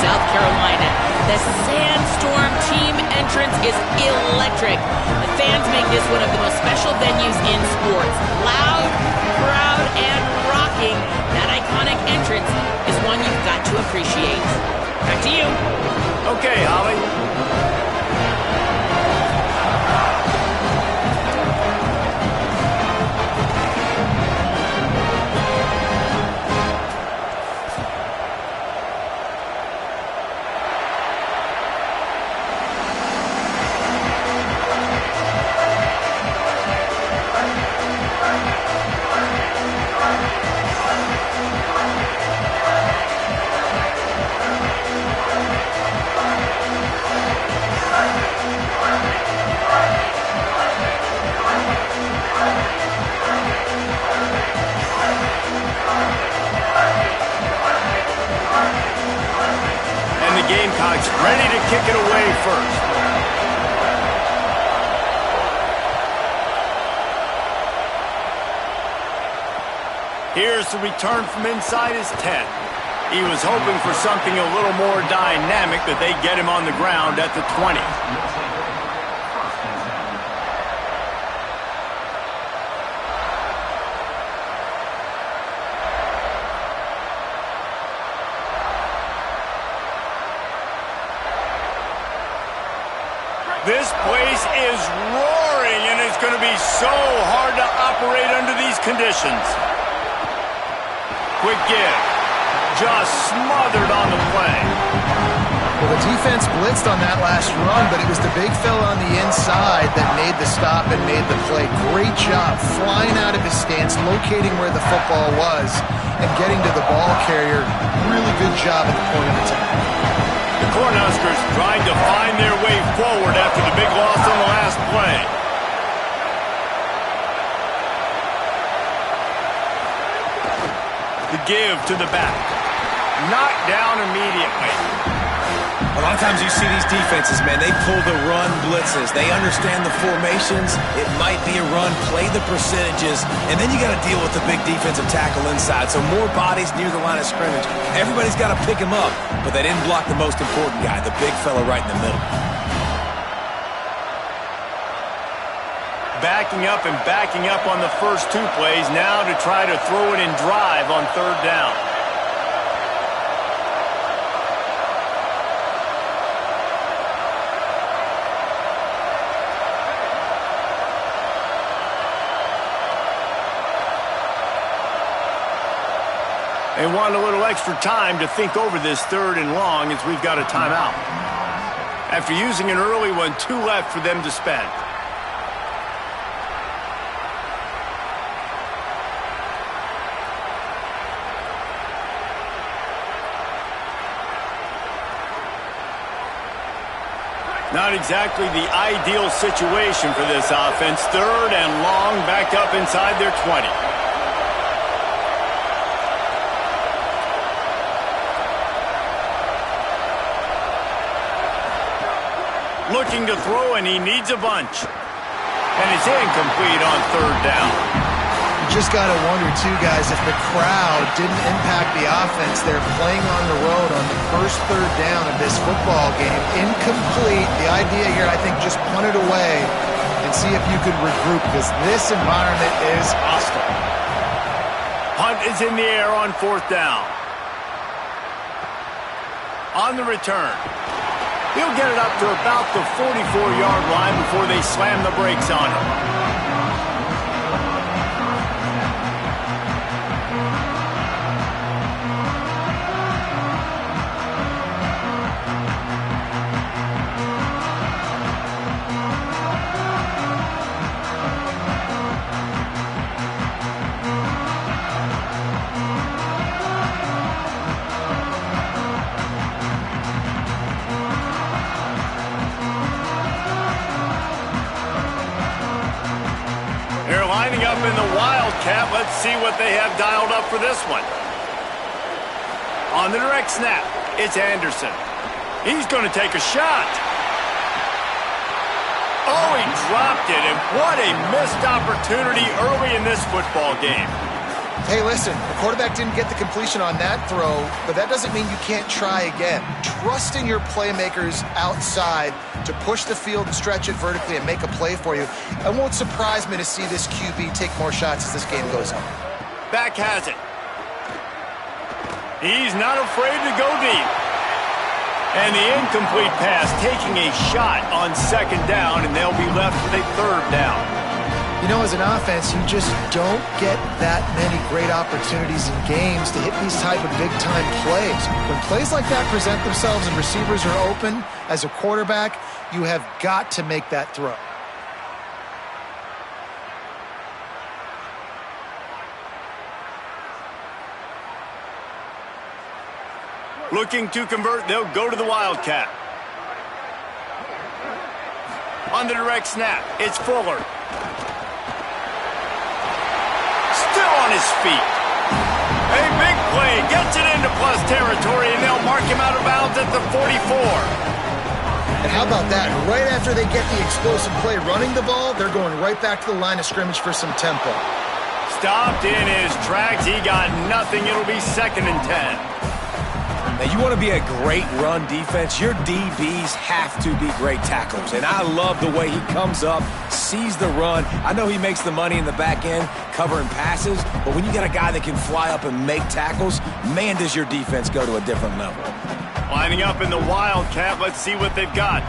South Carolina. The Sandstorm team entrance is electric. The fans make this one of the most special venues in sports. Loud, proud, and rocking. That iconic entrance is one you've got to appreciate. Back to you. Okay, Holly. Gamecocks ready to kick it away first. Here's the return from inside his 10. He was hoping for something a little more dynamic, that they get him on the ground at the 20. This place is roaring, and it's going to be so hard to operate under these conditions. Quick give. Just smothered on the play. Well, the defense blitzed on that last run, but it was the big fella on the inside that made the stop and made the play. Great job flying out of his stance, locating where the football was, and getting to the ball carrier. Really good job at the point of attack. The Cornhuskers trying to find their way forward after the big loss on the last play. The give to the back. Knocked down immediately. A lot of times you see these defenses, man, they pull the run blitzes. They understand the formations. It might be a run, play the percentages, and then you got to deal with the big defensive tackle inside. So more bodies near the line of scrimmage. Everybody's got to pick him up, but they didn't block the most important guy, the big fella right in the middle. Backing up and backing up on the first two plays, now to try to throw it in drive on third down. They want a little extra time to think over this third and long, as we've got a timeout. After using an early one, 2 left for them to spend. Not exactly the ideal situation for this offense. Third and long, back up inside their 20. Looking to throw, and he needs a bunch. And it's incomplete on third down. You just got to wonder, too, guys, if the crowd didn't impact the offense. They're playing on the road on the first third down of this football game. Incomplete. The idea here, I think, just punt it away and see if you could regroup, because this environment is hostile. Hunt is in the air on fourth down. On the return. He'll get it up to about the 44-yard line before they slam the brakes on him. Lining up in the Wildcat. Let's see what they have dialed up for this one. On the direct snap, it's Anderson. He's going to take a shot. Oh, he dropped it, and what a missed opportunity early in this football game. Hey, listen, the quarterback didn't get the completion on that throw, but that doesn't mean you can't try again. Trust in your playmakers outside to push the field and stretch it vertically and make a play for you. It won't surprise me to see this QB take more shots as this game goes on. Back has it. He's not afraid to go deep. And the incomplete pass taking a shot on second down, and they'll be left with a third down. You know, as an offense, you just don't get that many great opportunities in games to hit these type of big-time plays. When plays like that present themselves and receivers are open, as a quarterback, you have got to make that throw. Looking to convert, they'll go to the Wildcat. On the direct snap, it's Fuller. Still on his feet. A big play, gets it into plus territory, and they'll mark him out of bounds at the 44. And how about that? Right after they get the explosive play running the ball, they're going right back to the line of scrimmage for some tempo. Stopped in his tracks. He got nothing. It'll be 2nd and 10. Now, you want to be a great run defense, your DBs have to be great tacklers. And I love the way he comes up, sees the run. I know he makes the money in the back end covering passes, but when you got a guy that can fly up and make tackles, man, does your defense go to a different level. Lining up in the Wildcat. Let's see what they've got.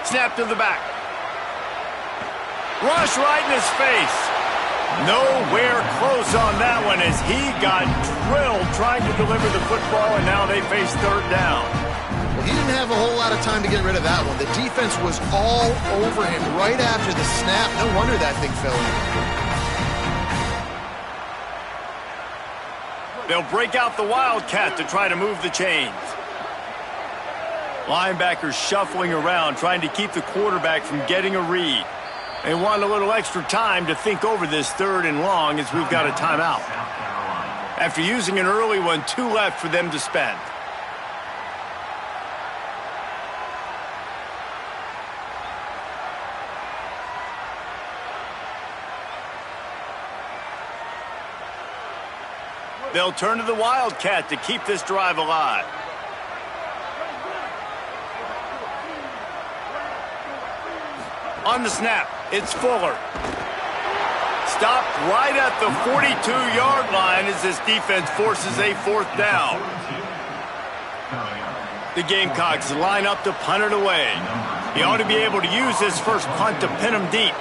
Snap to the back. Rush right in his face. Nowhere close on that one as he got drilled trying to deliver the football, and now they face third down. Well, he didn't have a whole lot of time to get rid of that one. The defense was all over him right after the snap. No wonder that thing fell in. They'll break out the Wildcat to try to move the chains. Linebackers shuffling around, trying to keep the quarterback from getting a read. They want a little extra time to think over this 3rd and long as we've got a timeout. After using an early one, 2 left for them to spend. They'll turn to the Wildcat to keep this drive alive. On the snap, it's Fuller. Stopped right at the 42-yard line as this defense forces a 4th down. The Gamecocks line up to punt it away. He ought to be able to use this first punt to pin him deep.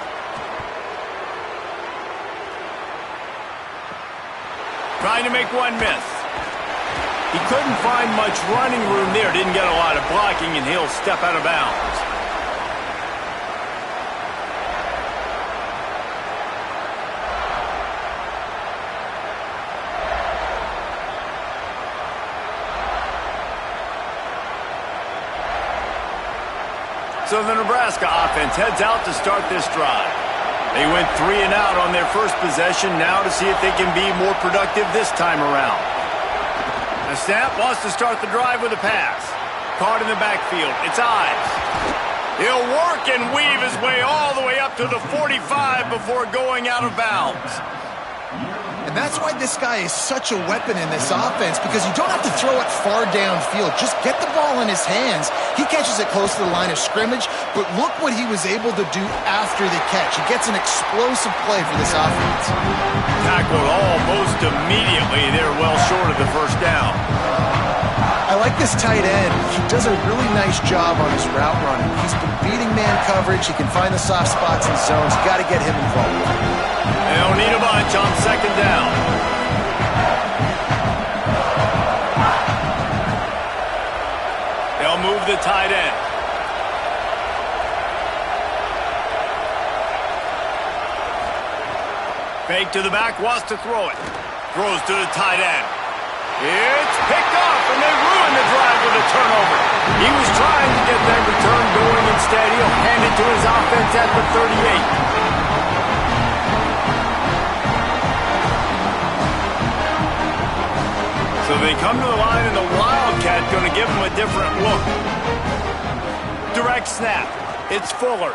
Trying to make one miss. He couldn't find much running room there. Didn't get a lot of blocking, and he'll step out of bounds. So the Nebraska offense heads out to start this drive. They went 3 and out on their first possession, now to see if they can be more productive this time around. The snap wants to start the drive with a pass. Caught in the backfield. It's Ives. He'll work and weave his way all the way up to the 45 before going out of bounds. And that's why this guy is such a weapon in this offense, because you don't have to throw it far downfield. Just get the ball in his hands. He catches it close to the line of scrimmage, but look what he was able to do after the catch. He gets an explosive play for this offense. Tackled almost immediately. They're well short of the first down. I like this tight end. He does a really nice job on his route running. He's been beating man coverage. He can find the soft spots in zones. Got to get him involved. They'll need a bunch on second down. They'll move the tight end. Fake to the back, wants to throw it. Throws to the tight end. It's picked off, and they ruin the drive with a turnover. He was trying to get that return going. Instead, he'll hand it to his offense at the 38. So they come to the line, and the Wildcat going to give them a different look. Direct snap. It's Fuller.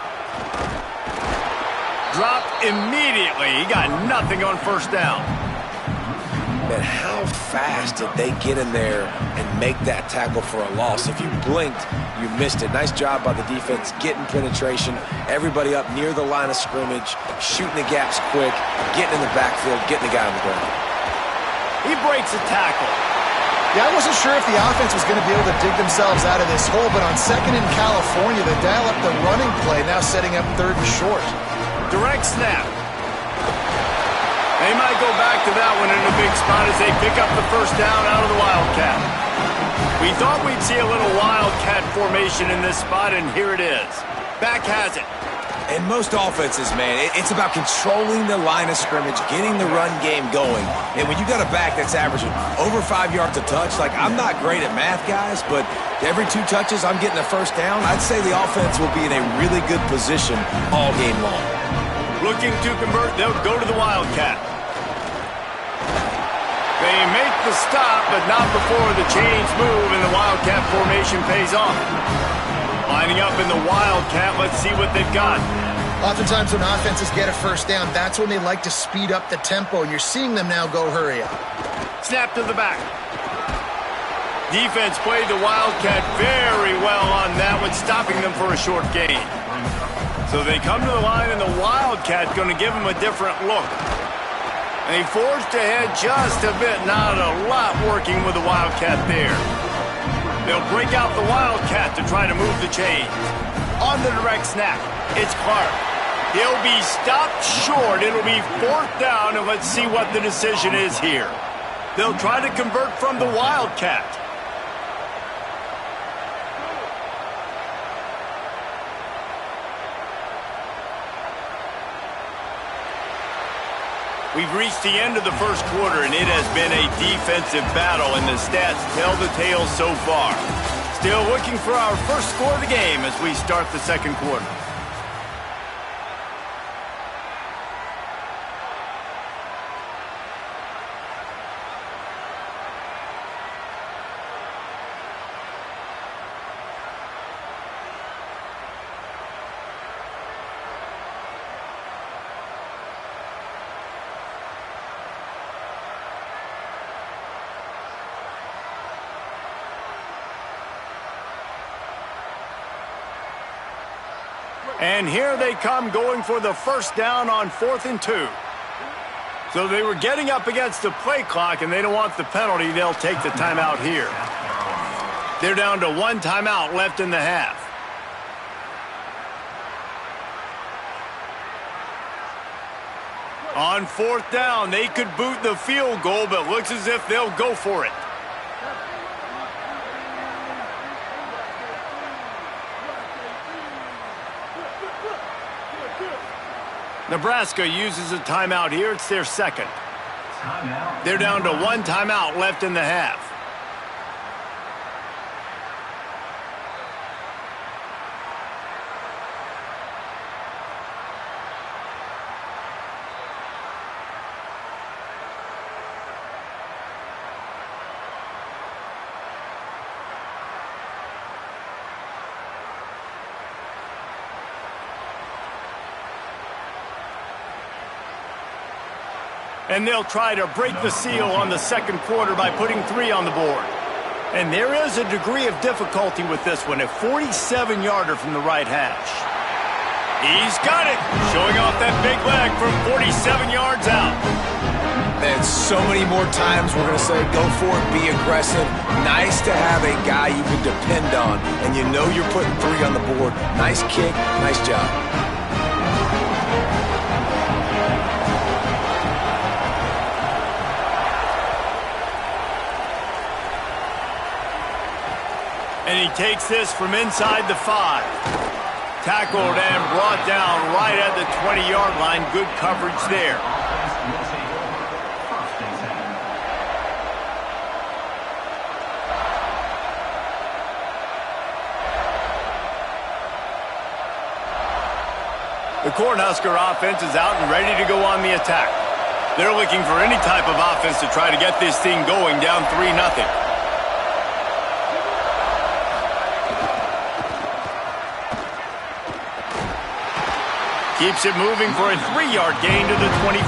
dropped immediately. He got nothing on first down. Man, how fast did they get in there and make that tackle for a loss? If you blinked, you missed it. Nice job by the defense, getting penetration. Everybody up near the line of scrimmage, shooting the gaps quick, getting in the backfield, getting the guy on the ground. He breaks a tackle. Yeah, I wasn't sure if the offense was going to be able to dig themselves out of this hole, but on second in California, they dial up the running play, now setting up third and short. Direct snap. They might go back to that one in a big spot as they pick up the first down out of the Wildcat. We thought we'd see a little Wildcat formation in this spot, and here it is. Back has it. And most offenses, man, it's about controlling the line of scrimmage, getting the run game going. And when you got a back that's averaging over 5 yards a touch, like, I'm not great at math, guys, but every 2 touches I'm getting a first down, I'd say the offense will be in a really good position all game long. Looking to convert, they'll go to the Wildcat. They make the stop, but not before the chains move and the Wildcat formation pays off. Lining up in the Wildcat, let's see what they've got. Oftentimes when offenses get a first down, that's when they like to speed up the tempo, and you're seeing them now go hurry up. Snap to the back. Defense played the Wildcat very well on that one, stopping them for a short gain. So they come to the line, and the Wildcat going to give them a different look. And he forged ahead just a bit. Not a lot working with the Wildcat there. They'll break out the Wildcat to try to move the chains. On the direct snap, it's Clark. He'll be stopped short. It'll be 4th down, and let's see what the decision is here. They'll try to convert from the Wildcat. We've reached the end of the first quarter, and it has been a defensive battle, and the stats tell the tale so far. Still looking for our first score of the game as we start the second quarter. And here they come going for the first down on 4th and 2. So they were getting up against the play clock, and they don't want the penalty. They'll take the timeout here. They're down to 1 timeout left in the half. On 4th down, they could boot the field goal, but looks as if they'll go for it. Nebraska uses a timeout here. It's their second. They're down to 1 timeout left in the half. And they'll try to break the seal on the second quarter by putting 3 on the board. And there is a degree of difficulty with this one, a 47-yarder from the right hash. He's got it, showing off that big leg from 47 yards out. And so many more times we're going to say, go for it, be aggressive. Nice to have a guy you can depend on, and you know you're putting 3 on the board. Nice kick, nice job. And he takes this from inside the 5. Tackled and brought down right at the 20-yard line. Good coverage there. The Cornhusker offense is out and ready to go on the attack. They're looking for any type of offense to try to get this thing going, down 3-0. Keeps it moving for a 3-yard gain to the 24.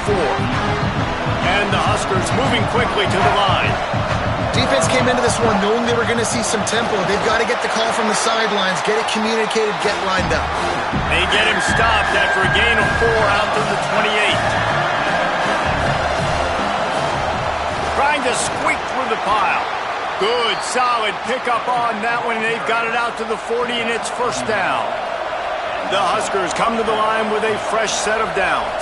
And the Huskers moving quickly to the line. Defense came into this one knowing they were going to see some tempo. They've got to get the call from the sidelines, get it communicated, get lined up. They get him stopped after a gain of 4 out to the 28. Trying to squeak through the pile. Good, solid pickup on that one, and they've got it out to the 40, and it's first down. The Huskers come to the line with a fresh set of downs.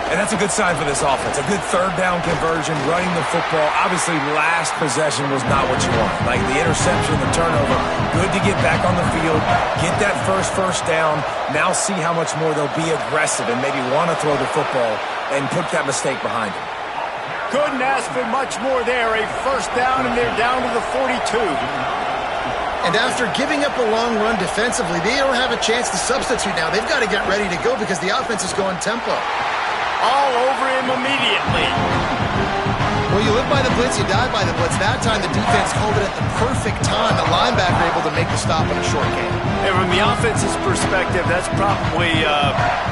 And that's a good sign for this offense. A good third down conversion, running the football. Obviously, last possession was not what you want. Like the interception, the turnover. Good to get back on the field, get that first down. Now see how much more they'll be aggressive and maybe want to throw the football and put that mistake behind them. Couldn't ask for much more there. A first down, and they're down to the 42. And after giving up a long run defensively, they don't have a chance to substitute now. They've got to get ready to go because the offense is going tempo. All over him immediately. Well, you live by the blitz, you die by the blitz. That time the defense called it at the perfect time. The linebacker able to make the stop in a short game. And from the offense's perspective, that's probably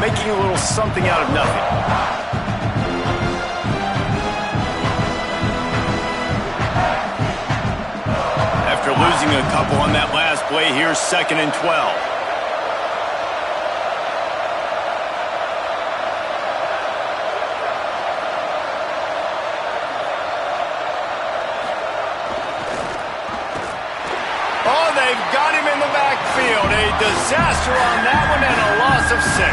making a little something out of nothing. After losing a couple on that last play, here's 2nd and 12. Oh, they've got him in the backfield. A disaster on that one and a loss of 6.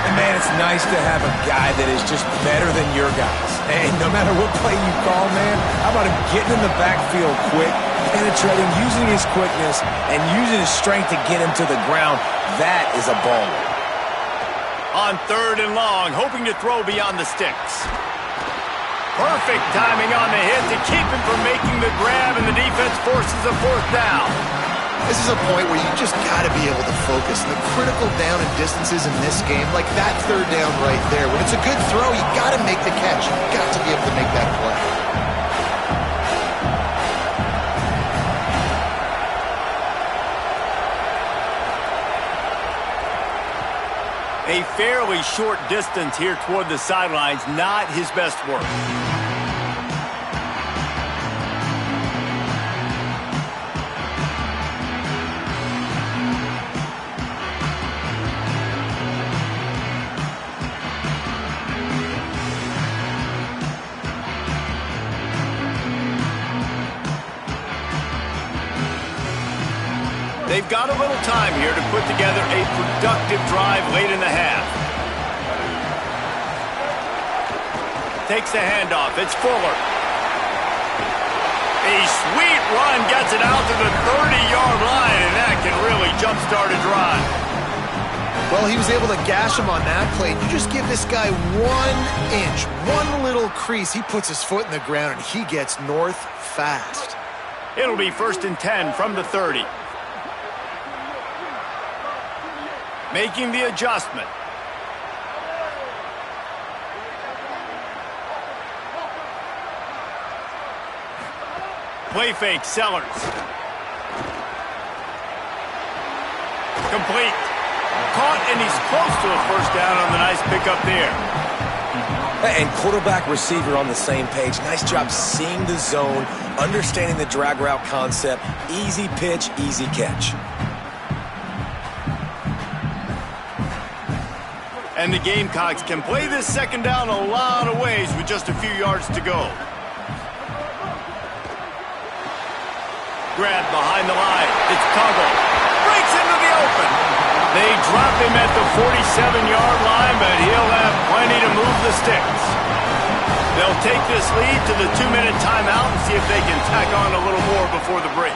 And man, it's nice to have a guy that is just better than your guys. Hey, no matter what play you call, man, how about him getting in the backfield quick, penetrating, using his quickness, and using his strength to get him to the ground? That is a baller. On 3rd and long, hoping to throw beyond the sticks. Perfect timing on the hit to keep him from making the grab, and the defense forces a 4th down. This is a point where you just got to be able to focus. And the critical down and distances in this game, like that 3rd down right there, when it's a good throw, you got to make the catch. You got to be able to make that play. A fairly short distance here toward the sidelines, not his best work. They've got a little time here to put together a productive drive late in the half. Takes the handoff. It's Fuller. A sweet run gets it out to the 30-yard line, and that can really jumpstart a drive. Well, he was able to gash him on that play. You just give this guy 1 inch, one little crease. He puts his foot in the ground, and he gets north fast. It'll be 1st and 10 from the 30. Making the adjustment. Play fake, Sellers. Complete. Caught, and he's close to a 1st down on the nice pickup there. And quarterback receiver on the same page. Nice job seeing the zone, understanding the drag route concept. Easy pitch, easy catch. And the Gamecocks can play this 2nd down a lot of ways with just a few yards to go. Grab behind the line. It's Tuggle. Breaks into the open. They drop him at the 47-yard line, but he'll have plenty to move the sticks. They'll take this lead to the 2-minute timeout and see if they can tack on a little more before the break.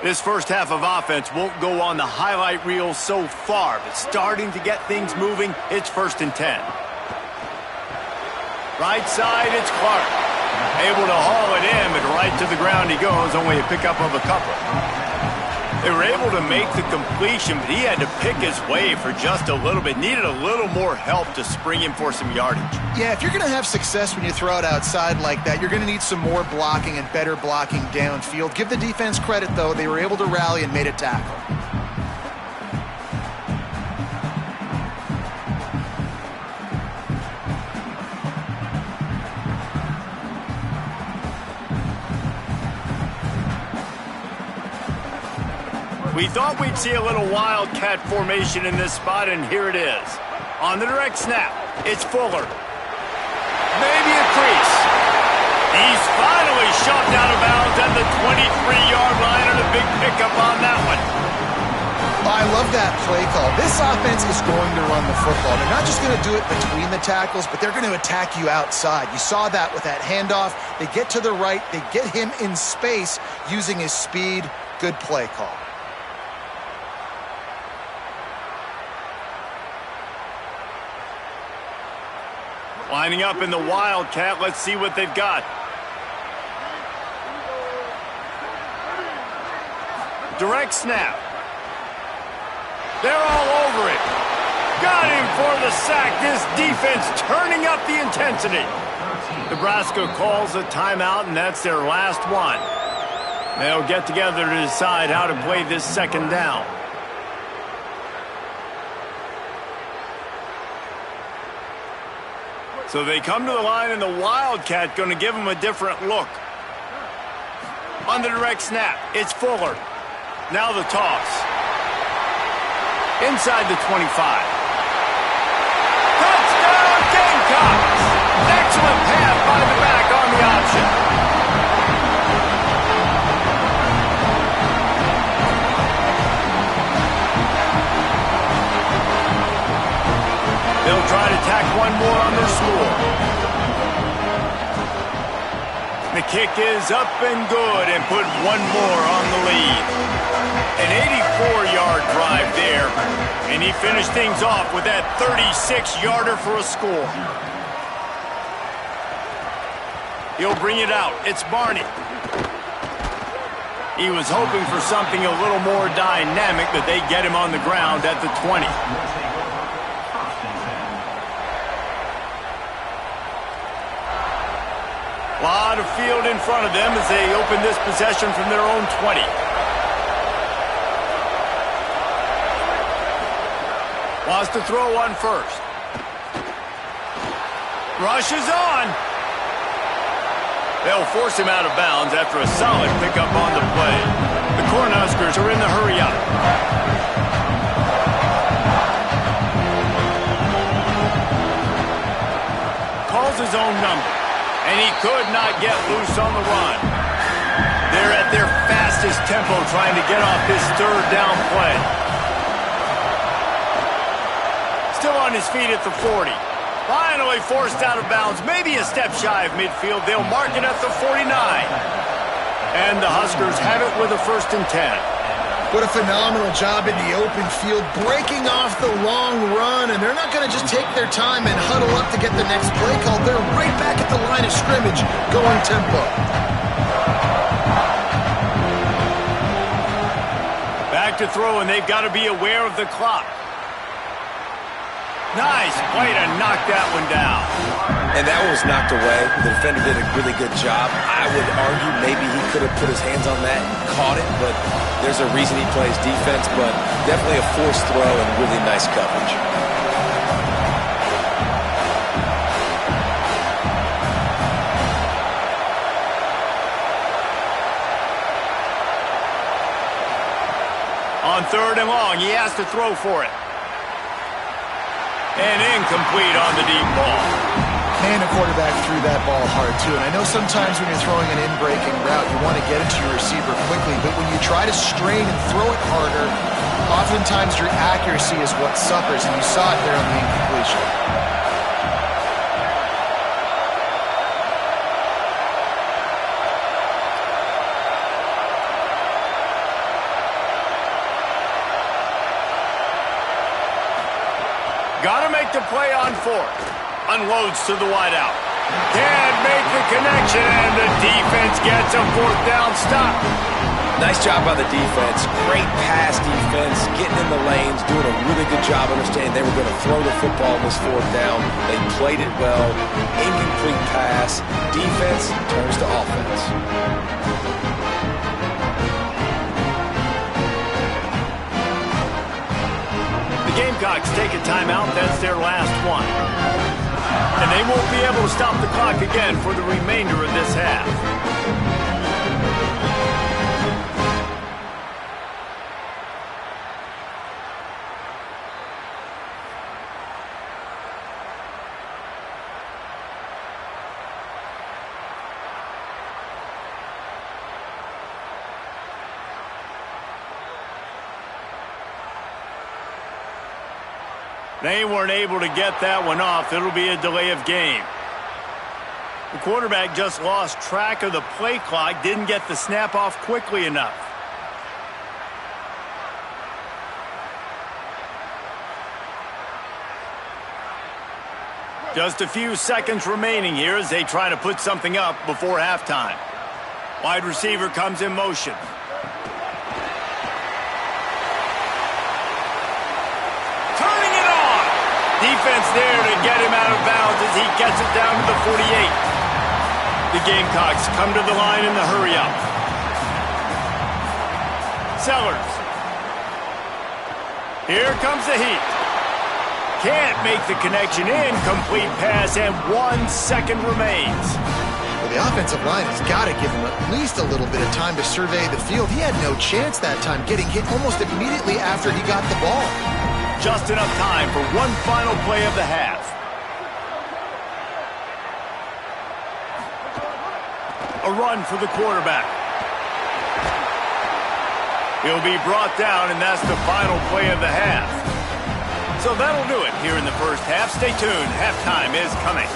This first half of offense won't go on the highlight reel so far, but starting to get things moving, it's 1st and 10. Right side, it's Clark. Able to haul it in, but right to the ground he goes, only a pickup of a couple. They were able to make the completion, but he had to pick his way for just a little bit. Needed a little more help to spring him for some yardage. Yeah, if you're going to have success when you throw it outside like that, you're going to need some more blocking and better blocking downfield. Give the defense credit, though. They were able to rally and made a tackle. We thought we'd see a little wildcat formation in this spot, and here it is. On the direct snap, it's Fuller. Maybe a crease. He's finally shoved out of bounds at the 23-yard line, and a big pickup on that one. I love that play call. This offense is going to run the football. They're not just going to do it between the tackles, but they're going to attack you outside. You saw that with that handoff. They get to the right. They get him in space using his speed. Good play call. Lining up in the Wildcat. Let's see what they've got. Direct snap. They're all over it. Got him for the sack. This defense turning up the intensity. Nebraska calls a timeout, and that's their last one. They'll get together to decide how to play this second down. So they come to the line, and the Wildcat going to give them a different look. On the direct snap, it's Fuller. Now the toss. Inside the 25. Touchdown Gamecocks! Excellent pass by the back on the option. They'll try to tack one more on their score. The kick is up and good and put one more on the lead. An 84-yard drive there, and he finished things off with that 36-yarder for a score. He'll bring it out. It's Barney. He was hoping for something a little more dynamic, but they get him on the ground at the 20. A lot of field in front of them as they open this possession from their own 20. Wants to throw one first. Rushes on. They'll force him out of bounds after a solid pickup on the play. The Cornhuskers are in the hurry up. Calls his own number, and he could not get loose on the run. They're at their fastest tempo trying to get off this third down play. Still on his feet at the 40. Finally forced out of bounds, maybe a step shy of midfield. They'll mark it at the 49. And the Huskers have it with a 1st and 10. What a phenomenal job in the open field, breaking off the long run, and they're not going to just take their time and huddle up to get the next play call. They're right back at the line of scrimmage, going tempo. Back to throw, and they've got to be aware of the clock. Nice play to knock that one down. And that one was knocked away. The defender did a really good job. I would argue maybe he could have put his hands on that and caught it, but there's a reason he plays defense, but definitely a forced throw and really nice coverage. On 3rd and long, he has to throw for it. And incomplete on the deep ball. Man, the quarterback threw that ball hard, too. And I know sometimes when you're throwing an in-breaking route, you want to get it to your receiver quickly. But when you try to strain and throw it harder, oftentimes your accuracy is what suffers. And you saw it there on the incompletion. Got to make the play on 4th. Unloads to the wideout. Can't make the connection, and the defense gets a 4th down stop. Nice job by the defense. Great pass defense, getting in the lanes, doing a really good job understanding they were going to throw the football on this fourth down. They played it well. Incomplete pass. Defense turns to offense. The Gamecocks take a timeout. That's their last one. And they won't be able to stop the clock again for the remainder of this half. They weren't able to get that one off. It'll be a delay of game. The quarterback just lost track of the play clock, didn't get the snap off quickly enough. Just a few seconds remaining here as they try to put something up before halftime. Wide receiver comes in motion. Defense there to get him out of bounds as he gets it down to the 48. The Gamecocks come to the line in the hurry-up. Sellers. Here comes the heat. Can't make the connection. Incomplete pass, and 1 second remains. Well, the offensive line has got to give him at least a little bit of time to survey the field. He had no chance that time, getting hit almost immediately after he got the ball. Just enough time for one final play of the half. A run for the quarterback. He'll be brought down, and that's the final play of the half. So that'll do it here in the first half. Stay tuned. Halftime is coming.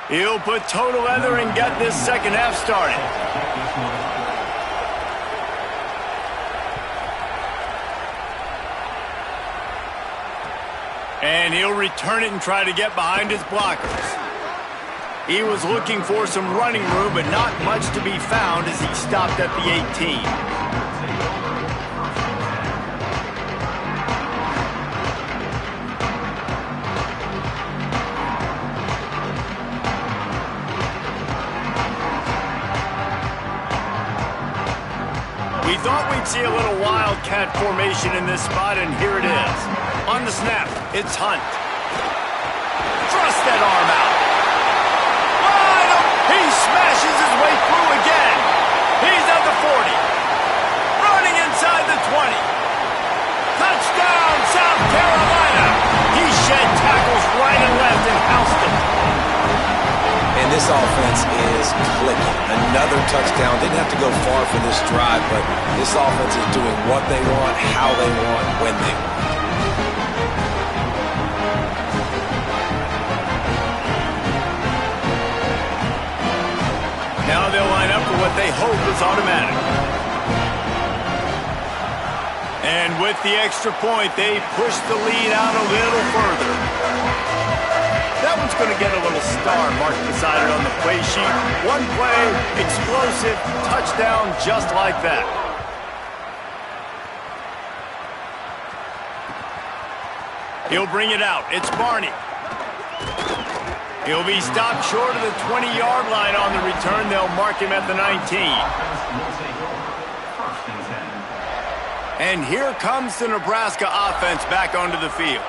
He'll put toe to leather and get this second half started. And he'll return it and try to get behind his blockers. He was looking for some running room, but not much to be found as he stopped at the 18. We thought we'd see a little wildcat formation in this spot, and here it is. On the snap, it's Hunt. Thrust that arm out. Wide open. He smashes his way through again. He's at the 40. Running inside the 20. Touchdown, South Carolina. He shed tackles right and left and housed them. And this offense is clicking. Another touchdown. Didn't have to go far for this drive, but this offense is doing what they want, how they want, when they want. Now they'll line up for what they hope is automatic. And with the extra point, they push the lead out a little further. That one's going to get a little star mark beside it on the play sheet. One play, explosive, touchdown, just like that. He'll bring it out. It's Barney. He'll be stopped short of the 20-yard line on the return. They'll mark him at the 19. And here comes the Nebraska offense back onto the field.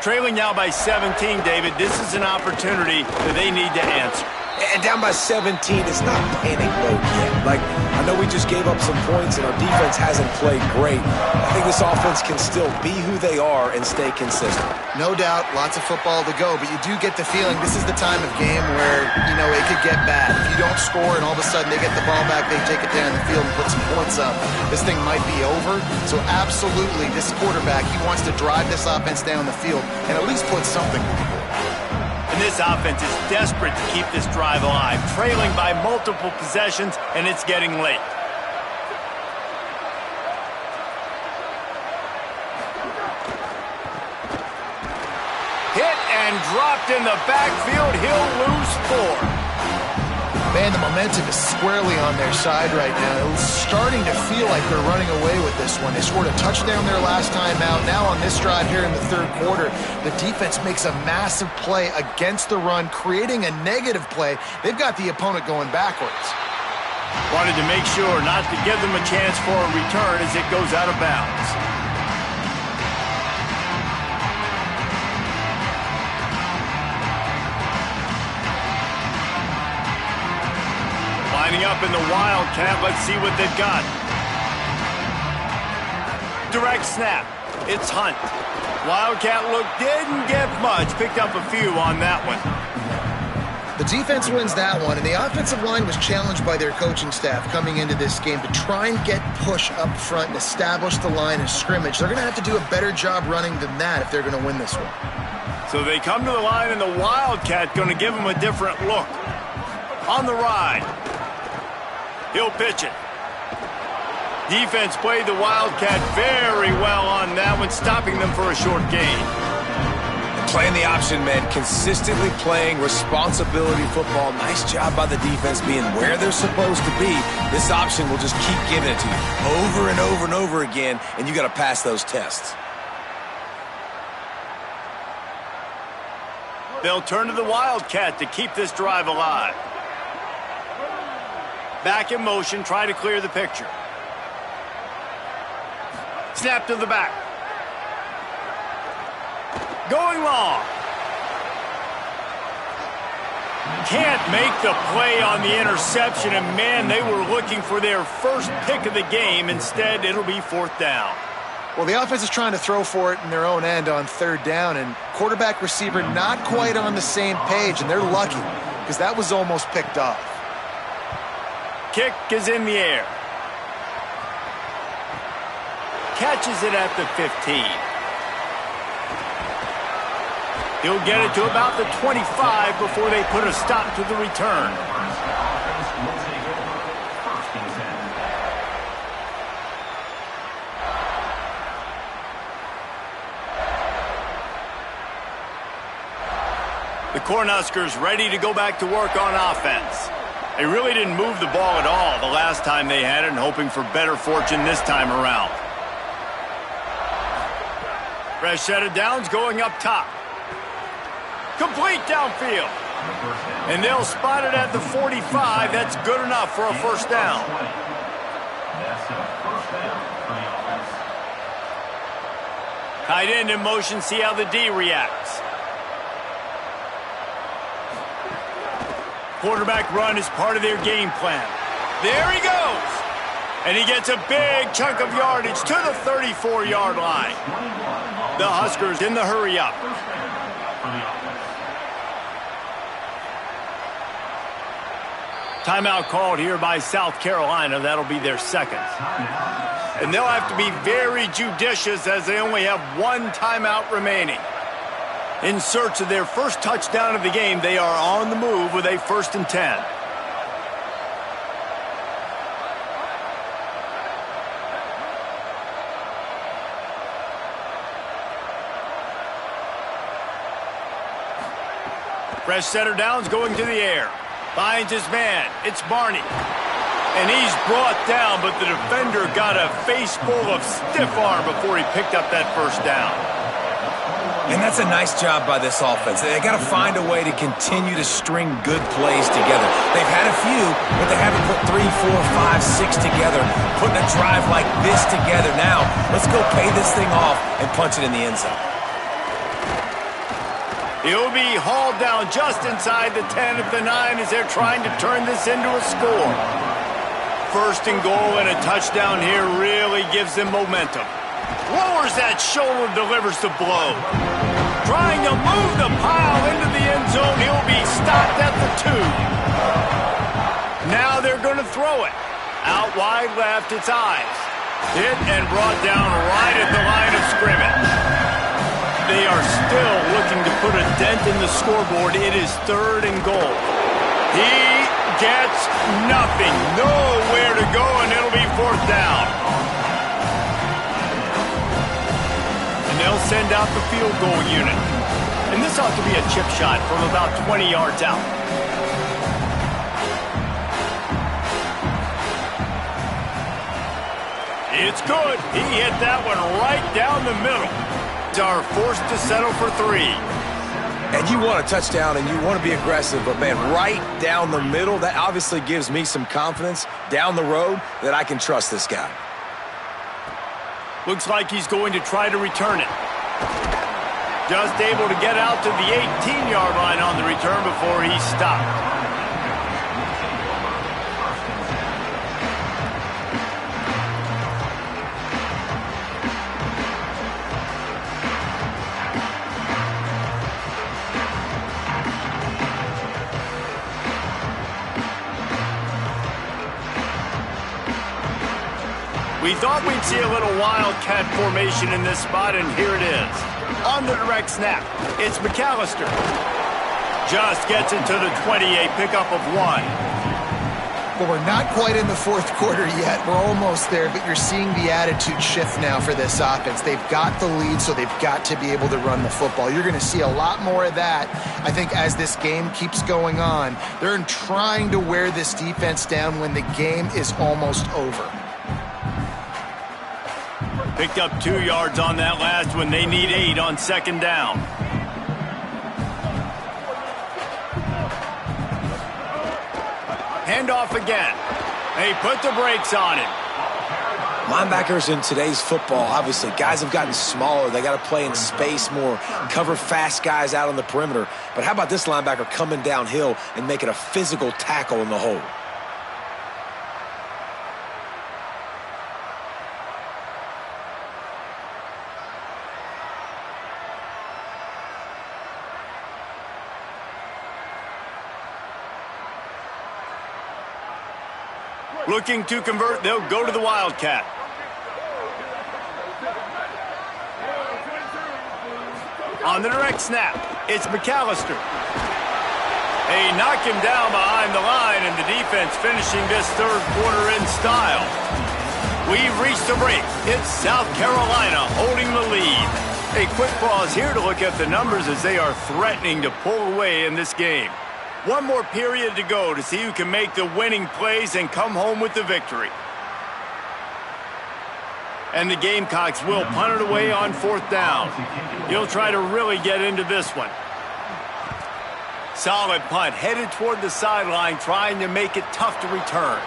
Trailing now by 17, David. This is an opportunity that they need to answer. And down by 17, it's not panic mode yet. Like, I know we just gave up some points and our defense hasn't played great. I think this offense can still be who they are and stay consistent. No doubt, lots of football to go, but you do get the feeling this is the time of game where, you know, it could get bad. If you don't score and all of a sudden they get the ball back, they take it down the field and put some points up, this thing might be over. So absolutely, this quarterback, he wants to drive this offense down the field and at least put something on the board. And this offense is desperate to keep this drive alive, trailing by multiple possessions, and it's getting late. Sacked in the backfield. He'll lose 4. Man, the momentum is squarely on their side right now. It's starting to feel like they're running away with this one. They scored a touchdown their last time out. Now on this drive here in the third quarter, the defense makes a massive play against the run, creating a negative play. They've got the opponent going backwards. Wanted to make sure not to give them a chance for a return as it goes out of bounds. Lining up in the Wildcat. Let's see what they've got. Direct snap. It's Hunt. Wildcat look didn't get much. Picked up a few on that one. The defense wins that one, and the offensive line was challenged by their coaching staff coming into this game to try and get push up front and establish the line of scrimmage. They're going to have to do a better job running than that if they're going to win this one. So they come to the line, and the Wildcat going to give them a different look. On the ride. He'll pitch it. Defense played the Wildcat very well on that one, stopping them for a short gain. Playing the option, man. Consistently playing responsibility football. Nice job by the defense being where they're supposed to be. This option will just keep giving it to you over and over and over again, and you got to pass those tests. They'll turn to the Wildcat to keep this drive alive. Back in motion, try to clear the picture. Snap to the back. Going long. Can't make the play on the interception, and man, they were looking for their first pick of the game. Instead, it'll be 4th down. Well, the offense is trying to throw for it in their own end on 3rd down, and quarterback receiver not quite on the same page, and they're lucky because that was almost picked off. Kick is in the air. Catches it at the 15. He'll get it to about the 25 before they put a stop to the return. The Cornhuskers ready to go back to work on offense. They really didn't move the ball at all the last time they had it, and hoping for better fortune this time around. Fresh set of downs going up top. Complete downfield. And they'll spot it at the 45. That's good enough for a 1st down. Tight end in motion, see how the D reacts. Quarterback run is part of their game plan. There he goes. And he gets a big chunk of yardage to the 34-yard line. The Huskers in the hurry up. Timeout called here by South Carolina. That'll be their 2nd. And they'll have to be very judicious as they only have 1 timeout remaining. In search of their first touchdown of the game, they are on the move with a 1st and 10. Fresh setter downs going to the air. Finds his man. It's Barney. And he's brought down, but the defender got a face full of stiff arm before he picked up that 1st down. And that's a nice job by this offense. They got to find a way to continue to string good plays together. They've had a few, but they haven't put 3, 4, 5, 6 together, putting a drive like this together. Now, let's go pay this thing off and punch it in the end zone. He'll be hauled down just inside the 10 at the 9 as they're trying to turn this into a score. 1st and goal and a touchdown here really gives them momentum. Lowers that shoulder, delivers the blow. Trying to move the pile into the end zone. He'll be stopped at the 2. Now they're going to throw it. Out wide left, it's Ives. Hit and brought down right at the line of scrimmage. They are still looking to put a dent in the scoreboard. It is 3rd and goal. He gets nothing. Nowhere to go, and it'll be 4th down. And they'll send out the field goal unit. And this ought to be a chip shot from about 20 yards out. It's good. He hit that one right down the middle. Are forced to settle for 3. And you want a touchdown and you want to be aggressive, but man, right down the middle, that obviously gives me some confidence down the road that I can trust this guy. Looks like he's going to try to return it. Just able to get out to the 18-yard line on the return before he stopped. We thought we'd see a little wildcat formation in this spot, and here it is. On the direct snap, it's McAllister. Just gets it to the 20, a pickup of 1. Well, we're not quite in the fourth quarter yet. We're almost there, but you're seeing the attitude shift now for this offense. They've got the lead, so they've got to be able to run the football. You're going to see a lot more of that, I think, as this game keeps going on. They're trying to wear this defense down when the game is almost over. Picked up 2 yards on that last one. They need 8 on second down. Handoff again. They put the brakes on him. Linebackers in today's football, obviously, guys have gotten smaller. They got to play in space more, cover fast guys out on the perimeter. But how about this linebacker coming downhill and making a physical tackle in the hole? Looking to convert, they'll go to the Wildcat. On the direct snap, it's McAllister. They knock him down behind the line, and the defense finishing this third quarter in style. We've reached a break. It's South Carolina holding the lead. A quick pause here to look at the numbers as they are threatening to pull away in this game. One more period to go to see who can make the winning plays and come home with the victory. And the Gamecocks will punt it away on fourth down. He'll try to really get into this one. Solid punt, headed toward the sideline, trying to make it tough to return.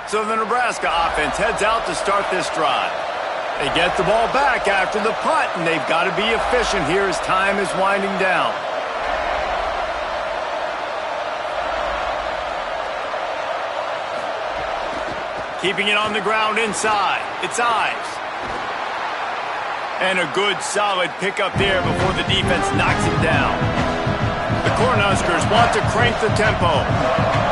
So the Nebraska offense heads out to start this drive. They get the ball back after the punt, and they've got to be efficient here as time is winding down. Keeping it on the ground inside. It's Ives. And a good, solid pickup there before the defense knocks him down. The Cornhuskers want to crank the tempo.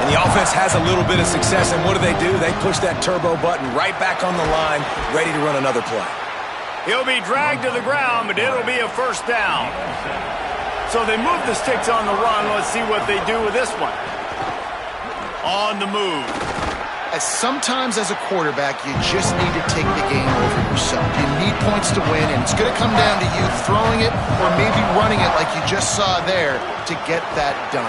And the offense has a little bit of success, and what do? They push that turbo button right back on the line, ready to run another play. He'll be dragged to the ground, but it'll be a first down. So they move the sticks on the run. Let's see what they do with this one. On the move. Sometimes as a quarterback, you just need to take the game over yourself. You need points to win, and it's going to come down to you throwing it or maybe running it like you just saw there to get that done.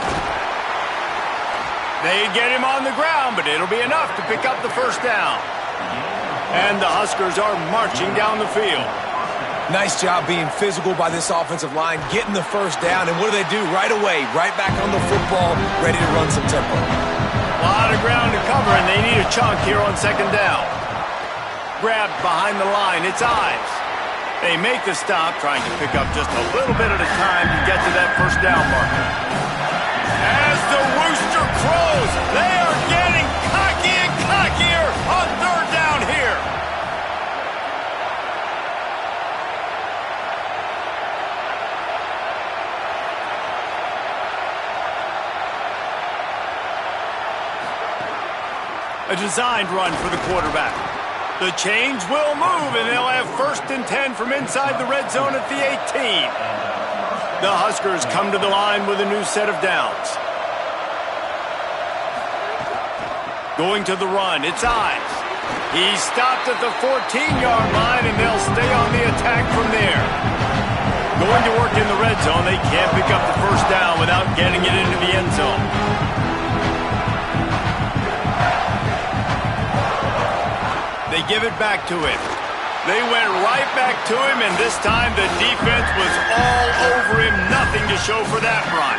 They get him on the ground, but it'll be enough to pick up the first down. And the Huskers are marching down the field. Nice job being physical by this offensive line, getting the first down, and what do? Right away, right back on the football, ready to run some tempo. A lot of ground to cover, and they need a chunk here on second down. Grabbed behind the line, it's Ives. They make the stop, trying to pick up just a little bit at a time to get to that first down marker. As the rooster crows, they are getting cocky and cockier on third down here. A designed run for the quarterback. The chains will move, and they'll have 1st and 10 from inside the red zone at the 18. The Huskers come to the line with a new set of downs. Going to the run, it's Ives. He's stopped at the 14-yard line, and they'll stay on the attack from there. Going to work in the red zone. They can't pick up the first down without getting it into the end zone. They give it back to him. They went right back to him, and this time the defense was all over him. Nothing to show for that run.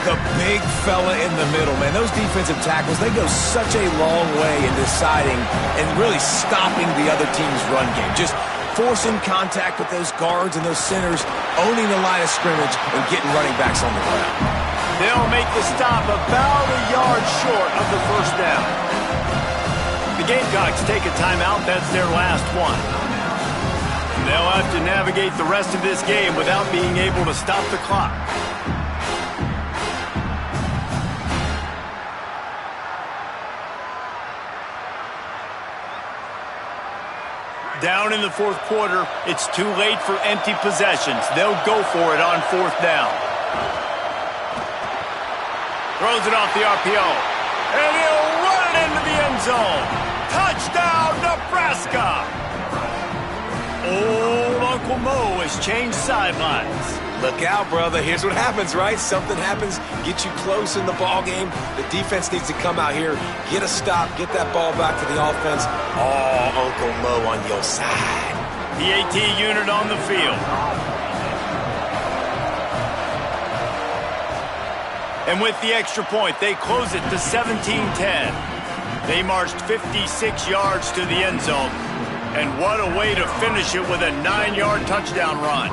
The big fella in the middle, man. Those defensive tackles, they go such a long way in deciding and really stopping the other team's run game. Just forcing contact with those guards and those centers, owning the line of scrimmage, and getting running backs on the ground. They'll make the stop about a yard short of the first down. The Gamecocks take a timeout. That's their last one. They'll have to navigate the rest of this game without being able to stop the clock. Down in the fourth quarter, it's too late for empty possessions. They'll go for it on fourth down. Throws it off the RPO. And he'll run it into the end zone. Touchdown, Nebraska! Old Uncle Mo has changed sidelines. Look out, brother. Here's what happens, right? Something happens, get you close in the ball game. The defense needs to come out here, get a stop, get that ball back to the offense. Oh, Uncle Mo on your side. The AT unit on the field. And with the extra point, they close it to 17-10. They marched 56 yards to the end zone. And what a way to finish it with a 9-yard touchdown run.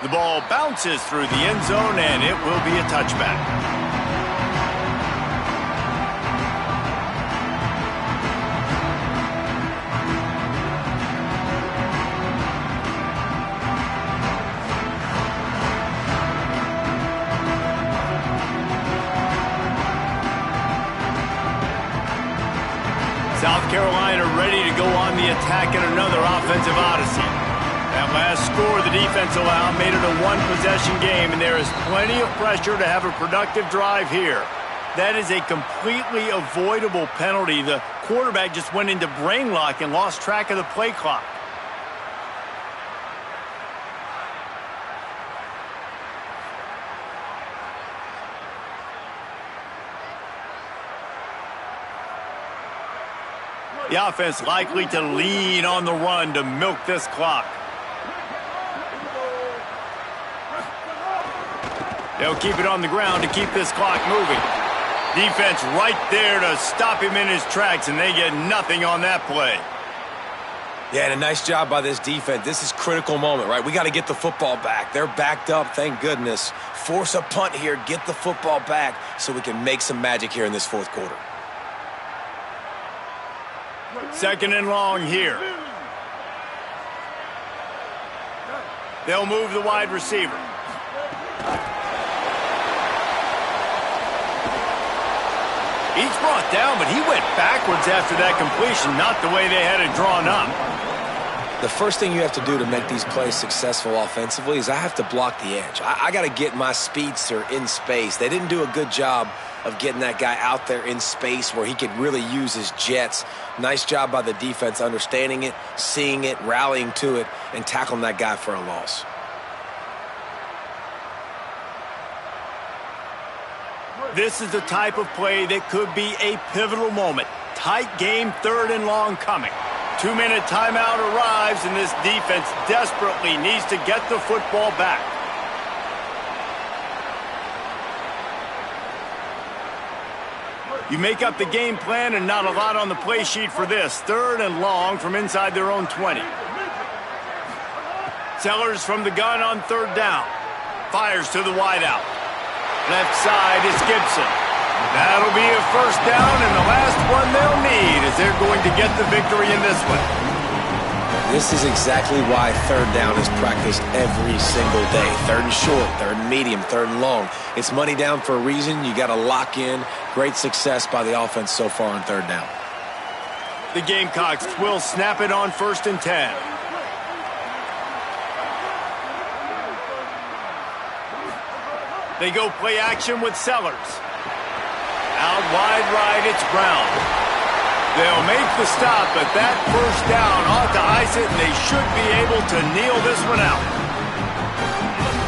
The ball bounces through the end zone, and it will be a touchback. South Carolina ready to go on the attack in another offensive odyssey. That last score the defense allowed made it a one-possession game, and there is plenty of pressure to have a productive drive here. That is a completely avoidable penalty. The quarterback just went into brain lock and lost track of the play clock. The offense likely to lean on the run to milk this clock. They'll keep it on the ground to keep this clock moving. Defense right there to stop him in his tracks, and they get nothing on that play. Yeah, and a nice job by this defense. This is a critical moment, right? We got to get the football back. They're backed up, thank goodness. Force a punt here, get the football back so we can make some magic here in this fourth quarter. Second and long here. They'll move the wide receiver. He's brought down, but he went backwards after that completion, not the way they had it drawn up. The first thing you have to do to make these plays successful offensively is I have to block the edge. I got to get my speedster in space. They didn't do a good job of getting that guy out there in space where he could really use his jets. Nice job by the defense understanding it, seeing it, rallying to it, and tackling that guy for a loss. This is the type of play that could be a pivotal moment. Tight game, third and long coming. 2-minute timeout arrives, and this defense desperately needs to get the football back. You make up the game plan and not a lot on the play sheet for this. Third and long from inside their own 20. Sellers from the gun on third down. Fires to the wideout. Left side is Gibson. That'll be a first down, and the last one they'll need as they're going to get the victory in this one. This is exactly why third down is practiced every single day. Third and short, third and medium, third and long. It's money down for a reason. You got to lock in. Great success by the offense so far on third down. The Gamecocks will snap it on 1st and 10. They go play action with Sellers. Out wide right, it's Brown. They'll make the stop, but that first down ought to ice it, and they should be able to kneel this one out.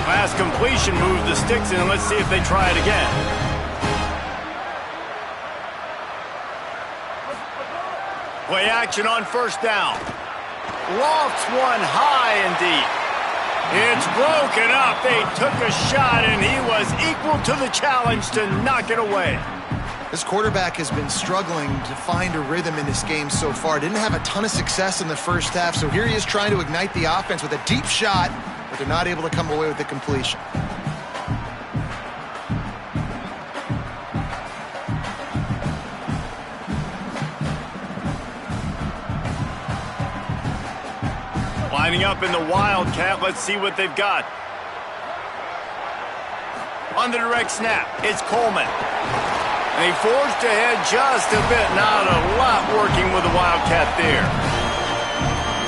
Pass completion moves the sticks, and let's see if they try it again. Play action on 1st down. Lofts one high and deep. It's broken up. They took a shot, and he was equal to the challenge to knock it away. This quarterback has been struggling to find a rhythm in this game so far. Didn't have a ton of success in the first half, so here he is trying to ignite the offense with a deep shot, but they're not able to come away with the completion. Lining up in the Wildcat, let's see what they've got. On the direct snap, it's Coleman. And he forged ahead just a bit. Not a lot working with the Wildcat there.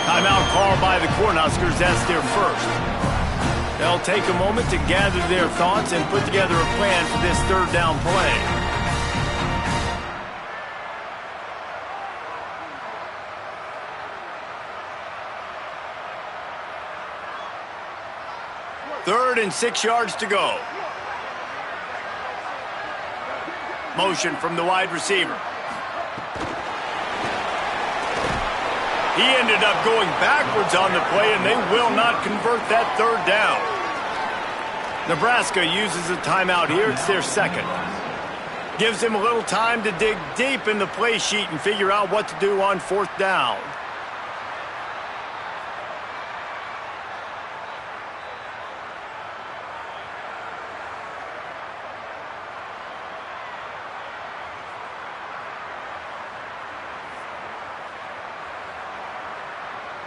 Timeout called by the Cornhuskers. That's their first. They'll take a moment to gather their thoughts and put together a plan for this 3rd down play. Third and 6 yards to go. Motion from the wide receiver. He ended up going backwards on the play, and they will not convert that 3rd down. Nebraska uses a timeout here. It's their second. Gives him a little time to dig deep in the play sheet and figure out what to do on 4th down.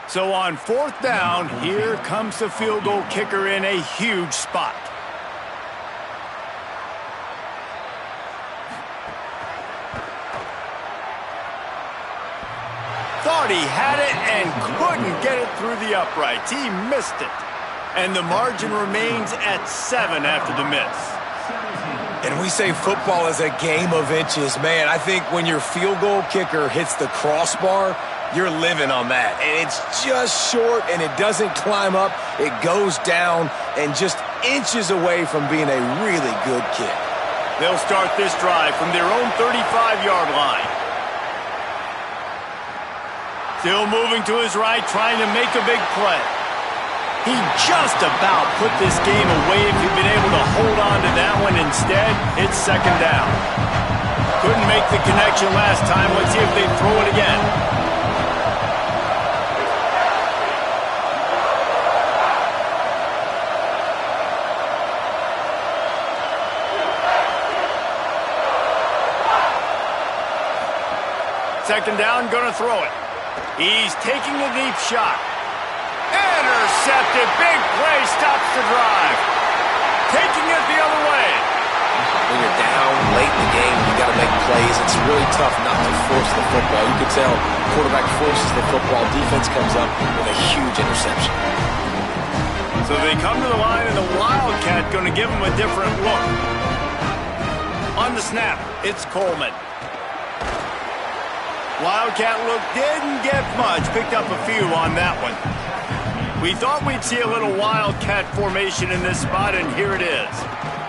So on 4th down, here comes the field goal kicker in a huge spot. Thought he had it and couldn't get it through the uprights. He missed it. And the margin remains at 7 after the miss. And we say football is a game of inches. Man, I think when your field goal kicker hits the crossbar, you're living on that. And it's just short, and it doesn't climb up. It goes down and just inches away from being a really good kick. They'll start this drive from their own 35-yard line. Still moving to his right, trying to make a big play. He just about put this game away if he'd been able to hold on to that one. Instead, it's 2nd down. Couldn't make the connection last time. Let's see if they throw it again. Second down, gonna throw it. He's taking a deep shot. Intercepted, big play, stops the drive. Taking it the other way. When you're down late in the game, you got to make plays. It's really tough not to force the football. You can tell quarterback forces the football. Defense comes up with a huge interception. So they come to the line, and the Wildcat going to give them a different look. On the snap, it's Coleman. Wildcat look didn't get much. Picked up a few on that one. We thought we'd see a little Wildcat formation in this spot, and here it is.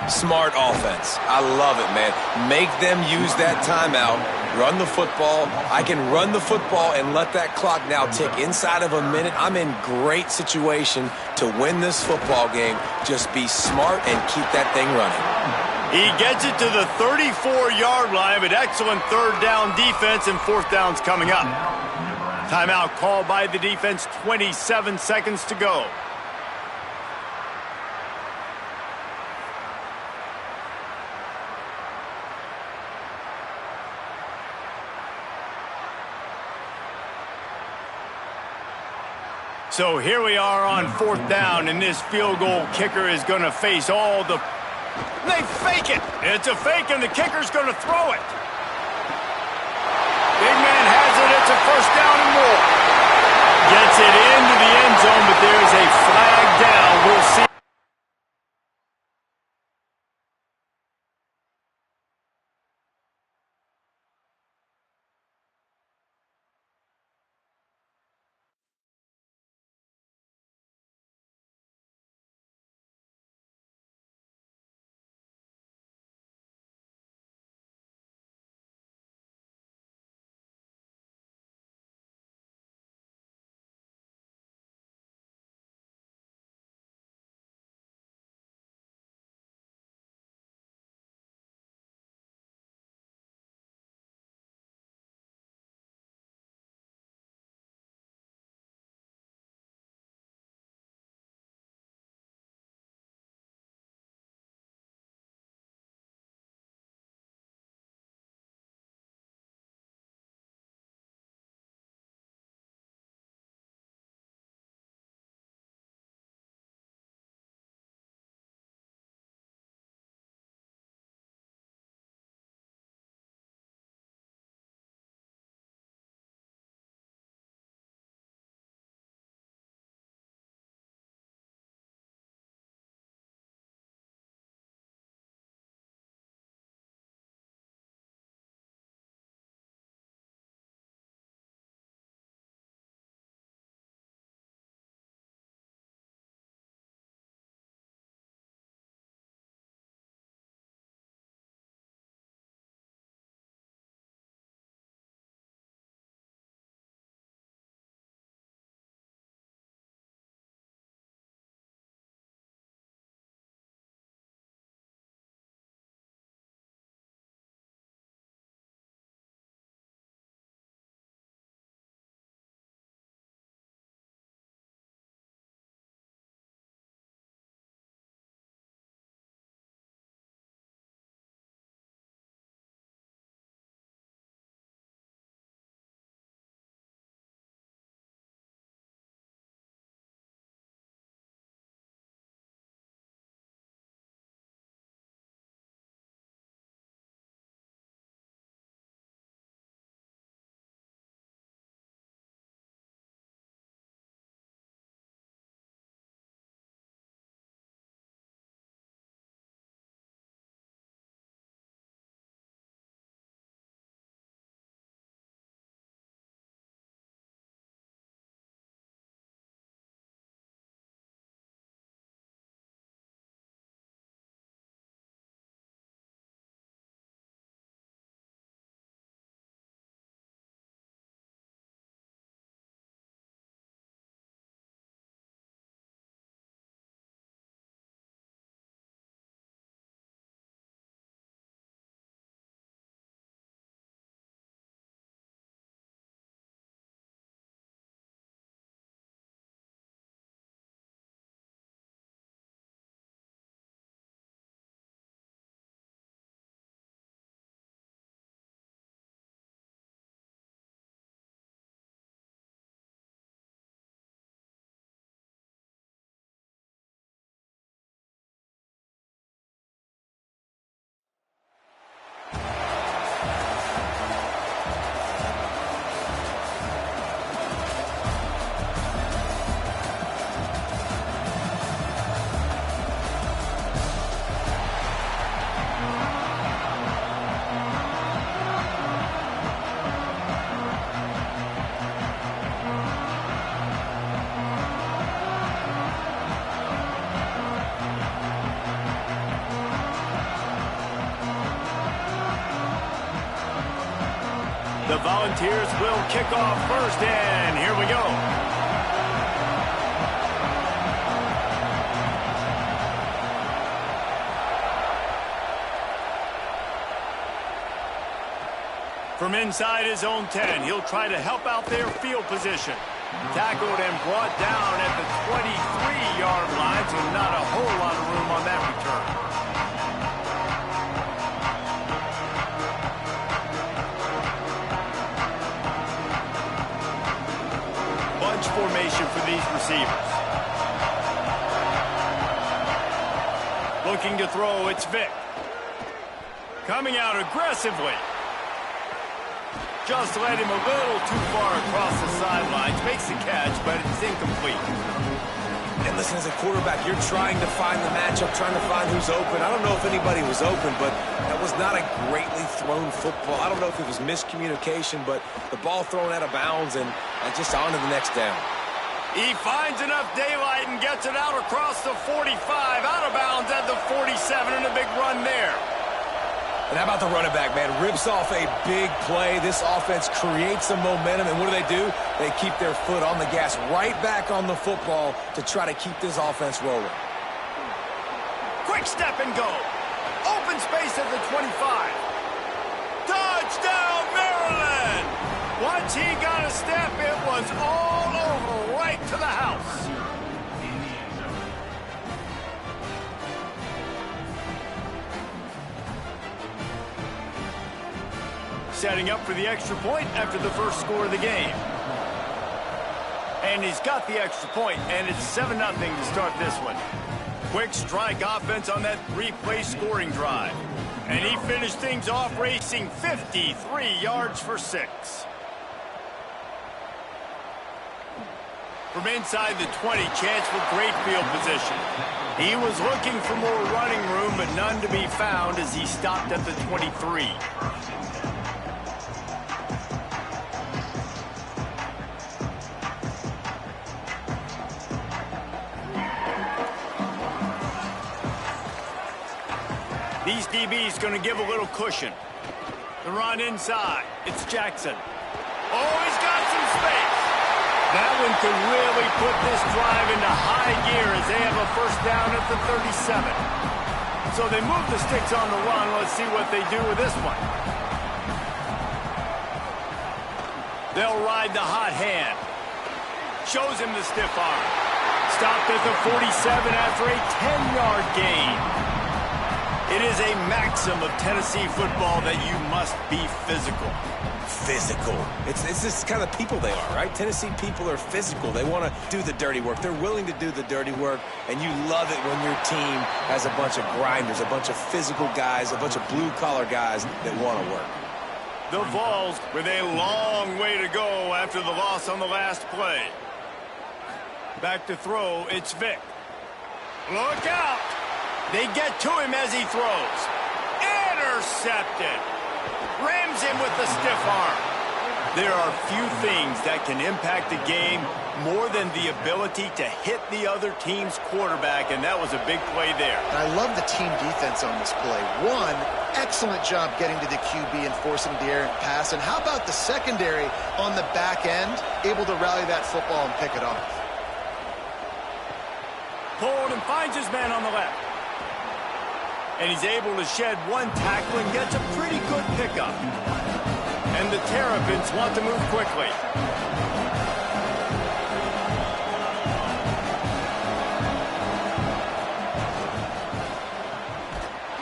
Smart offense. I love it, man. Make them use that timeout. Run the football. I can run the football and let that clock now tick inside of a minute. I'm in great situation to win this football game. Just be smart and keep that thing running. He gets it to the 34-yard line, but excellent 3rd down defense, and 4th down's coming up. Timeout called by the defense, 27 seconds to go. So here we are on 4th down, and this field goal kicker is going to face all the... They fake it. It's a fake, and the kicker's going to throw it. Big man has it at gets a first down and more. Gets it into the end zone, but there's a flag down. We'll see. The Volunteers will kick off first, and here we go. From inside his own 10, he'll try to help out their field position. Tackled and brought down at the 23-yard line, so not a whole lot of room on that return. Formation for these receivers. Looking to throw, it's Vick. Coming out aggressively. Just led him a little too far across the sidelines. Makes the catch, but it's incomplete. And listen, as a quarterback, you're trying to find the matchup, trying to find who's open. I don't know if anybody was open, but that was not a greatly thrown football. I don't know if it was miscommunication, but the ball thrown out of bounds and just on to the next down. He finds enough daylight and gets it out across the 45, out of bounds at the 47, and a big run there. And how about the running back, man? Rips off a big play. This offense creates some momentum, and what do? They keep their foot on the gas, right back on the football to try to keep this offense rolling. Quick step and go. Open space at the 25. Touchdown, Maryland! Once he got a step, it was all over, right to the house. Setting up for the extra point after the first score of the game. And he's got the extra point, and it's 7-0 to start this one. Quick strike offense on that 3-play scoring drive. And he finished things off racing 53 yards for 6. From inside the 20, chance for great field position. He was looking for more running room, but none to be found as he stopped at the 23. These DBs going to give a little cushion. The run inside. It's Jackson. Oh, he's got some space. That one could really put this drive into high gear as they have a first down at the 37. So they move the sticks on the run. Let's see what they do with this one. They'll ride the hot hand. Shows him the stiff arm. Stopped at the 47 after a 10-yard gain. It is a maxim of Tennessee football that you must be physical. Physical. It's just kind of people they are, right? Tennessee people are physical. They want to do the dirty work. They're willing to do the dirty work, and you love it when your team has a bunch of grinders, a bunch of physical guys, a bunch of blue-collar guys that want to work. The Vols with a long way to go after the loss on the last play. Back to throw, it's Vick. Look out! They get to him as he throws. Intercepted. Rams him with the stiff arm. There are few things that can impact a game more than the ability to hit the other team's quarterback, and that was a big play there. And I love the team defense on this play. One, excellent job getting to the QB and forcing the errant pass. And how about the secondary on the back end, able to rally that football and pick it off? Pulled and finds his man on the left. And he's able to shed one tackle and gets a pretty good pickup. And the Terrapins want to move quickly.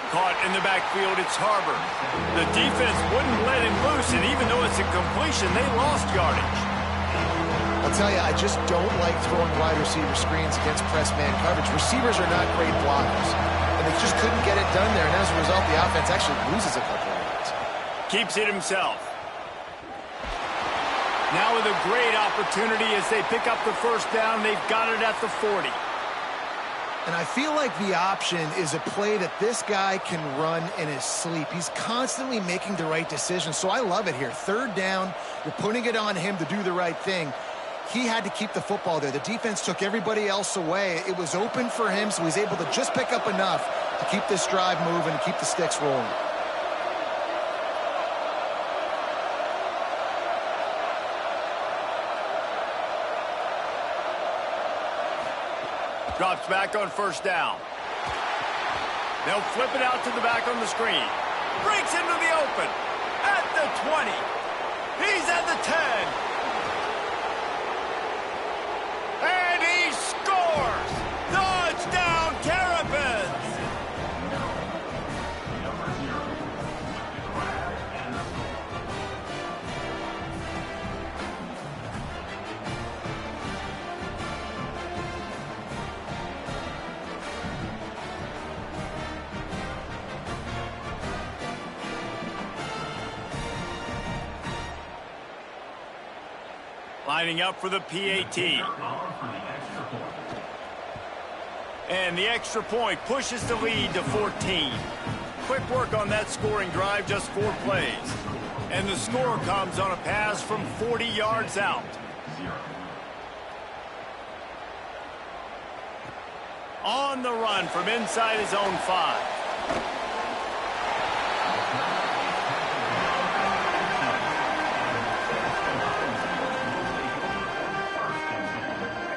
Caught in the backfield, it's Harbor. The defense wouldn't let him loose, and even though it's a completion, they lost yardage. I'll tell you, I just don't like throwing wide receiver screens against press man coverage. Receivers are not great blockers. And they just couldn't get it done there, and as a result, the offense actually loses a couple of yards. Keeps it himself. Now with a great opportunity as they pick up the first down, they've got it at the 40. And I feel like the option is a play that this guy can run in his sleep. He's constantly making the right decision, so I love it here. Third down, you're putting it on him to do the right thing. He had to keep the football there. The defense took everybody else away. It was open for him, so he's able to just pick up enough to keep this drive moving and keep the sticks rolling. Drops back on first down. They'll flip it out to the back on the screen. Breaks into the open. At the 20. He's at the 10. And he scores! Touchdown, Terrapins! Lining up for the PAT. And the extra point pushes the lead to 14. Quick work on that scoring drive, just 4 plays. And the score comes on a pass from 40 yards out. On the run from inside his own 5.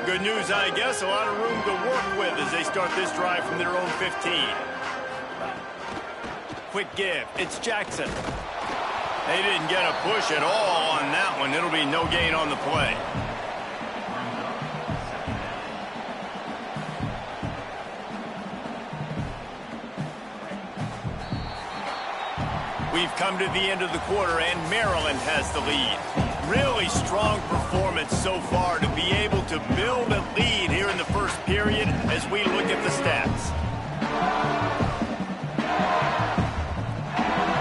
Good news, I guess. A lot of room to work with as they start this drive from their own 15. Quick give. It's Jackson. They didn't get a push at all on that one. It'll be no gain on the play. We've come to the end of the quarter, and Maryland has the lead. Really strong performance so far to be able to build a lead here in the first period as we look at the stats.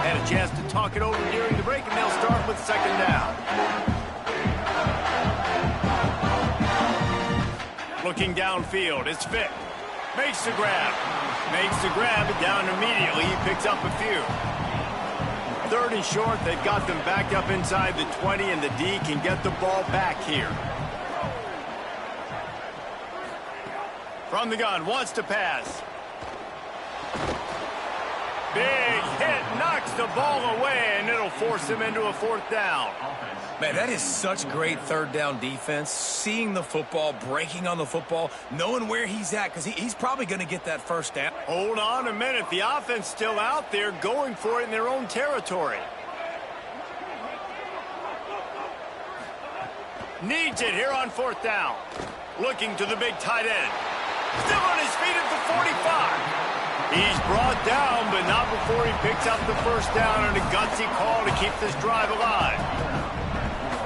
Had a chance to talk it over during the break, and they'll start with 2nd down. Looking downfield, it's Vick. Makes the grab. Makes the grab, down immediately. He picks up a few. 3rd and short, they've got them back up inside the 20, and the D can get the ball back here. From the gun, wants to pass. Big hit, knocks the ball away, and it'll force him into a 4th down. Man, that is such great 3rd down defense. Seeing the football, breaking on the football, knowing where he's at, because he's probably going to get that 1st down. Hold on a minute. The offense still out there going for it in their own territory. Needs it here on 4th down. Looking to the big tight end. Still on his feet at the 45. He's brought down, but not before he picks up the 1st down, and a gutsy call to keep this drive alive.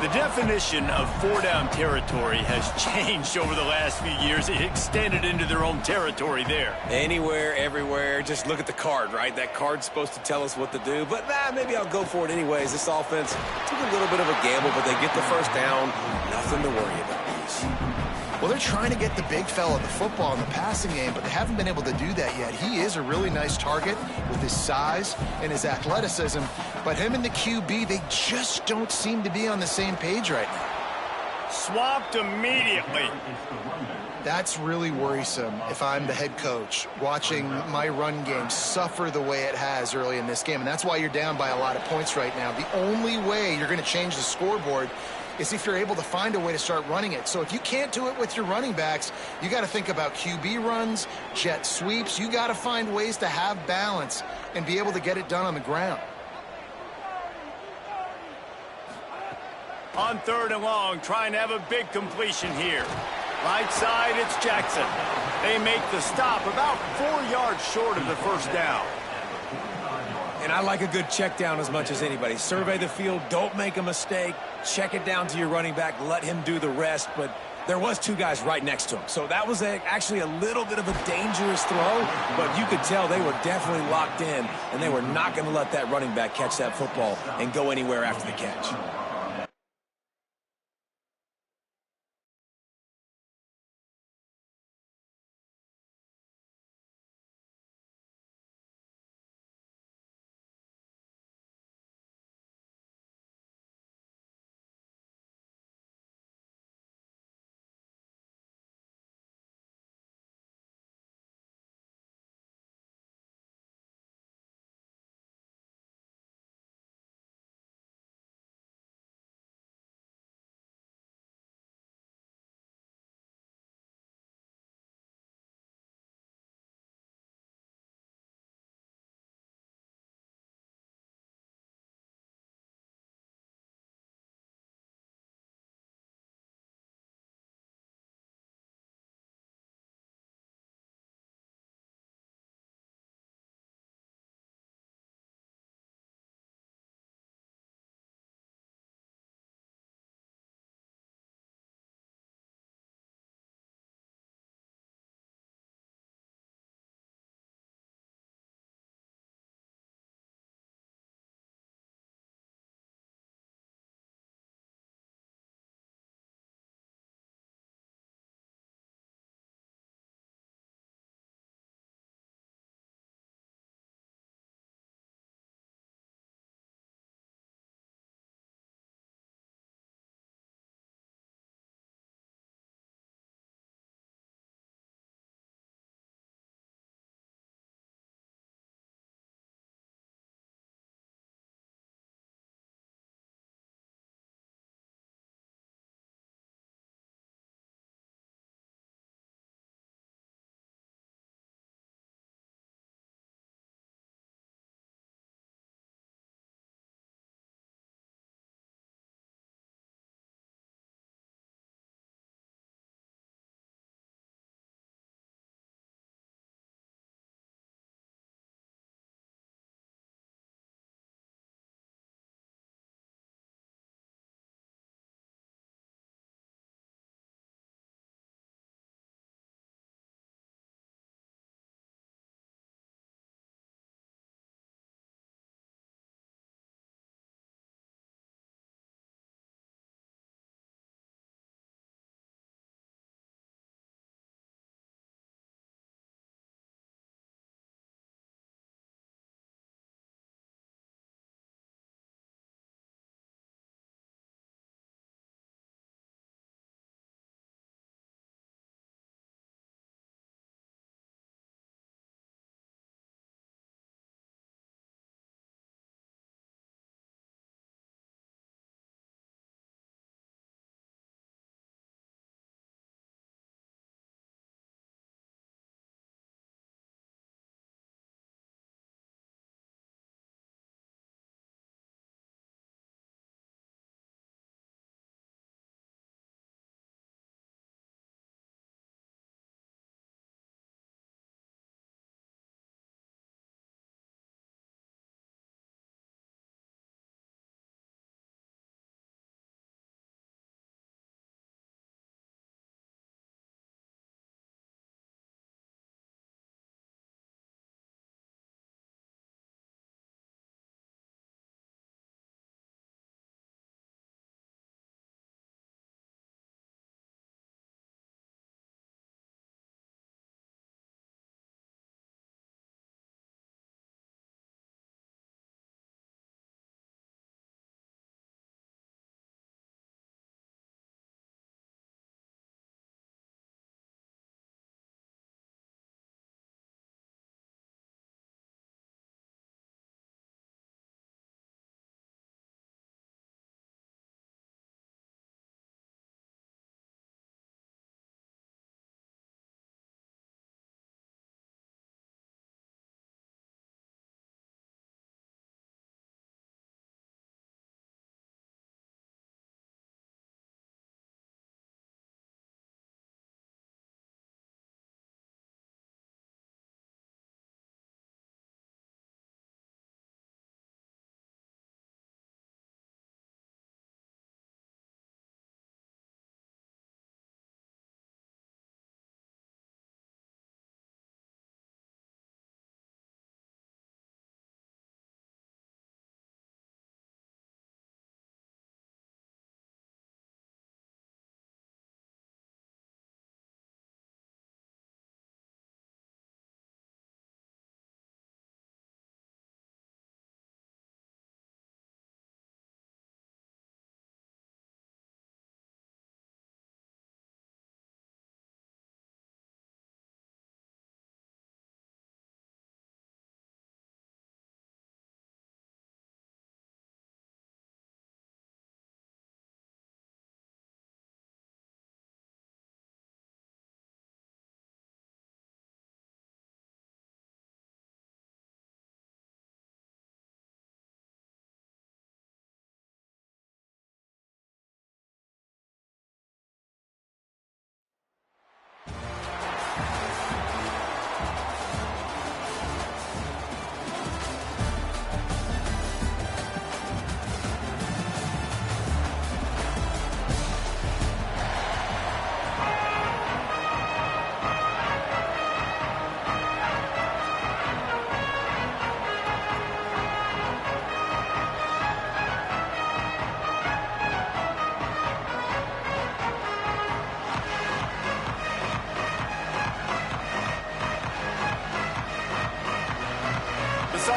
The definition of 4-down territory has changed over the last few years. It extended into their own territory there. Anywhere, everywhere. Just look at the card, right? That card's supposed to tell us what to do. But maybe I'll go for it anyways. This offense took a little bit of a gamble, but they get the 1st down. Nothing to worry about. Well, they're trying to get the big fella the football in the passing game, but they haven't been able to do that yet. He is a really nice target with his size and his athleticism, but him and the QB, they just don't seem to be on the same page right now. Swamped immediately. That's really worrisome if I'm the head coach, watching my run game suffer the way it has early in this game, and that's why you're down by a lot of points right now. The only way you're going to change the scoreboard is if you're able to find a way to start running it. So if you can't do it with your running backs, you got to think about QB runs, jet sweeps. You got to find ways to have balance and be able to get it done on the ground. On 3rd and long, trying to have a big completion here. Right side, it's Jackson. They make the stop about 4 yards short of the 1st down. And I like a good check down as much as anybody. Survey the field, don't make a mistake, check it down to your running back, let him do the rest. But there was 2 guys right next to him. So that was actually a little bit of a dangerous throw, but you could tell they were definitely locked in, and they were not going to let that running back catch that football and go anywhere after the catch.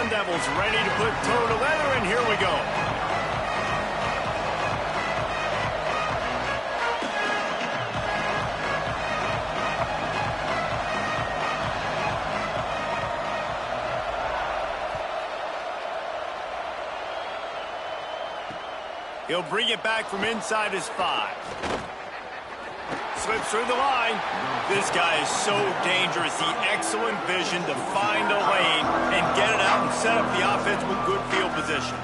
Sun Devils ready to put toe to leather, and here we go. He'll bring it back from inside his 5. Slips through the line. This guy is so dangerous. He excellent vision to find a lane and get it out and set up the offense with good field position.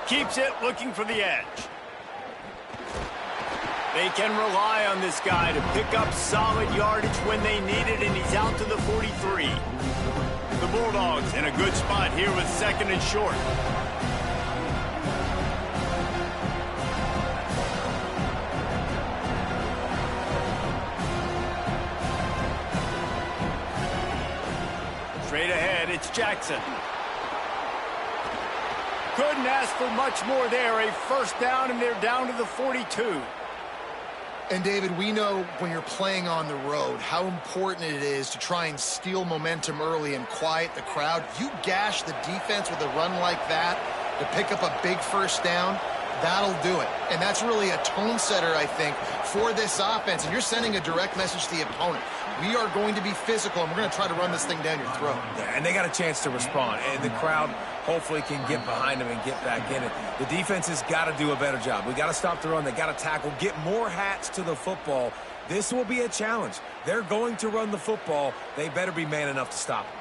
Keeps it, looking for the edge. They can rely on this guy to pick up solid yardage when they need it, and he's out to the 43. The Bulldogs in a good spot here with 2nd and short. Straight ahead, it's Jackson. Couldn't ask for much more there. A first down, and they're down to the 42. And, David, we know when you're playing on the road how important it is to try and steal momentum early and quiet the crowd. You gash the defense with a run like that to pick up a big first down, that'll do it. And that's really a tone setter, I think, for this offense. And you're sending a direct message to the opponent. We are going to be physical, and we're going to try to run this thing down your throat. Yeah, and they got a chance to respond, and the crowd hopefully can get behind them and get back in it. The defense has got to do a better job. We got to stop the run. They got to tackle, get more hats to the football. This will be a challenge. They're going to run the football. They better be man enough to stop them.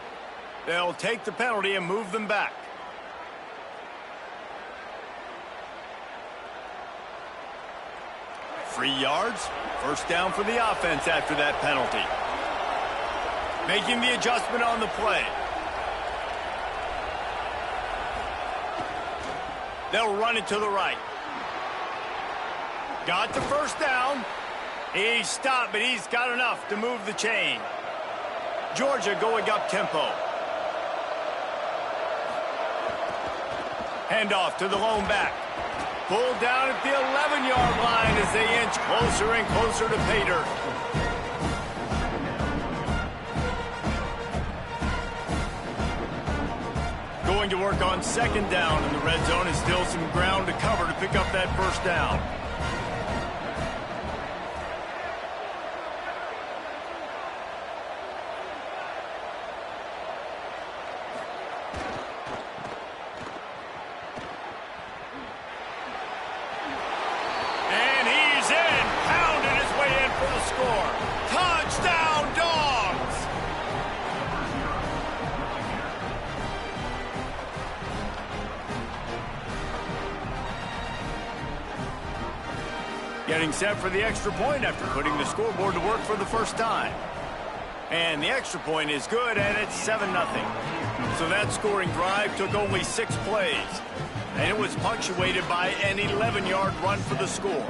They'll take the penalty and move them back. Free yards. First down for the offense after that penalty. Making the adjustment on the play. They'll run it to the right. Got the first down. He stopped, but he's got enough to move the chain. Georgia going up tempo. Handoff to the lone back. Pulled down at the 11-yard line as they inch closer and closer to pay dirt. Going to work on 2nd down in the red zone, and still some ground to cover to pick up that first down. And he's in, pounding his way in for the score. Touchdown, Dogs! Getting set for the extra point after putting the scoreboard to work for the first time. And the extra point is good, and it's 7-0. So that scoring drive took only 6 plays. And it was punctuated by an 11-yard run for the score.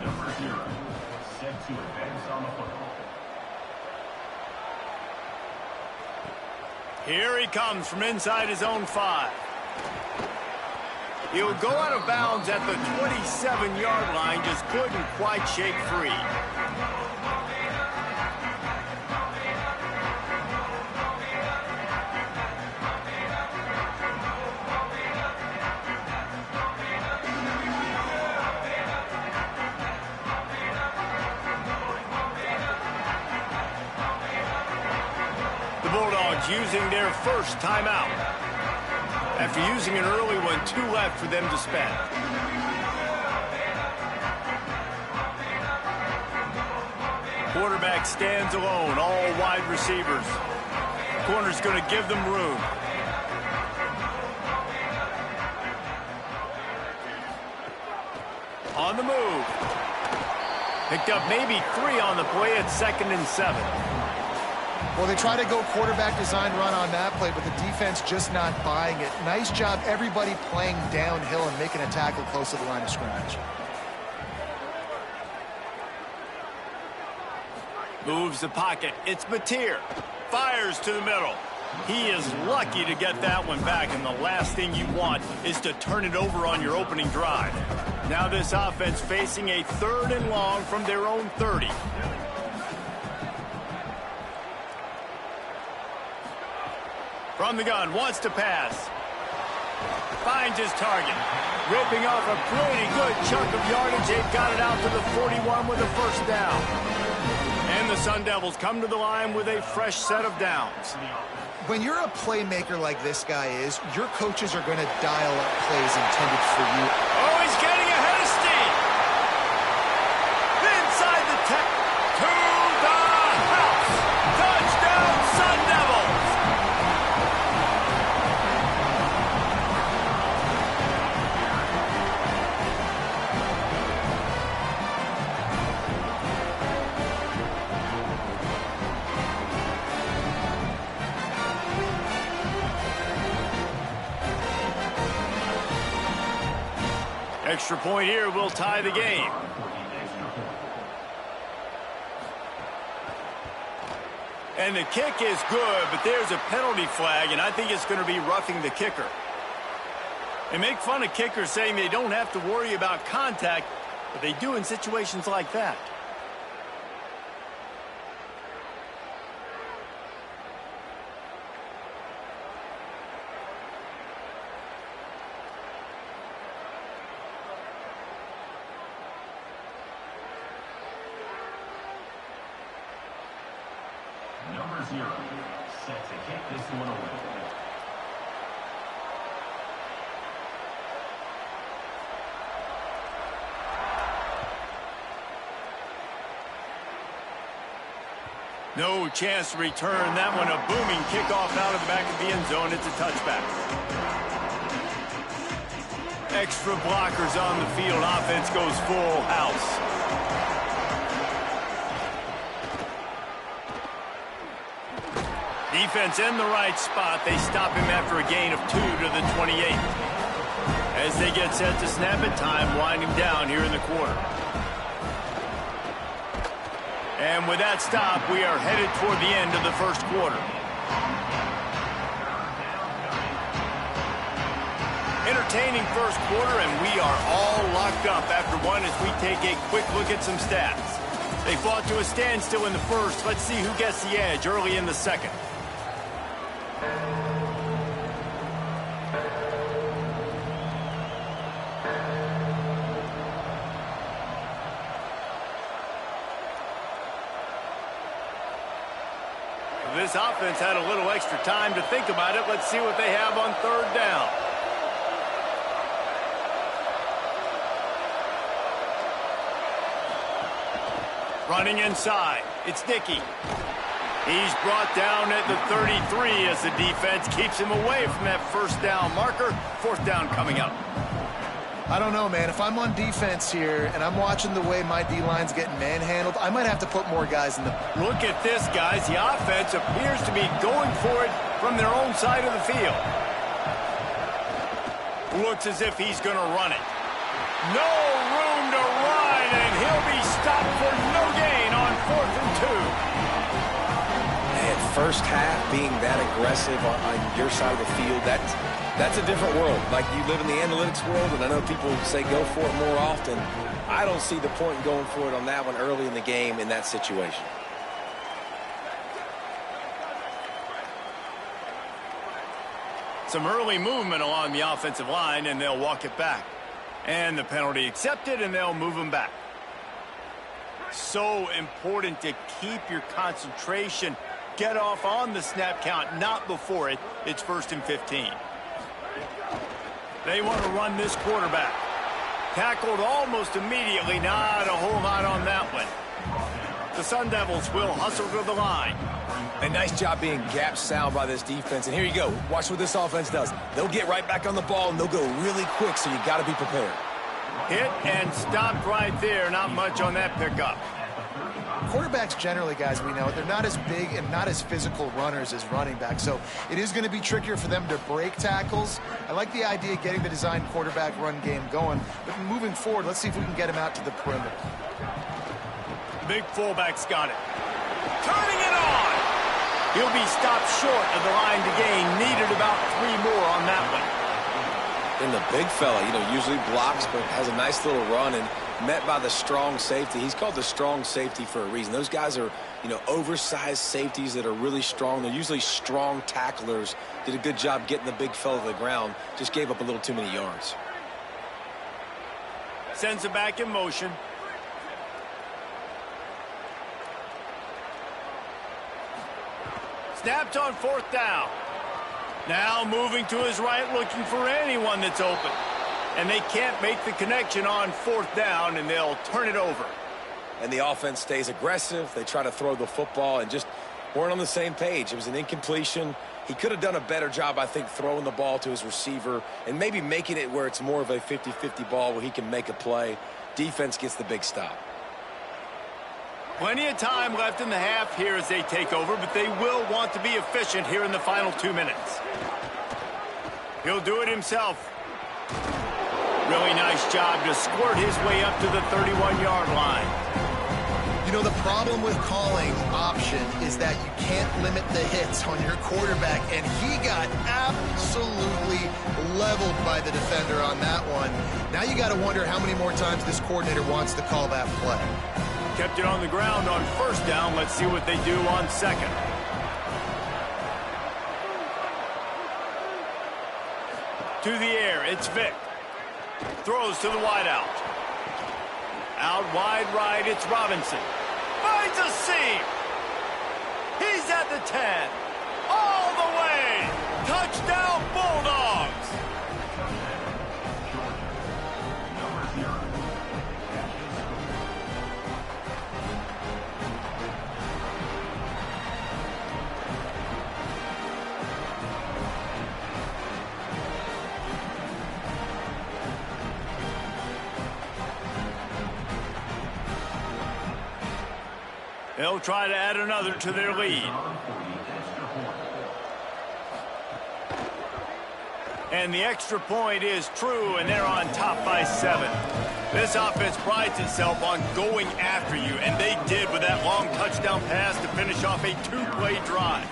Number 0, set to advance on the football. Here he comes from inside his own 5. He'll go out of bounds at the 27-yard line, just couldn't quite shake free. The Bulldogs using their first timeout. After using an early one, 2 left for them to spend. Quarterback stands alone, all wide receivers. Corner's going to give them room. On the move. Picked up maybe 3 on the play at 2nd and 7. Well, they try to go quarterback design run on that play, but the defense just not buying it. Nice job, everybody playing downhill and making a tackle close to the line of scrimmage. Moves the pocket. It's Mateer. Fires to the middle. He is lucky to get that one back, and the last thing you want is to turn it over on your opening drive. Now this offense facing a 3rd and long from their own 30. From the gun, wants to pass. Finds his target. Ripping off a pretty good chunk of yardage. They've got it out to the 41 with a first down. And the Sun Devils come to the line with a fresh set of downs. When you're a playmaker like this guy is, your coaches are going to dial up plays intended for you. Oh, he's getting ahead of steam. Inside the 10. To the house. Touchdown, Sun Devils. Extra point here will tie the game. And the kick is good, but there's a penalty flag, and I think it's going to be roughing the kicker. They make fun of kickers saying they don't have to worry about contact, but they do in situations like that. Number 0, set to kick this one away. No chance to return that one. A booming kickoff out of the back of the end zone. It's a touchback. Extra blockers on the field. Offense goes full house. Defense in the right spot. They stop him after a gain of 2 to the 28. As they get set to snap it, time winding down here in the quarter. And with that stop, we are headed toward the end of the first quarter. Entertaining first quarter, and we are all locked up after one as we take a quick look at some stats. They fought to a standstill in the first. Let's see who gets the edge early in the second. This offense had a little extra time to think about it. Let's see what they have on 3rd down. Running inside. It's Dickey. He's brought down at the 33 as the defense keeps him away from that first down marker. 4th down coming up. I don't know, man. If I'm on defense here and I'm watching the way my D-line's getting manhandled, I might have to put more guys in the... Look at this, guys. The offense appears to be going for it from their own side of the field. Looks as if he's going to run it. No room to run, and he'll be stopped for no gain on 4th and 2. Man, first half being that aggressive on your side of the field, that's a different world. Like, you live in the analytics world, and I know people say go for it more often. I don't see the point in going for it on that one early in the game in that situation. Some early movement along the offensive line, and they'll walk it back. And the penalty accepted, and they'll move him back. So important to keep your concentration. Get off on the snap count, not before it. It's 1st and 15. They want to run this quarterback. Tackled almost immediately. Not a whole lot on that one. The Sun Devils will hustle to the line. A nice job being gap sound by this defense. And here you go. Watch what this offense does. They'll get right back on the ball, and they'll go really quick, so you got to be prepared. Hit and stopped right there. Not much on that pickup. Quarterbacks generally, guys, we know, they're not as big and not as physical runners as running backs, so it is going to be trickier for them to break tackles. I like the idea of getting the design quarterback run game going, but moving forward, let's see if we can get him out to the perimeter. The big fullback's got it. Turning it on. He'll be stopped short of the line to gain. Needed about 3 more on that one. And the big fella, usually blocks, but has a nice little run and met by the strong safety. He's called the strong safety for a reason. Those guys are, oversized safeties that are really strong. They're usually strong tacklers. Did a good job getting the big fella to the ground. Just gave up a little too many yards. Sends it back in motion. Snapped on 4th down. Now moving to his right, looking for anyone that's open. And they can't make the connection on 4th down, and they'll turn it over. And the offense stays aggressive. They try to throw the football and just weren't on the same page. It was an incompletion. He could have done a better job, I think, throwing the ball to his receiver and maybe making it where it's more of a 50-50 ball where he can make a play. Defense gets the big stop. Plenty of time left in the half here as they take over, but they will want to be efficient here in the final 2 minutes. He'll do it himself. Really nice job to squirt his way up to the 31-yard line. The problem with calling option is that you can't limit the hits on your quarterback, and he got absolutely leveled by the defender on that one. Now you got to wonder how many more times this coordinator wants to call that play. Kept it on the ground on 1st down. Let's see what they do on 2nd. To the air, it's Vick. Throws to the wideout. Out wide right, it's Robinson. Finds a seam. He's at the 10. All the way. Touchdown, Bulldogs. They'll try to add another to their lead. And the extra point is true, and they're on top by 7. This offense prides itself on going after you, and they did with that long touchdown pass to finish off a 2-play drive.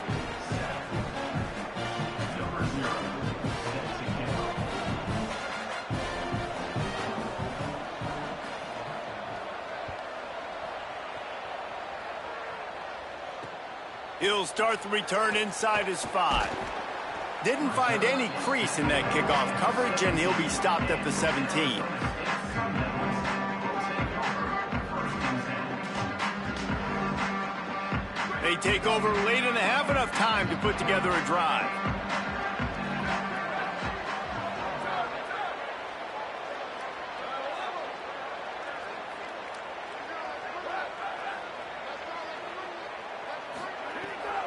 He'll start the return inside his 5. Didn't find any crease in that kickoff coverage, and he'll be stopped at the 17. They take over late and have enough time to put together a drive.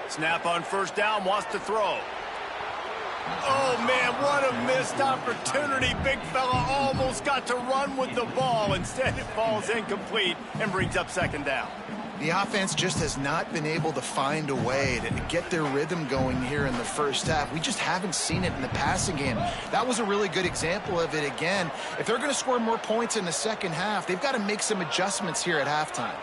Snap on 1st down, wants to throw. Oh, man, what a missed opportunity. Big fella almost got to run with the ball. Instead, it falls incomplete and brings up 2nd down. The offense just has not been able to find a way to get their rhythm going here in the first half. We just haven't seen it in the passing game. That was a really good example of it again. If they're going to score more points in the second half, they've got to make some adjustments here at halftime.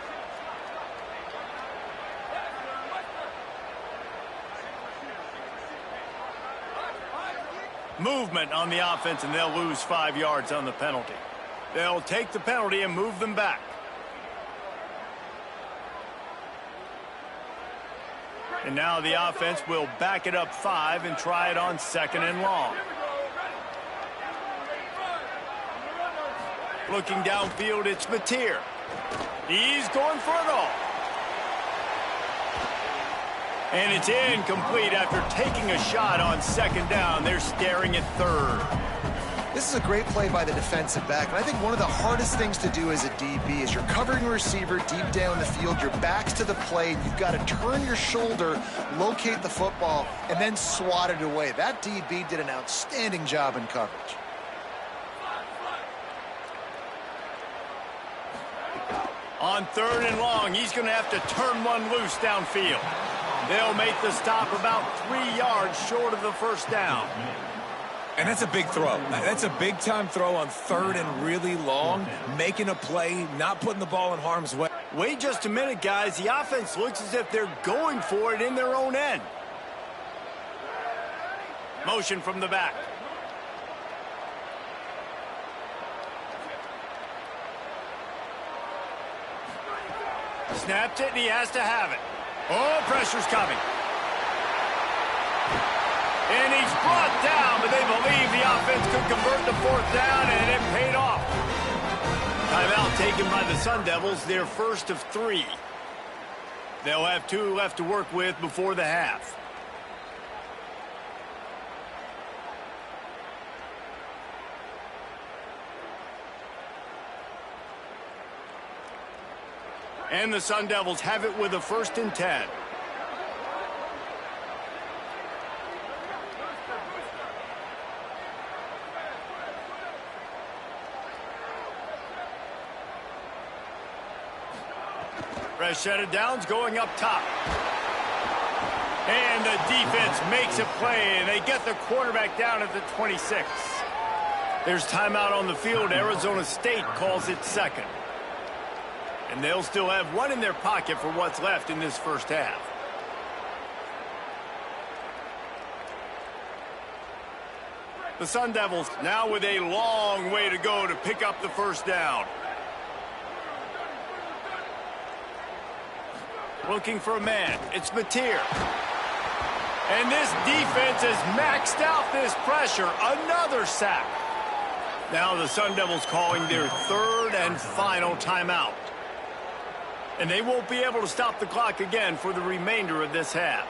Movement on the offense, and they'll lose 5 yards on the penalty. They'll take the penalty and move them back. And now the offense will back it up 5 and try it on 2nd and long. Looking downfield, it's Mateer. He's going for it all. And it's incomplete after taking a shot on 2nd down. They're staring at 3rd. This is a great play by the defensive back, and I think one of the hardest things to do as a DB is you're covering a receiver deep down the field, your back's to the play, and you've got to turn your shoulder, locate the football, and then swat it away. That DB did an outstanding job in coverage. On 3rd and long, he's going to have to turn one loose downfield. They'll make the stop about 3 yards short of the 1st down. And that's a big throw. That's a big-time throw on 3rd and really long, making a play, not putting the ball in harm's way. Wait just a minute, guys. The offense looks as if they're going for it in their own end. Motion from the back. Snaps it, and he has to have it. Oh, pressure's coming. And he's brought down, but they believe the offense could convert the fourth down, and it paid off. Timeout taken by the Sun Devils, their first of 3. They'll have 2 left to work with before the half. And the Sun Devils have it with a 1st and 10. Rashad Downs going up top. And the defense makes a play, and they get the quarterback down at the 26. There's timeout on the field. Arizona State calls it 2nd. And they'll still have 1 in their pocket for what's left in this first half. The Sun Devils now with a long way to go to pick up the first down. Looking for a man. It's Mateer. And this defense has maxed out this pressure. Another sack. Now the Sun Devils calling their 3rd and final timeout. And they won't be able to stop the clock again for the remainder of this half.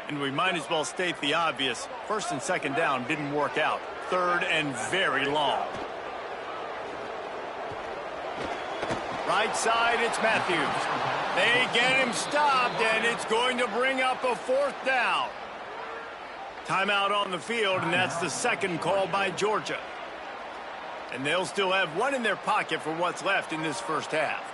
And we might as well state the obvious. 1st and 2nd down didn't work out. 3rd and very long. Right side, it's Matthews. They get him stopped, and it's going to bring up a 4th down. Timeout on the field, and that's the 2nd call by Georgia. And they'll still have 1 in their pocket for what's left in this first half.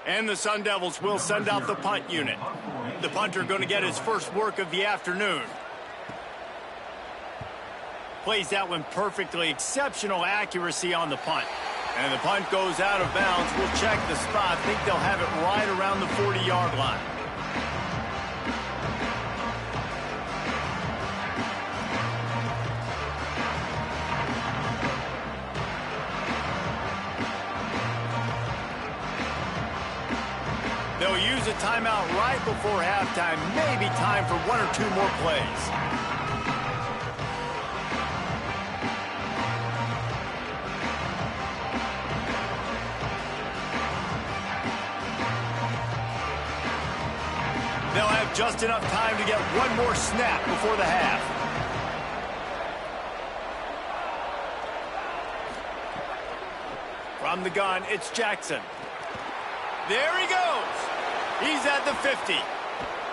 And the Sun Devils will send out the punt unit. The punter going to get his first work of the afternoon. Plays that one perfectly. Exceptional accuracy on the punt. And the punt goes out of bounds. We'll check the spot. I think they'll have it right around the 40-yard line. They'll use a timeout right before halftime. Maybe time for 1 or 2 more plays. They'll have just enough time to get 1 more snap before the half. From the gun, it's Jackson. There he goes. He's at the 50.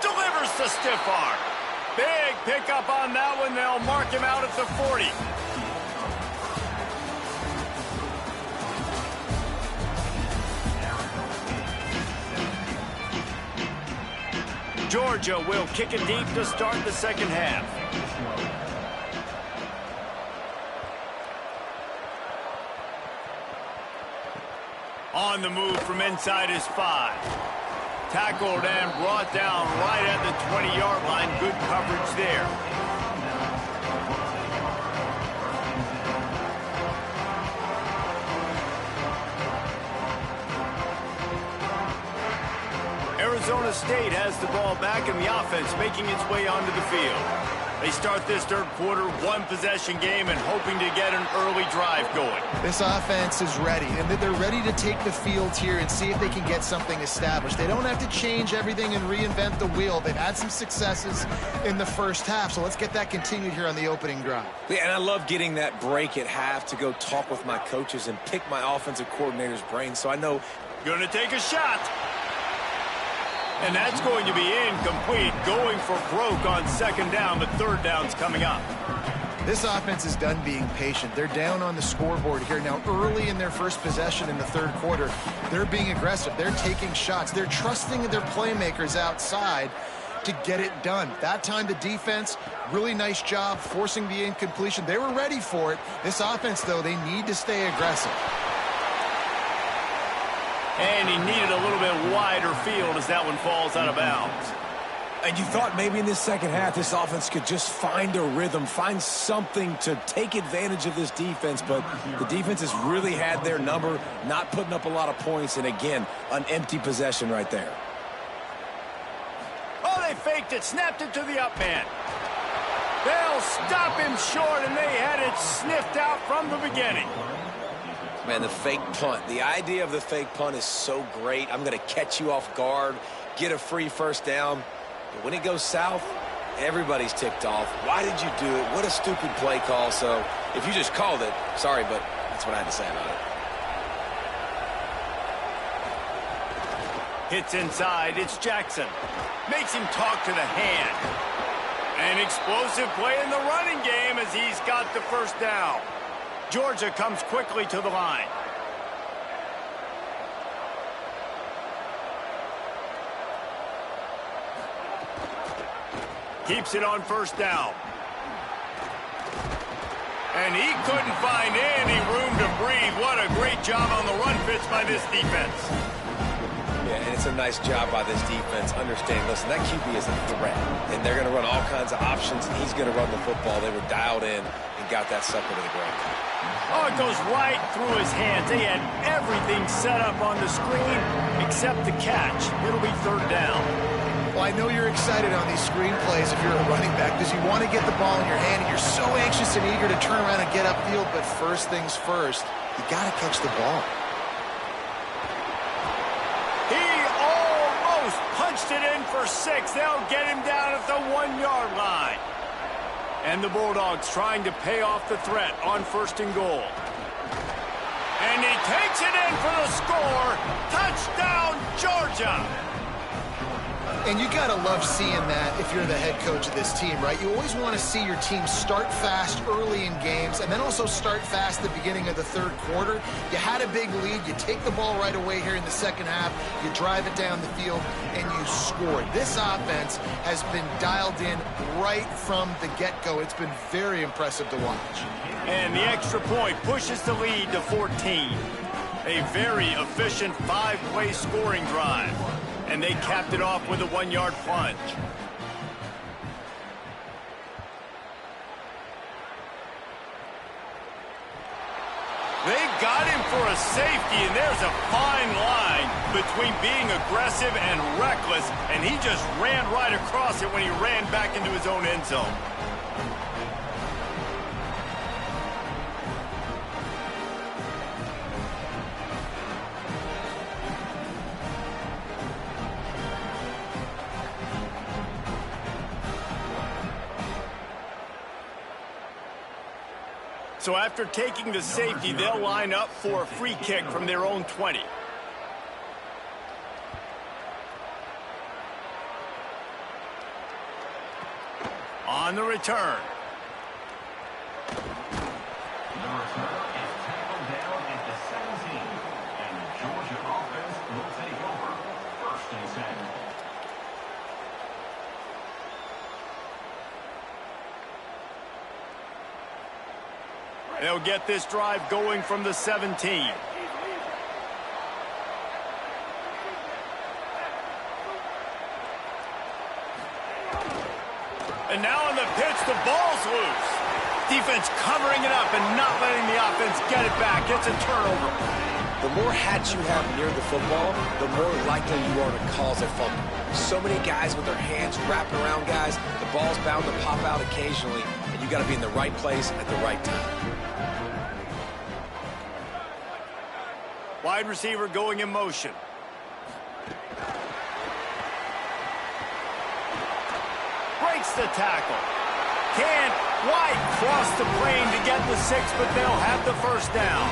Delivers the stiff arm. Big pickup on that one. They'll mark him out at the 40. Georgia will kick it deep to start the second half. On the move from inside his 5. Tackled and brought down right at the 20-yard line. Good coverage there. Arizona State has the ball back and the offense making its way onto the field. They start this third quarter, 1-possession game, and hoping to get an early drive going. This offense is ready, and they're ready to take the field here and see if they can get something established. They don't have to change everything and reinvent the wheel. They've had some successes in the first half, so let's get that continued here on the opening drive. Yeah, and I love getting that break at half to go talk with my coaches and pick my offensive coordinator's brain, so I know. Gonna take a shot. And that's going to be incomplete. Going for broke on second down, but third down's coming up. This offense is done being patient. They're down on the scoreboard here. Now, early in their first possession in the third quarter, they're being aggressive. They're taking shots. They're trusting their playmakers outside to get it done. That time, the defense, really nice job forcing the incompletion. They were ready for it. This offense, though, they need to stay aggressive. And he needed a little bit wider field as that one falls out of bounds. And you thought maybe in this second half this offense could just find a rhythm, find something to take advantage of this defense, but the defense has really had their number, not putting up a lot of points, and again, an empty possession right there. Oh, they faked it, snapped it to the up man. They'll stop him short, and they had it sniffed out from the beginning. Man, the fake punt, the idea of the fake punt is so great. I'm going to catch you off guard, get a free first down. But when it goes south, everybody's ticked off. Why did you do it? What a stupid play call. So if you just called it, sorry, but that's what I had to say about it. Hits inside, it's Jackson. Makes him talk to the hand. An explosive play in the running game as he's got the first down. Georgia comes quickly to the line. Keeps it on first down. And he couldn't find any room to breathe. What a great job on the run fits by this defense. Yeah, and it's a nice job by this defense. Understand, listen, that QB is a threat. And they're going to run all kinds of options, and he's going to run the football. They were dialed in and got that sucker to the ground. Oh, it goes right through his hands. They had everything set up on the screen except the catch. It'll be third down. Well, I know you're excited on these screen plays if you're a running back because you want to get the ball in your hand and you're so anxious and eager to turn around and get upfield, but first things first, you got to catch the ball. He almost punched it in for 6. They'll get him down at the 1-yard line. And the Bulldogs trying to pay off the threat on first and goal. And he takes it in for the score. Touchdown, Georgia. And you got to love seeing that if you're the head coach of this team, right? You always want to see your team start fast early in games and then also start fast at the beginning of the third quarter. You had a big lead. You take the ball right away here in the second half. You drive it down the field, and you score. This offense has been dialed in right from the get-go. It's been very impressive to watch. And the extra point pushes the lead to 14. A very efficient 5-play scoring drive. And they capped it off with a 1-yard plunge. They got him for a safety, and there's a fine line between being aggressive and reckless, and he just ran right across it when he ran back into his own end zone. So after taking the safety, they'll line up for a free kick from their own 20. On the return. The return is tackled down at the 17. And the Georgia offense will take over first and 10. They'll get this drive going from the 17. And now on the pitch, the ball's loose. Defense covering it up and not letting the offense get it back. It's a turnover. The more hats you have near the football, the more likely you are to cause a fumble. So many guys with their hands wrapping around guys, the ball's bound to pop out occasionally, and you got to be in the right place at the right time. Wide receiver going in motion. Breaks the tackle. Can't quite cross the plane to get the 6, but they'll have the first down.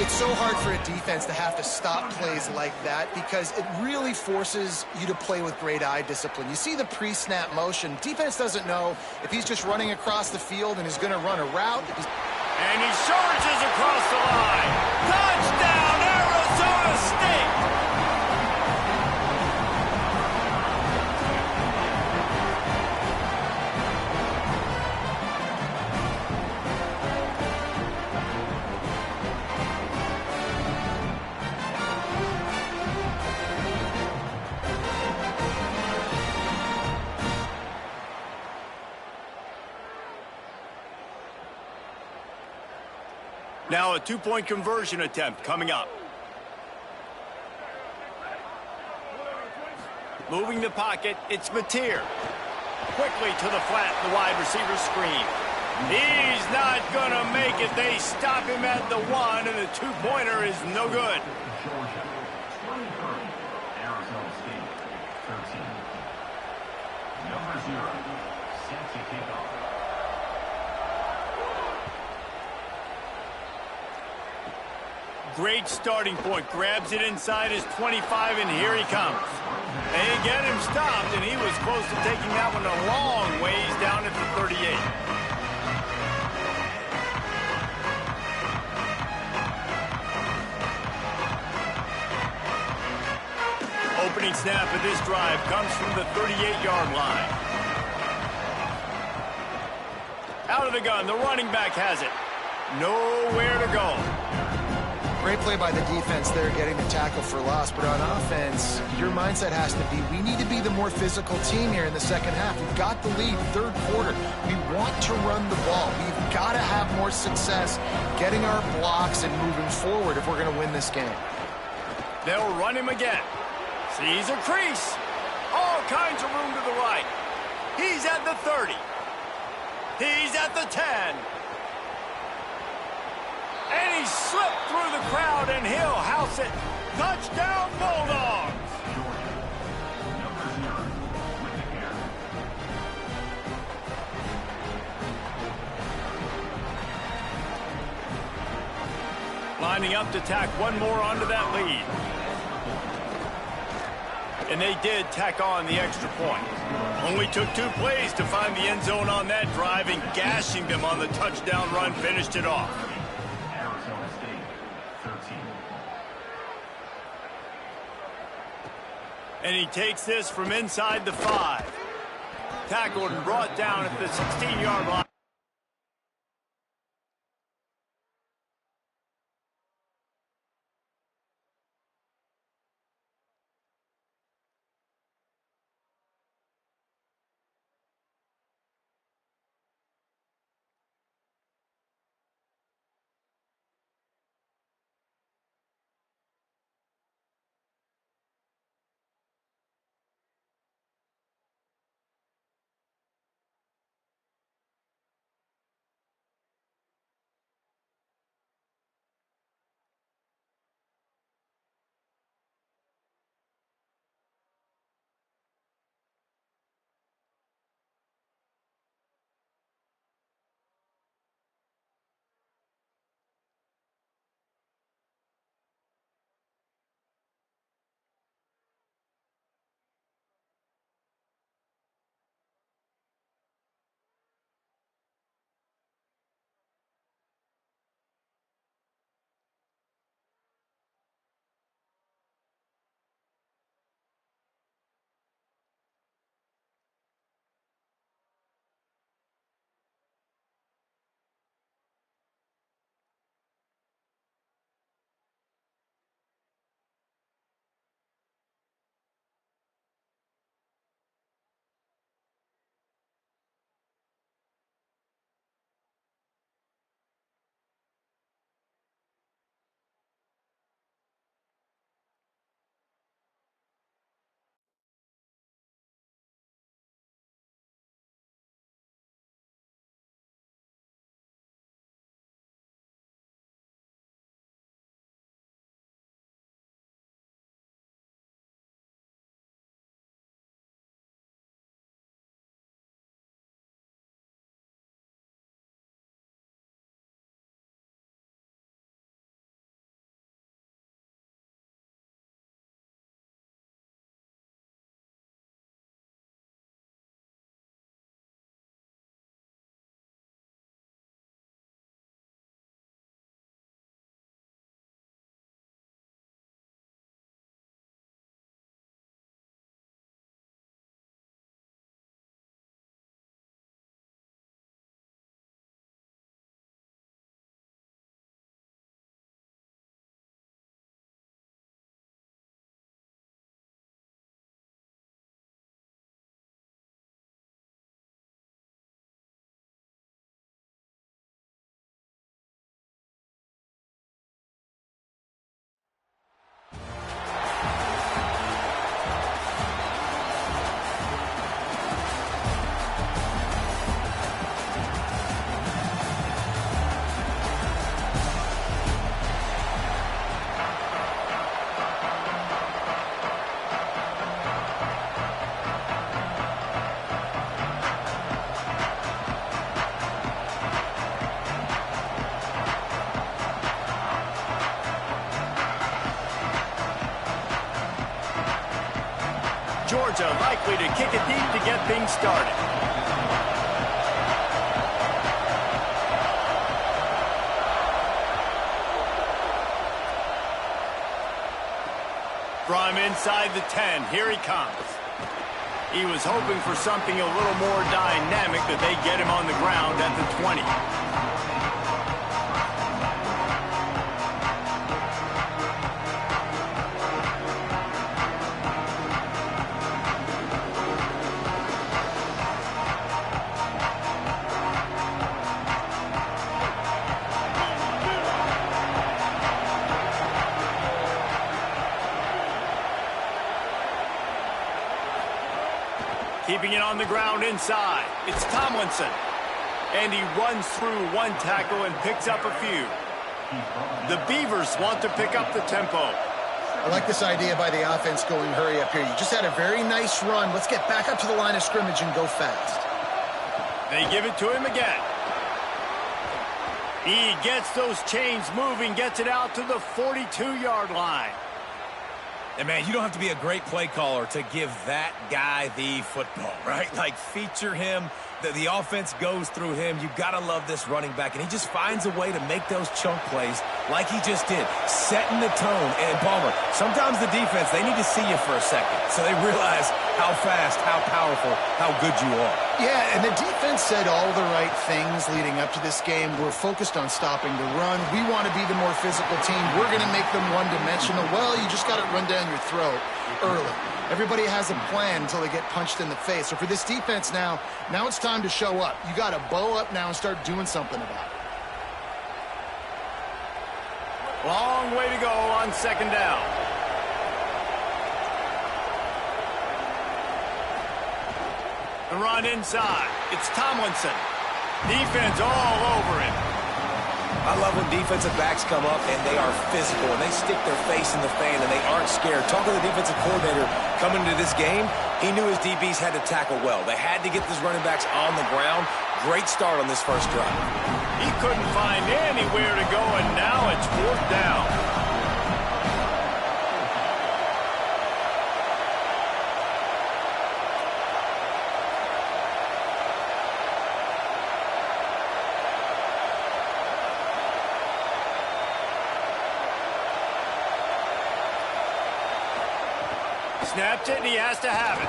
It's so hard for a defense to have to stop plays like that because it really forces you to play with great eye discipline. You see the pre-snap motion. Defense doesn't know if he's just running across the field and is going to run a route. And he charges across the line. Touchdown, Arizona State! Now a two-point conversion attempt coming up. Moving the pocket, it's Mateer. Quickly to the flat, the wide receiver screen. He's not going to make it. They stop him at the 1, and the two-pointer is no good. Georgia, 23. Arizona State, 13. Number 0, set to kick off. Great starting point. Grabs it inside his 25, and here he comes. They get him stopped, and he was close to taking that one a long ways down at the 38. Opening snap of this drive comes from the 38-yard line. Out of the gun, the running back has it. Nowhere to go. Great play by the defense there, getting the tackle for loss. But on offense, your mindset has to be, we need to be the more physical team here in the second half. We've got the lead, third quarter. We want to run the ball. We've got to have more success getting our blocks and moving forward if we're going to win this game. They'll run him again. Sees a crease. All kinds of room to the right. He's at the 30. He's at the 10. And he slipped through the crowd, and he'll house it. Touchdown, Bulldogs! Georgia, number 0, with the carry. Lining up to tack one more onto that lead. And they did tack on the extra point. Only took 2 plays to find the end zone on that drive, and gashing them on the touchdown run finished it off. Arizona State, 13. And he takes this from inside the 5. Tackled and brought down at the 16-yard line. Georgia likely to kick it deep to get things started. From inside the 10, here he comes. He was hoping for something a little more dynamic, that they get him on the ground at the 20. Keeping it on the ground inside, it's Tomlinson. And he runs through one tackle and picks up a few. The Beavers want to pick up the tempo. I like this idea by the offense going hurry up here. You just had a very nice run. Let's get back up to the line of scrimmage and go fast. They give it to him again. He gets those chains moving, gets it out to the 42-yard line. And, man, you don't have to be a great play caller to give that guy the football, right? Like, feature him. The offense goes through him. You got to love this running back. And he just finds a way to make those chunk plays like he just did, setting the tone. And, Palmer, sometimes the defense, they need to see you for a second so they realize how fast, how powerful, how good you are. Yeah, and the defense said all the right things leading up to this game. We're focused on stopping the run. We want to be the more physical team. We're going to make them one-dimensional. Well, you just got to run down your throat early. Everybody has a plan until they get punched in the face. So for this defense now it's time to show up. You got to bow up now and start doing something about it. Long way to go on second down. The run inside. It's Tomlinson. Defense all over him. I love when defensive backs come up and they are physical and they stick their face in the fan and they aren't scared. Talk to the defensive coordinator coming into this game. He knew his DBs had to tackle well. They had to get these running backs on the ground. Great start on this first drive. He couldn't find anywhere to go, and now it's fourth down. Snapped it, and he has to have it.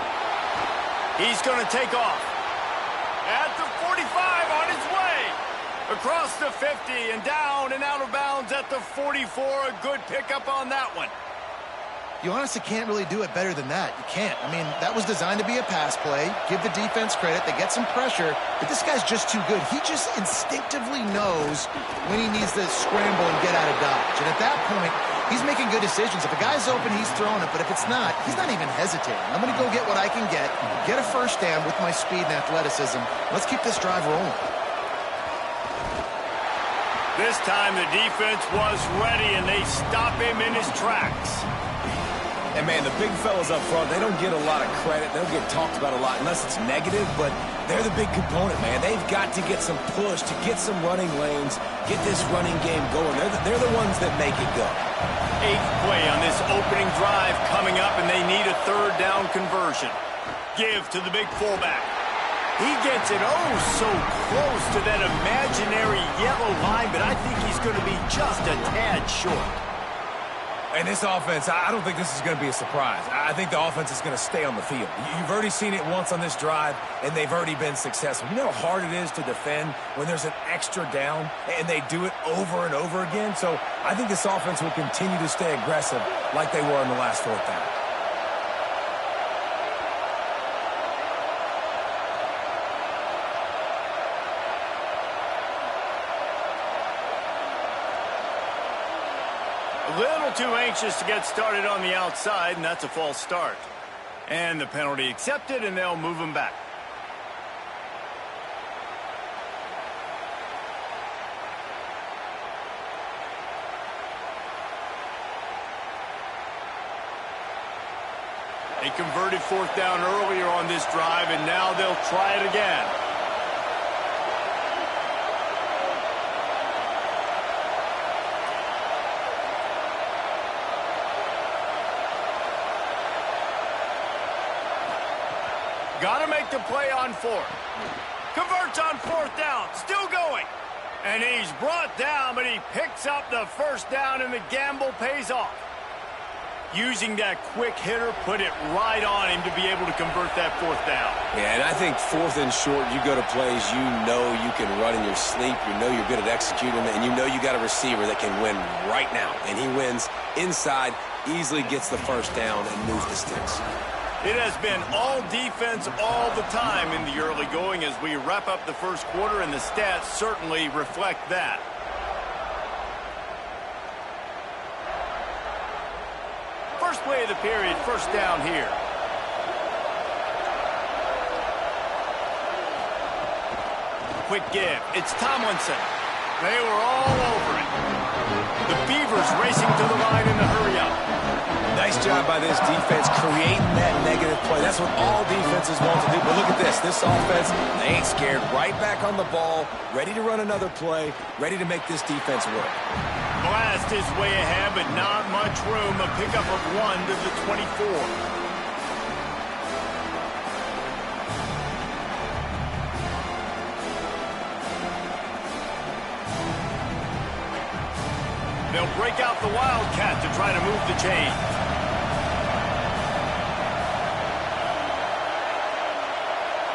He's going to take off. At the 45, on his way. Across the 50, and down and out of bounds at the 44. A good pickup on that one. You honestly can't really do it better than that. You can't. I mean, that was designed to be a pass play. Give the defense credit. They get some pressure, but this guy's just too good. He just instinctively knows when he needs to scramble and get out of dodge. And at that point, he's making good decisions. If a guy's open, he's throwing it, but if it's not, he's not even hesitating. I'm going to go get what I can get a first down with my speed and athleticism. Let's keep this drive rolling. This time the defense was ready, and they stop him in his tracks. And, man, the big fellas up front, they don't get a lot of credit. They don't get talked about a lot unless it's negative, but they're the big component, man. They've got to get some push, to get some running lanes, get this running game going. They're the ones that make it go. Eighth play on this opening drive coming up, and they need a third down conversion. Give to the big fullback. He gets it so close to that imaginary yellow line, but I think he's going to be just a tad short. And this offense, I don't think this is going to be a surprise. I think the offense is going to stay on the field. You've already seen it once on this drive, and they've already been successful. You know how hard it is to defend when there's an extra down, and they do it over and over again? So I think this offense will continue to stay aggressive like they were in the last fourth down. A little too anxious to get started on the outside, and that's a false start. And the penalty accepted, and they'll move him back. They converted fourth down earlier on this drive, and now they'll try it again. Got to make the play on fourth. Converts on fourth down. Still going. And he's brought down, but he picks up the first down, and the gamble pays off. Using that quick hitter, put it right on him to be able to convert that fourth down. Yeah, and I think fourth and short, you go to plays you know you can run in your sleep, you know you're good at executing it, and you know you got a receiver that can win right now. And he wins inside, easily gets the first down, and moves the sticks. It has been all defense all the time in the early going as we wrap up the first quarter, and the stats certainly reflect that. First play of the period, first down here. Quick give. It's Tomlinson. They were all over it. The Beavers racing to the line in the hurry-up. Nice job by this defense creating that negative play. That's what all defenses want to do. But look at this. This offense, they ain't scared. Right back on the ball, ready to run another play, ready to make this defense work. Blast is way ahead, but not much room. A pickup of 1 to the 24. They'll break out the Wildcat to try to move the chains.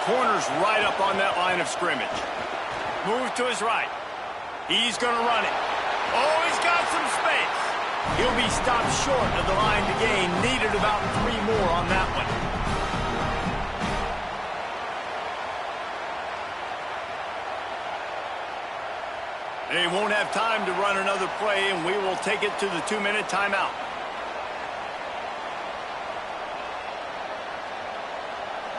Corner's right up on that line of scrimmage. Move to his right. He's going to run it. Oh, he's got some space. He'll be stopped short of the line to gain. Needed about 3 more on that one. They won't have time to run another play, and we will take it to the 2-minute timeout.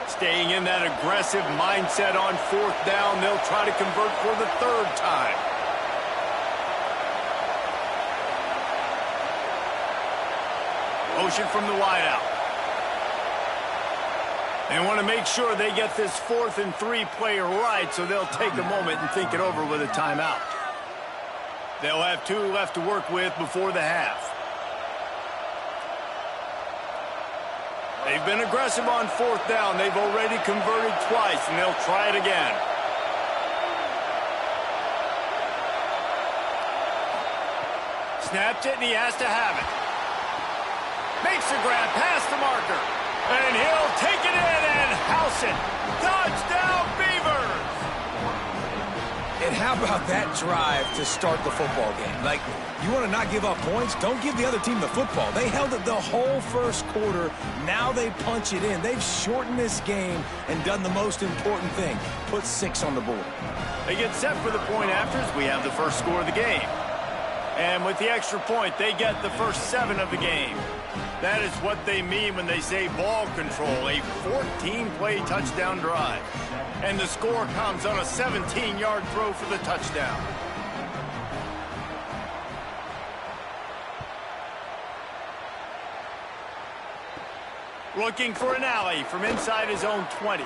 Staying in that aggressive mindset on fourth down, they'll try to convert for the 3rd time. Motion from the wideout. They want to make sure they get this 4th and 3 play right, so they'll take a moment and think it over with a timeout. They'll have 2 left to work with before the half. They've been aggressive on fourth down. They've already converted twice, and they'll try it again. Snaps it, and he has to have it. Makes the grab past the marker. And he'll take it in and house it. Touchdown, Beavers! And how about that drive to start the football game? Like, you want to not give up points? Don't give the other team the football. They held it the whole first quarter. Now they punch it in. They've shortened this game and done the most important thing, put 6 on the board. They get set for the point afters. We have the first score of the game. And with the extra point, they get the first 7 of the game. That is what they mean when they say ball control, a 14-play touchdown drive. And the score comes on a 17-yard throw for the touchdown. Looking for an alley from inside his own 20.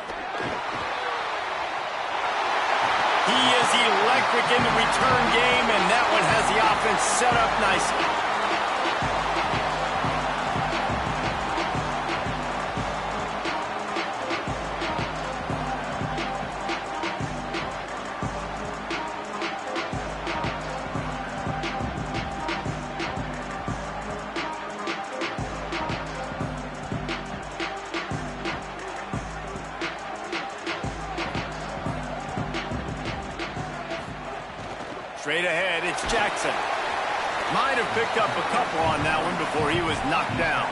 He is electric in the return game, and that one has the offense set up nicely. Straight ahead, it's Jackson. Might have picked up a couple on that one before he was knocked down.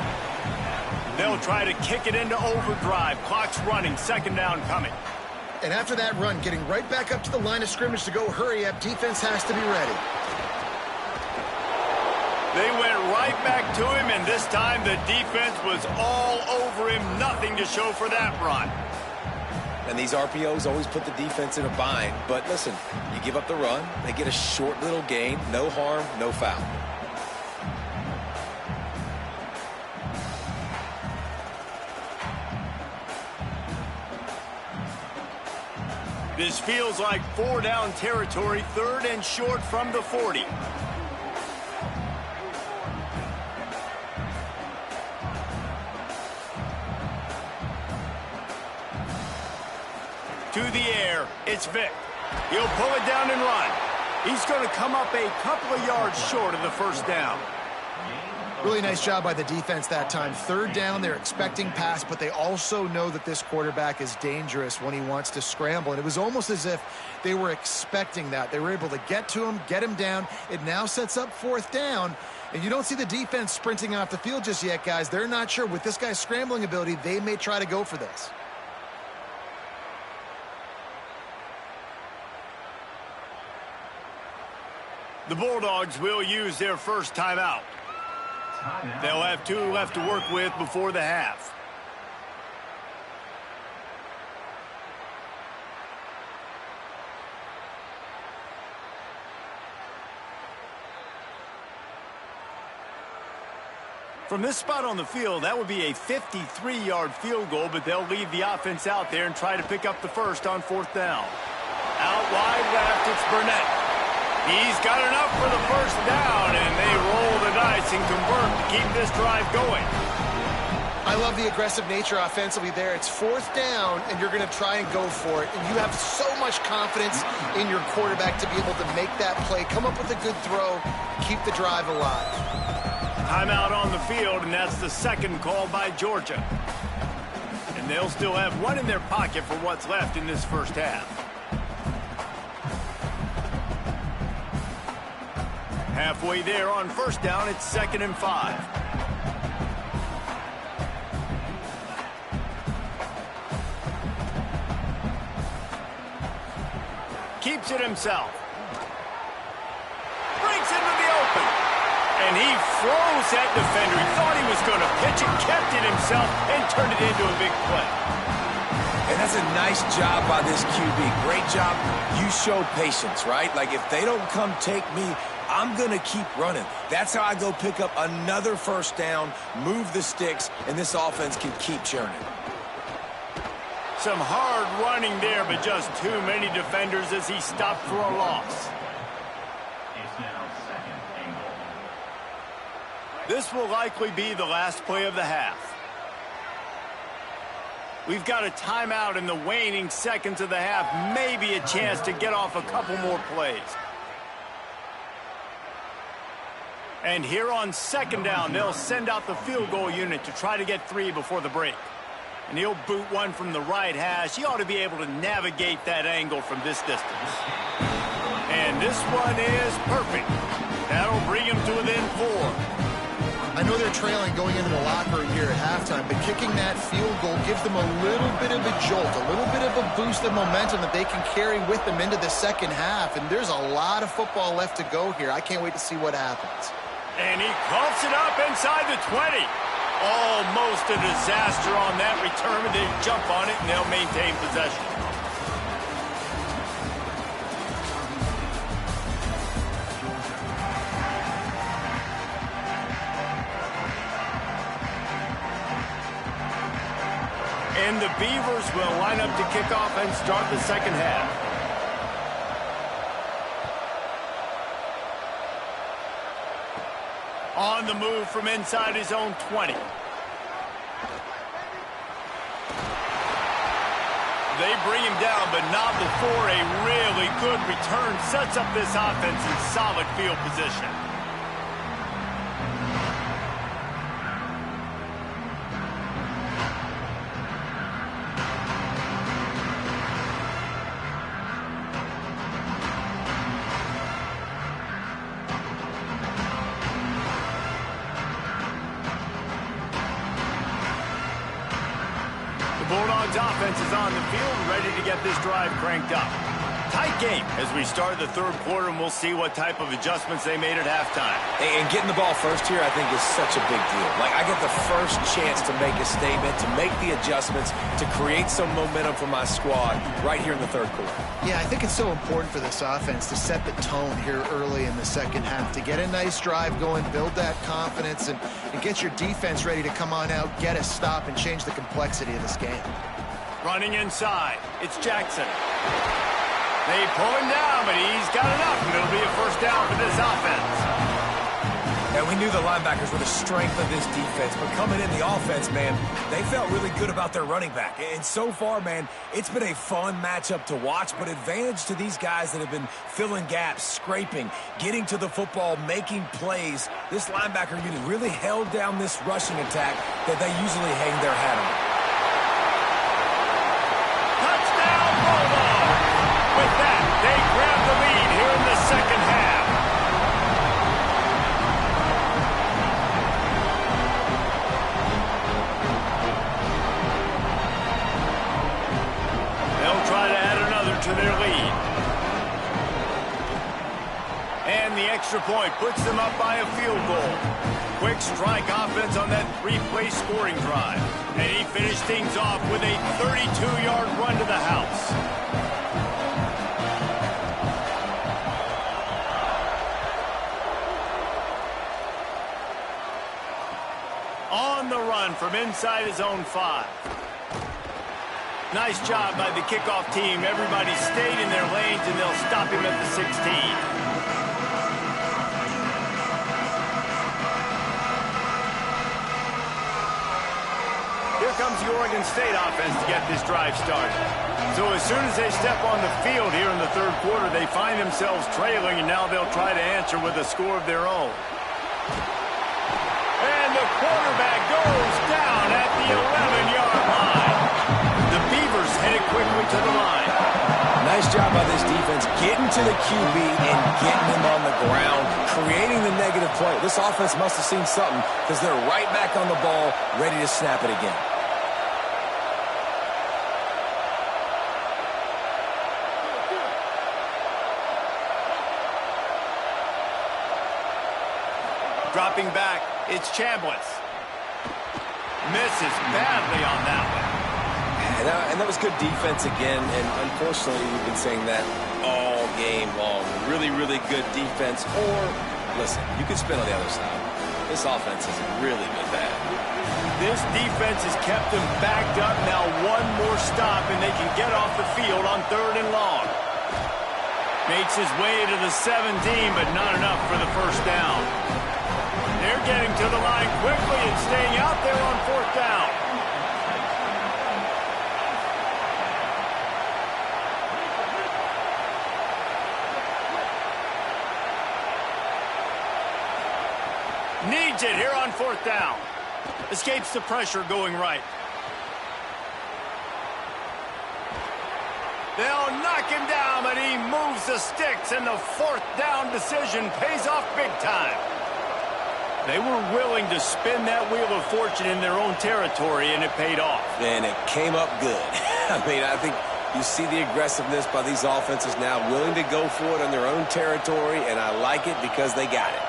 They'll try to kick it into overdrive. Clock's running, 2nd down coming. And after that run, getting right back up to the line of scrimmage to go hurry up, defense has to be ready. They went right back to him, and this time the defense was all over him. Nothing to show for that run. And these RPOs always put the defense in a bind. But listen, you give up the run, they get a short little gain, no harm, no foul. This feels like 4-down territory, 3rd and short from the 40. To the air, it's Vick. He'll pull it down and run. He's going to come up a couple of yards short of the first down. Really nice job by the defense that time. Third down, they're expecting pass, but they also know that this quarterback is dangerous when he wants to scramble. And it was almost as if they were expecting that. They were able to get to him, get him down. It now sets up fourth down. And you don't see the defense sprinting off the field just yet, guys. They're not sure. With this guy's scrambling ability, they may try to go for this. The Bulldogs will use their first timeout. They'll have 2 left to work with before the half. From this spot on the field, that would be a 53-yard field goal, but they'll leave the offense out there and try to pick up the first on fourth down. Out wide left, it's Burnett. He's got enough for the first down, and they roll the dice and convert to keep this drive going. I love the aggressive nature offensively there. It's fourth down, and you're going to try and go for it. And you have so much confidence in your quarterback to be able to make that play, come up with a good throw, keep the drive alive. Timeout on the field, and that's the second call by Georgia. And they'll still have 1 in their pocket for what's left in this first half. Halfway there on first down, it's 2nd and 5. Keeps it himself. Breaks into the open. And he froze that defender. He thought he was going to pitch it, kept it himself, and turned it into a big play. And that's a nice job by this QB. Great job. You showed patience, right? Like, if they don't come take me, I'm going to keep running. That's how I go pick up another first down, move the sticks, and this offense can keep churning. Some hard running there, but just too many defenders as he stopped for a loss. It's now 2nd and goal. This will likely be the last play of the half. We've got a timeout in the waning seconds of the half. Maybe a chance to get off a couple more plays. And here on second down, they'll send out the field goal unit to try to get 3 before the break. And he'll boot one from the right hash. He ought to be able to navigate that angle from this distance. And this one is perfect. That'll bring him to within 4. I know they're trailing going into the locker room here at halftime, but kicking that field goal gives them a little bit of a jolt, a little bit of a boost of momentum that they can carry with them into the second half. And there's a lot of football left to go here. I can't wait to see what happens. And he coughs it up inside the 20. Almost a disaster on that return. They jump on it, and they'll maintain possession. And the Beavers will line up to kick off and start the second half. On the move from inside his own 20. They bring him down, but not before a really good return sets up this offense in solid field position. Bulldogs offense is on the field, ready to get this drive cranked up. Tight game as we start the third quarter, and we'll see what type of adjustments they made at halftime. And getting the ball first here, I think, is such a big deal. Like, I get the first chance to make a statement, to make the adjustments, to create some momentum for my squad right here in the third quarter. Yeah, I think it's so important for this offense to set the tone here early in the second half, to get a nice drive going, build that confidence, and get your defense ready to come on out, get a stop, and change the complexity of this game. Running inside, it's Jackson. They pull him down, but he's got enough, and it'll be a first down for this offense. And we knew the linebackers were the strength of this defense, but coming in the offense, man, they felt really good about their running back. And so far, man, it's been a fun matchup to watch, but advantage to these guys that have been filling gaps, scraping, getting to the football, making plays. This linebacker unit really held down this rushing attack that they usually hang their hat on. Touchdown, Bulldogs! With that, they grab the lead here in the second half. They'll try to add another to their lead. And the extra point puts them up by a field goal. Quick strike offense on that three-play scoring drive. And he finished things off with a 32-yard run to the house. On the run from inside his own 5. Nice job by the kickoff team. Everybody stayed in their lanes, and they'll stop him at the 16. Here comes the Oregon State offense to get this drive started. So as soon as they step on the field here in the third quarter, they find themselves trailing, and now they'll try to answer with a score of their own. And the quarterback goes down at the 11-yard line. The Beavers headed quickly to the line. Nice job by this defense getting to the QB and getting him on the ground, creating the negative play. This offense must have seen something because they're right back on the ball, ready to snap it again. Dropping back, it's Chambliss. Misses badly on that one. And that was good defense again, and unfortunately we've been saying that all game long. Really, really good defense. Or, listen, you could spin on the other side. This offense has really been bad. This defense has kept them backed up. Now one more stop, and they can get off the field on 3rd and long. Makes his way to the 17, but not enough for the first down. They're getting to the line quickly and staying out there on 4th down. Needs it here on 4th down. Escapes the pressure going right. They'll knock him down, but he moves the sticks, and the 4th down decision pays off big time. They were willing to spin that wheel of fortune in their own territory, and it paid off. And it came up good. I mean, I think you see the aggressiveness by these offenses now, willing to go for it on their own territory, and I like it because they got it.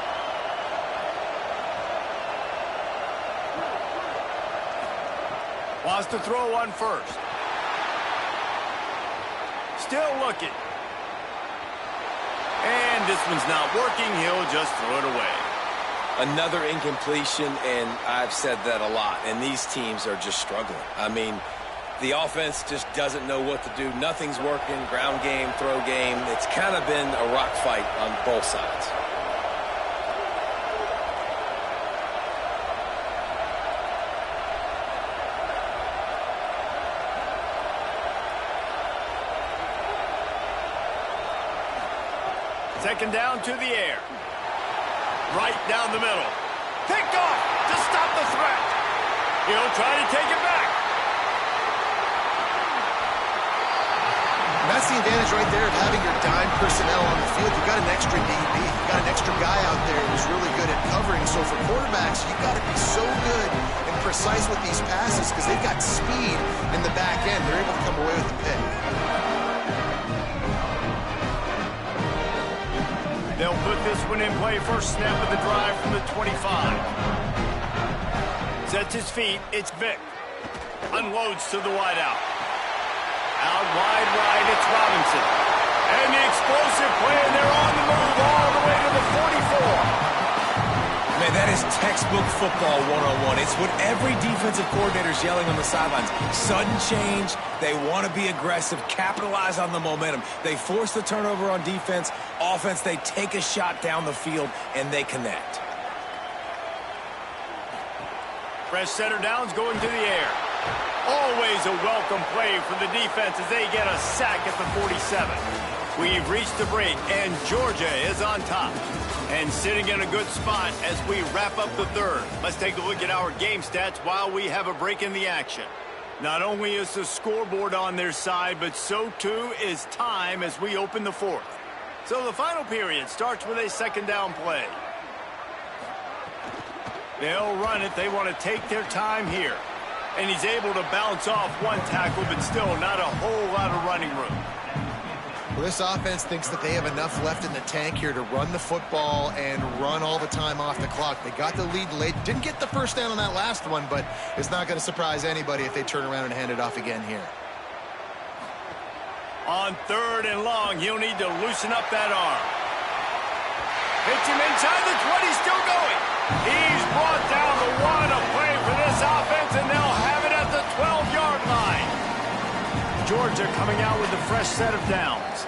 Wants to throw on first. Still looking. And this one's not working. He'll just throw it away. Another incompletion, and I've said that a lot, and these teams are just struggling. I mean, the offense just doesn't know what to do. Nothing's working, ground game, throw game. It's kind of been a rock fight on both sides. Second down to the air. Right down the middle. Picked off to stop the threat. He'll try to take it back. That's the advantage right there of having your dime personnel on the field. You've got an extra DB. You've got an extra guy out there who's really good at covering. So for quarterbacks, you've got to be so good and precise with these passes because they've got speed in the back end. They're able to come away with the pick. They'll put this one in play. First snap of the drive from the 25. Sets his feet. It's Vick. Unloads to the wideout. Out wide right, it's Robinson. And the explosive play, and they're on the move all the way to the 44. Man, that is textbook football 101. It's what every defensive coordinator is yelling on the sidelines. Sudden change. They want to be aggressive, capitalize on the momentum. They force the turnover on defense. Offense, they take a shot down the field, and they connect. Fresh setter downs going to the air. Always a welcome play for the defense as they get a sack at the 47. We've reached the break, and Georgia is on top. And sitting in a good spot as we wrap up the third. Let's take a look at our game stats while we have a break in the action. Not only is the scoreboard on their side, but so too is time as we open the fourth. So the final period starts with a second down play. They'll run it. They want to take their time here. And he's able to bounce off one tackle, but still not a whole lot of running room. Well, this offense thinks that they have enough left in the tank here to run the football and run all the time off the clock. They got the lead late. Didn't get the first down on that last one, but it's not going to surprise anybody if they turn around and hand it off again here. On third and long, he'll need to loosen up that arm. Hits him inside the 20, still going. He's brought down the one, a play for this offense, and they'll have it at the 12-yard line. Georgia coming out with a fresh set of downs.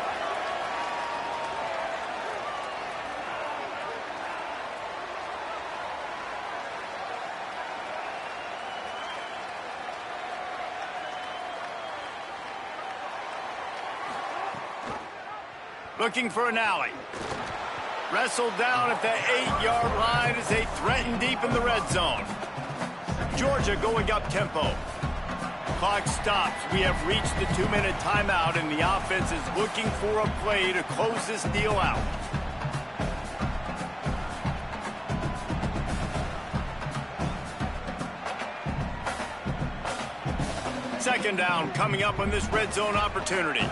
Looking for an alley. Wrestled down at the 8-yard line as they threaten deep in the red zone. Georgia going up tempo. Clock stops. We have reached the 2-minute timeout, and the offense is looking for a play to close this deal out. Second down coming up on this red zone opportunity.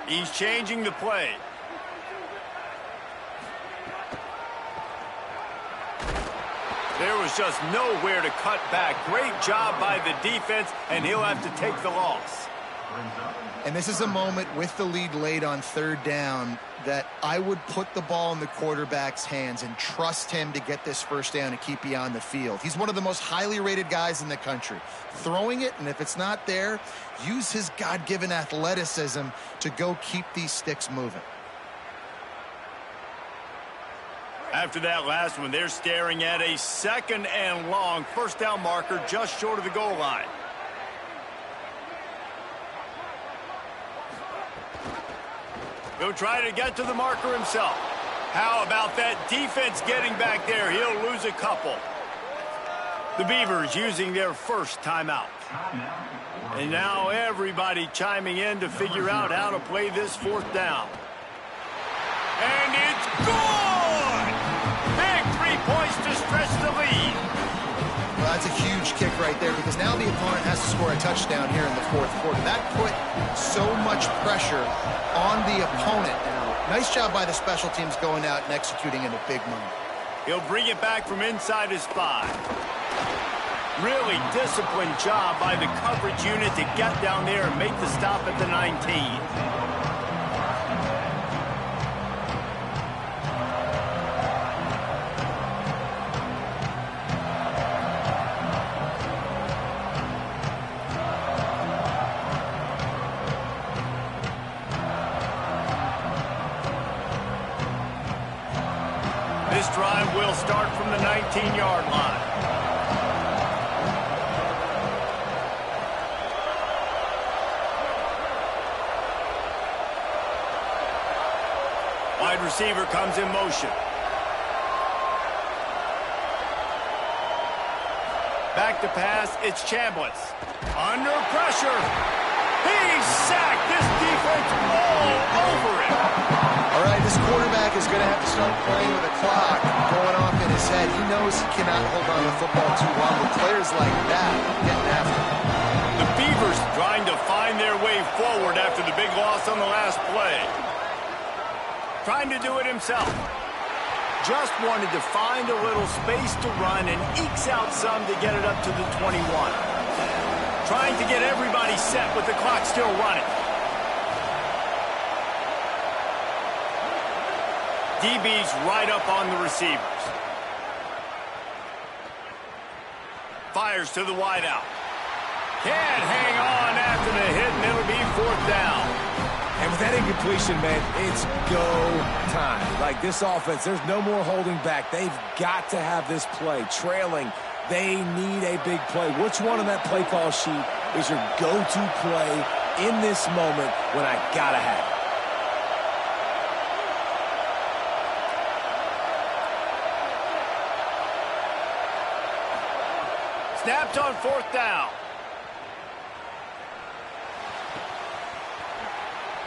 He's changing the play. There was just nowhere to cut back. Great job by the defense, and he'll have to take the loss. And this is a moment with the lead late on third down that I would put the ball in the quarterback's hands and trust him to get this first down and keep you on the field. He's one of the most highly rated guys in the country. Throwing it, and if it's not there, use his God-given athleticism to go keep these sticks moving. After that last one, they're staring at a second and long first down marker just short of the goal line. He'll try to get to the marker himself. How about that defense getting back there? He'll lose a couple. The Beavers using their first timeout. And now everybody chiming in to figure out how to play this fourth down. And it's good! Big 3 points to stretch the lead. Well, that's a huge kick right there because now the opponent has to score a touchdown here in the fourth quarter. That put so much pressure on the opponent. Nice job by the special teams going out and executing in a big moment. He'll bring it back from inside his 5. Really disciplined job by the coverage unit to get down there and make the stop at the 19. This drive will start from the 19-yard line. Wide receiver comes in motion. Back to pass, it's Chambliss. Under pressure. He's sacked. This defense all over him. All right, this quarterback is going to have to start playing with a clock going off in his head. He knows he cannot hold on to the football too long with players like that getting after him. The Beavers trying to find their way forward after the big loss on the last play. Trying to do it himself. Just wanted to find a little space to run and ekes out some to get it up to the 21. Trying to get everybody set with the clock still running. DB's right up on the receivers. Fires to the wideout. Can't hang on after the hit, and it'll be fourth down. And with that incompletion, man, it's go time. Like this offense, there's no more holding back. They've got to have this play. Trailing, they need a big play. Which one on that play call sheet is your go-to play in this moment when I gotta have it? Snapped on 4th down.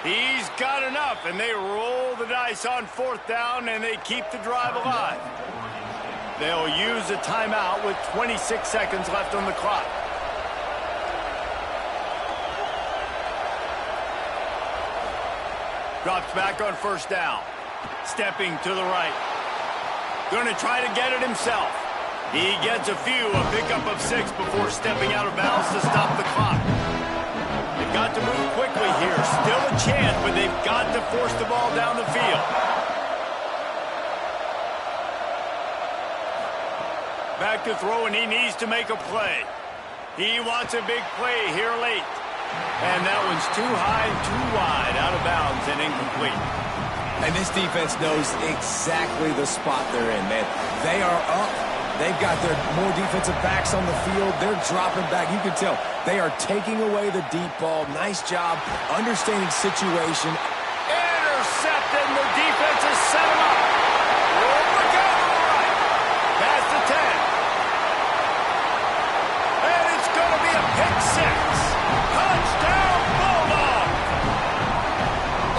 He's got enough, and they roll the dice on 4th down, and they keep the drive alive. They'll use a timeout with 26 seconds left on the clock. Drops back on 1st down. Stepping to the right. Going to try to get it himself. He gets a pickup of 6 before stepping out of bounds to stop the clock. They've got to move quickly here. Still a chance, but they've got to force the ball down the field. Back to throw, and he needs to make a play. He wants a big play here late. And that one's too high and too wide, out of bounds and incomplete. And this defense knows exactly the spot they're in, man. They are up. They've got their more defensive backs on the field. They're dropping back. You can tell they are taking away the deep ball. Nice job understanding situation. Intercepted, and the defense has set him up. Look out to the right. Past the 10. And it's going to be a pick 6. Touchdown, Bulldog.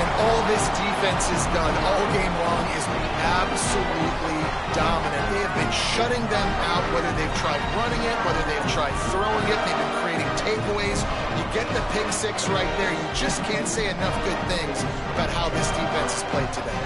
And all this defense has done all game long is be absolutely dominant. They have been shutting them out, whether they've tried running it, whether they've tried throwing it. They've been creating takeaways. You get the pick 6 right there. You just can't say enough good things about how this defense has played today.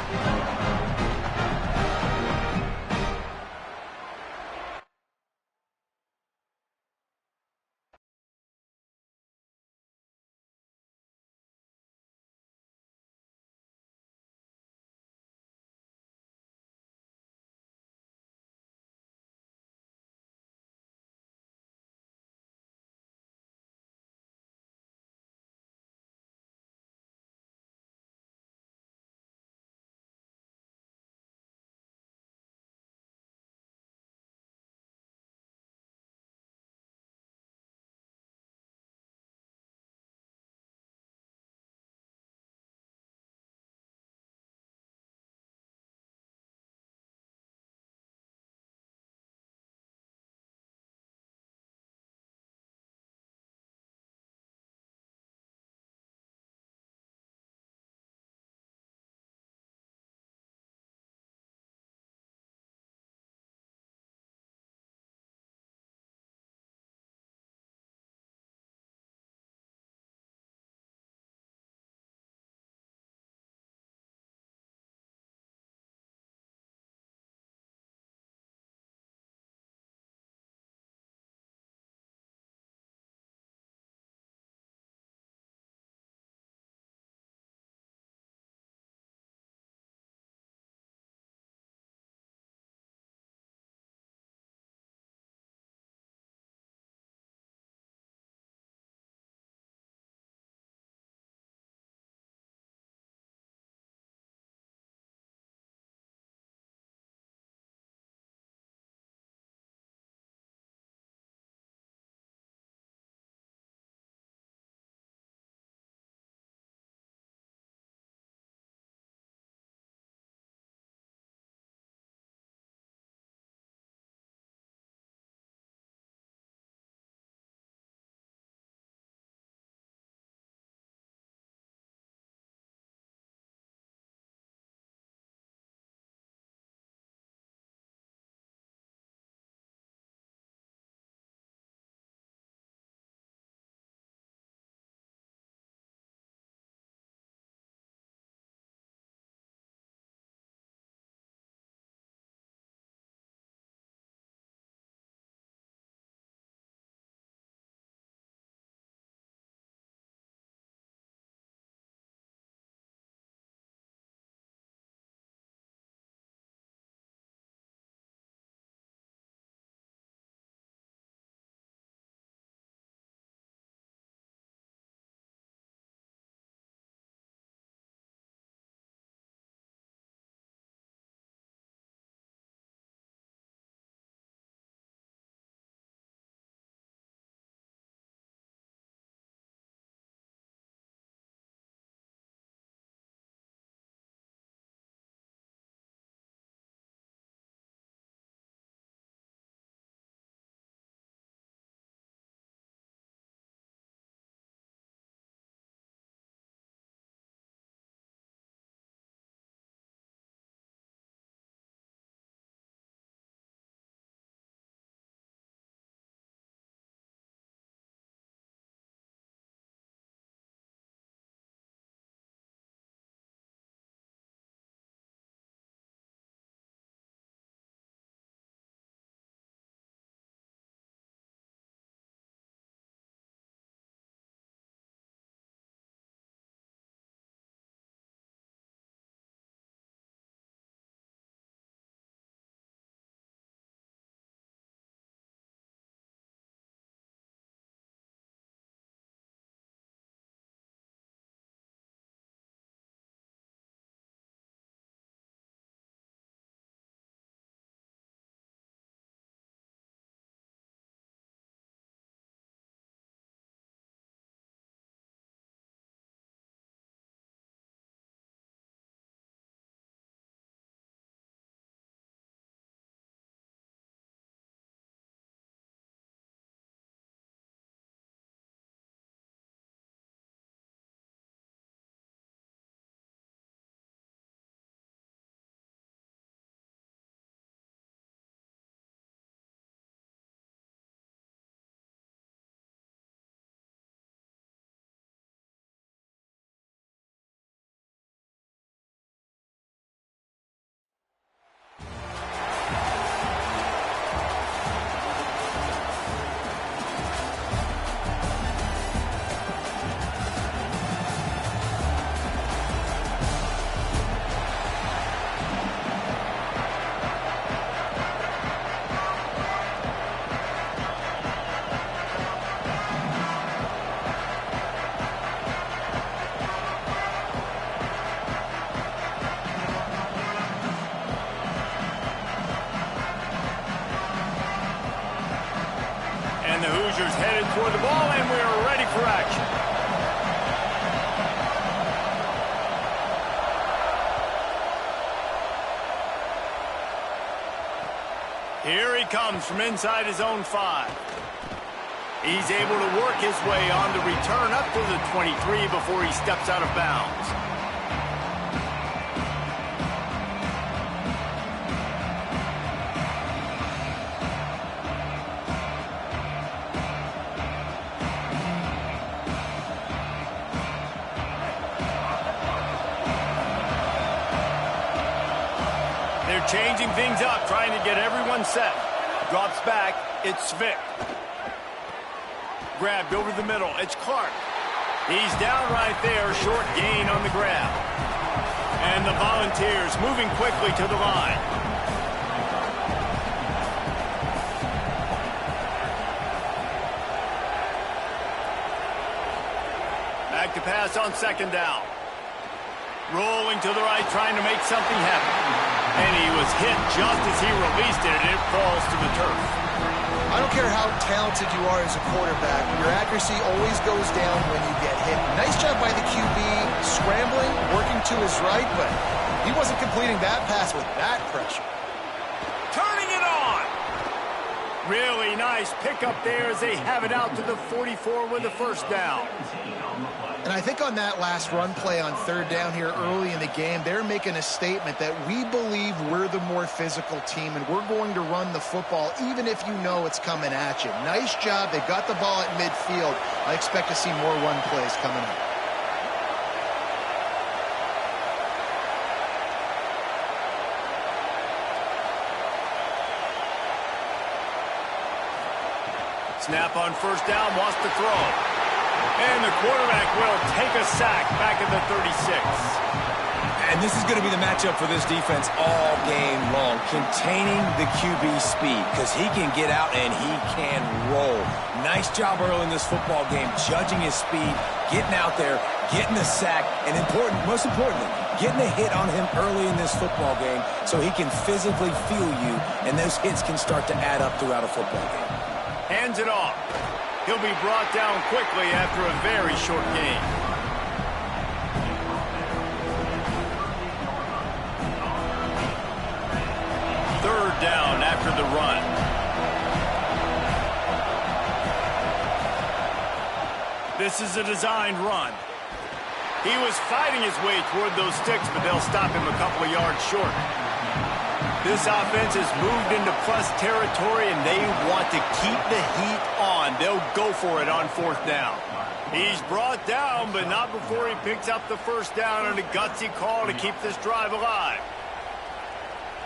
And the Hoosiers headed toward the ball, and we're ready for action. Here he comes from inside his own 5. He's able to work his way on the return up to the 23 before he steps out of bounds. They're changing things up, trying to get everyone set. Drops back, it's Vick. Grabbed over the middle, it's Clark. He's down right there, short gain on the grab. And the Volunteers moving quickly to the line. Back to pass on second down. Rolling to the right, trying to make something happen. And he was hit just as he released it, and it falls to the turf. I don't care how talented you are as a quarterback, your accuracy always goes down when you get hit. Nice job by the QB, scrambling, working to his right, but he wasn't completing that pass with that pressure. Turning it on! Really nice pickup there as they have it out to the 44 with the first down. And I think on that last run play on third down here early in the game, they're making a statement that we believe we're the more physical team and we're going to run the football even if you know it's coming at you. Nice job. They got the ball at midfield. I expect to see more run plays coming up. Snap on first down, wants to throw. And the quarterback will take a sack back at the 36. And this is going to be the matchup for this defense all game long. Containing the QB speed, because he can get out and he can roll. Nice job early in this football game, judging his speed, getting out there, getting the sack, and most importantly, getting a hit on him early in this football game so he can physically feel you, and those hits can start to add up throughout a football game. Hands it off. He'll be brought down quickly after a very short game. Third down after the run. This is a designed run. He was fighting his way toward those sticks, but they'll stop him a couple of yards short. This offense has moved into plus territory, and they want to keep the heat on. They'll go for it on fourth down. He's brought down, but not before he picks up the first down on a gutsy call to keep this drive alive.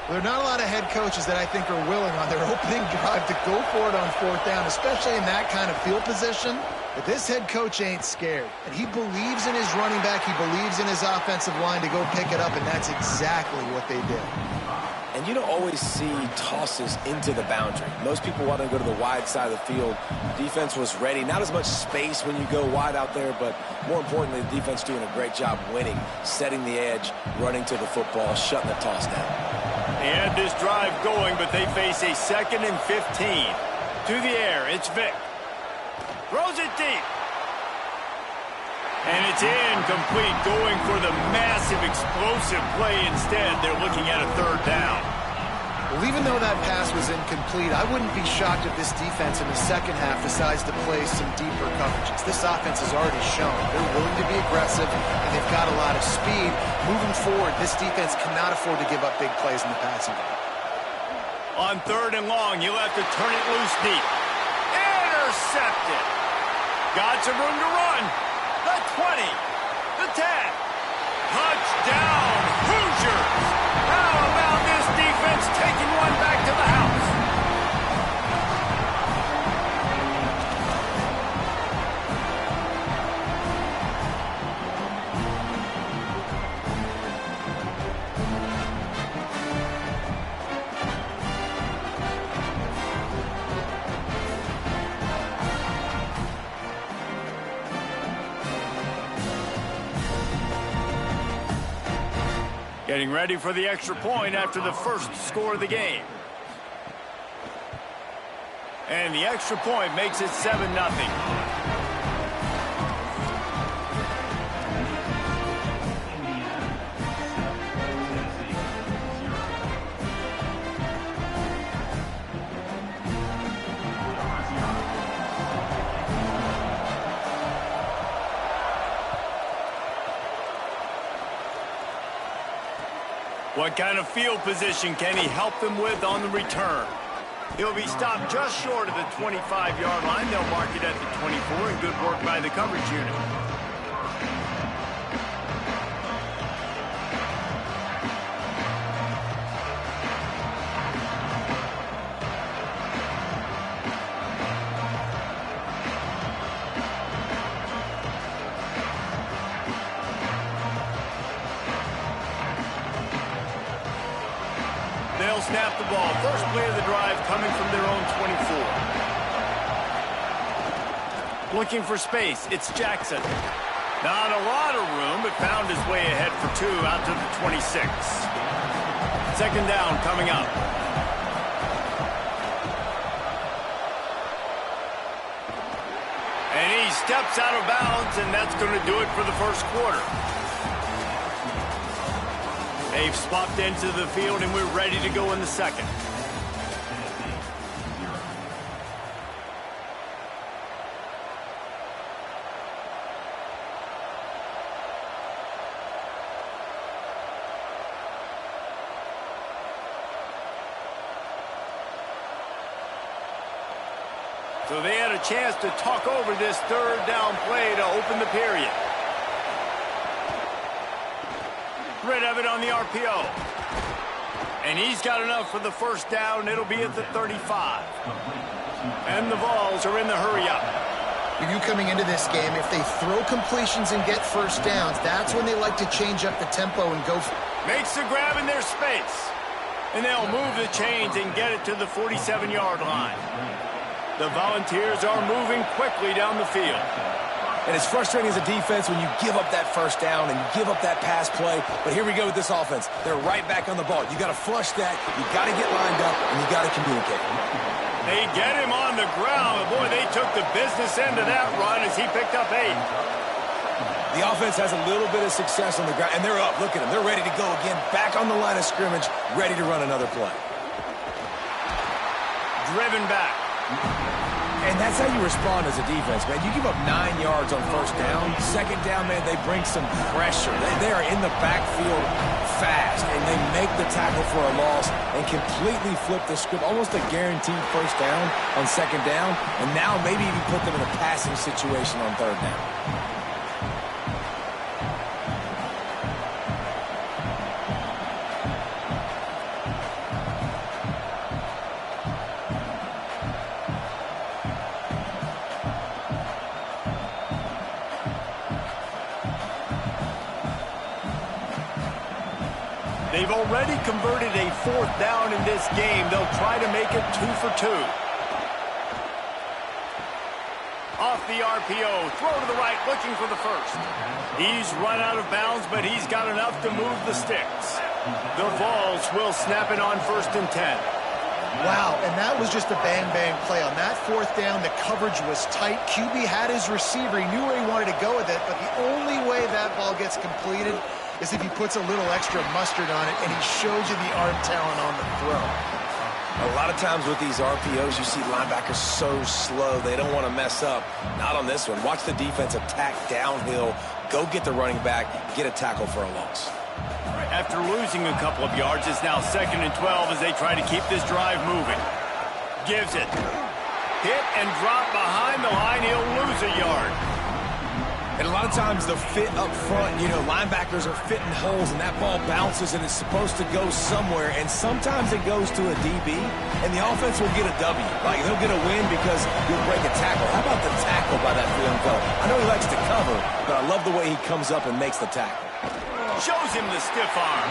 There are not a lot of head coaches that I think are willing on their opening drive to go for it on fourth down, especially in that kind of field position. But this head coach ain't scared. And he believes in his running back. He believes in his offensive line to go pick it up, and that's exactly what they did. And you don't always see tosses into the boundary. Most people want to go to the wide side of the field. Defense was ready. Not as much space when you go wide out there, but more importantly, the defense doing a great job winning, setting the edge, running to the football, shutting the toss down. They had this drive going, but they face a 2nd and 15. To the air, it's Vick. Throws it deep. And it's incomplete, going for the massive explosive play instead. They're looking at a third down. Well, even though that pass was incomplete, I wouldn't be shocked if this defense in the second half decides to play some deeper coverages. This offense has already shown they're willing to be aggressive, and they've got a lot of speed. Moving forward, this defense cannot afford to give up big plays in the passing game. On third and long, you'll have to turn it loose deep. Intercepted. Got some room to run. The 20, the 10, touchdown, Hoosiers! How about this defense taking one back to the house? Getting ready for the extra point after the first score of the game. And the extra point makes it 7-0. What kind of field position can he help them with on the return? He'll be stopped just short of the 25-yard line. They'll mark it at the 24, and good work by the coverage unit. They'll snap the ball. First play of the drive coming from their own 24. Looking for space. It's Jackson. Not a lot of room, but found his way ahead for 2 out to the 26. Second down coming up. And he steps out of bounds, and that's going to do it for the first quarter. They've swapped into the field, and we're ready to go in the second. So they had a chance to talk over this third down play to open the period. Rid of it on the RPO. And he's got enough for the first down. It'll be at the 35. And the Vols are in the hurry-up. You coming into this game, if they throw completions and get first downs, that's when they like to change up the tempo and go. Makes the grab in their space. And they'll move the chains and get it to the 47-yard line. The Volunteers are moving quickly down the field. And it's frustrating as a defense when you give up that first down and you give up that pass play. But here we go with this offense. They're right back on the ball. You got to flush that. You got to get lined up, and you got to communicate. They get him on the ground. Boy, they took the business end of that run as he picked up 8. The offense has a little bit of success on the ground, and they're up. Look at them. They're ready to go again. Back on the line of scrimmage, ready to run another play. Driven back. And that's how you respond as a defense, man. You give up 9 yards on first down. Second down, man, they bring some pressure. They are in the backfield fast, and they make the tackle for a loss and completely flip the script. Almost a guaranteed first down on second down, and now maybe even put them in a passing situation on third down. They've already converted a fourth down in this game. They'll try to make it 2 for 2. Off the RPO, throw to the right, looking for the first. He's run out of bounds, but he's got enough to move the sticks. The Vols will snap it on 1st and 10. Wow, and that was just a bang-bang play. On that fourth down, the coverage was tight. QB had his receiver. He knew where he wanted to go with it, but the only way that ball gets completed is if he puts a little extra mustard on it, and he shows you the arm talent on the throw. A lot of times with these RPOs, you see linebackers so slow, they don't want to mess up. Not on this one. Watch the defense attack downhill, go get the running back, get a tackle for a loss. After losing a couple of yards, it's now 2nd and 12 as they try to keep this drive moving. Gives it. Hit and drop behind the line. He'll lose a yard. And a lot of times the fit up front, you know, linebackers are fitting holes and that ball bounces and it's supposed to go somewhere, and sometimes it goes to a DB and the offense will get a W. Like, they'll get a win because you'll break a tackle. How about the tackle by that young fella? I know he likes to cover, but I love the way he comes up and makes the tackle. Shows him the stiff arm.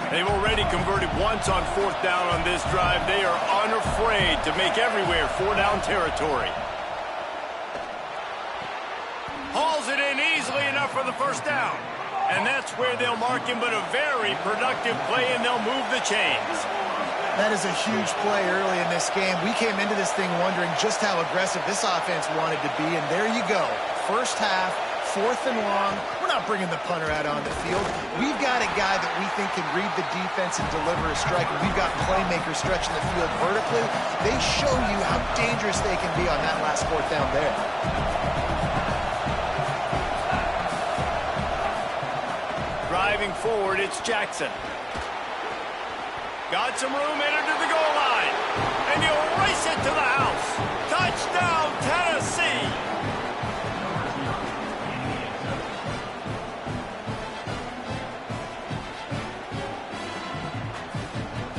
They've already converted once on 4th down on this drive. They are unafraid to make everywhere 4-down territory. Hauls it in easily enough for the first down. And that's where they'll mark him, but a very productive play, and they'll move the chains. That is a huge play early in this game. We came into this thing wondering just how aggressive this offense wanted to be, and there you go. First half, 4th and long. We're not bringing the punter out on the field. We've got a guy that we think can read the defense and deliver a strike. And we've got playmakers stretching the field vertically. They show you how dangerous they can be on that last 4th down there. Driving forward, it's Jackson. Got some room, entered to the goal line. And you'll race it to the house. Touchdown, Tennessee!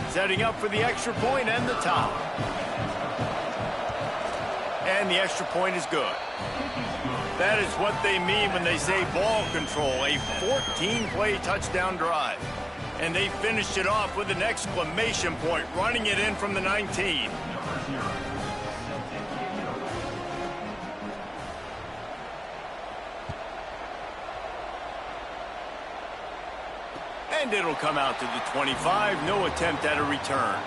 Setting up for the extra point and the top. And the extra point is good. That is what they mean when they say ball control, a 14-play touchdown drive. And they finished it off with an exclamation point, running it in from the 19. And it'll come out to the 25, no attempt at a return.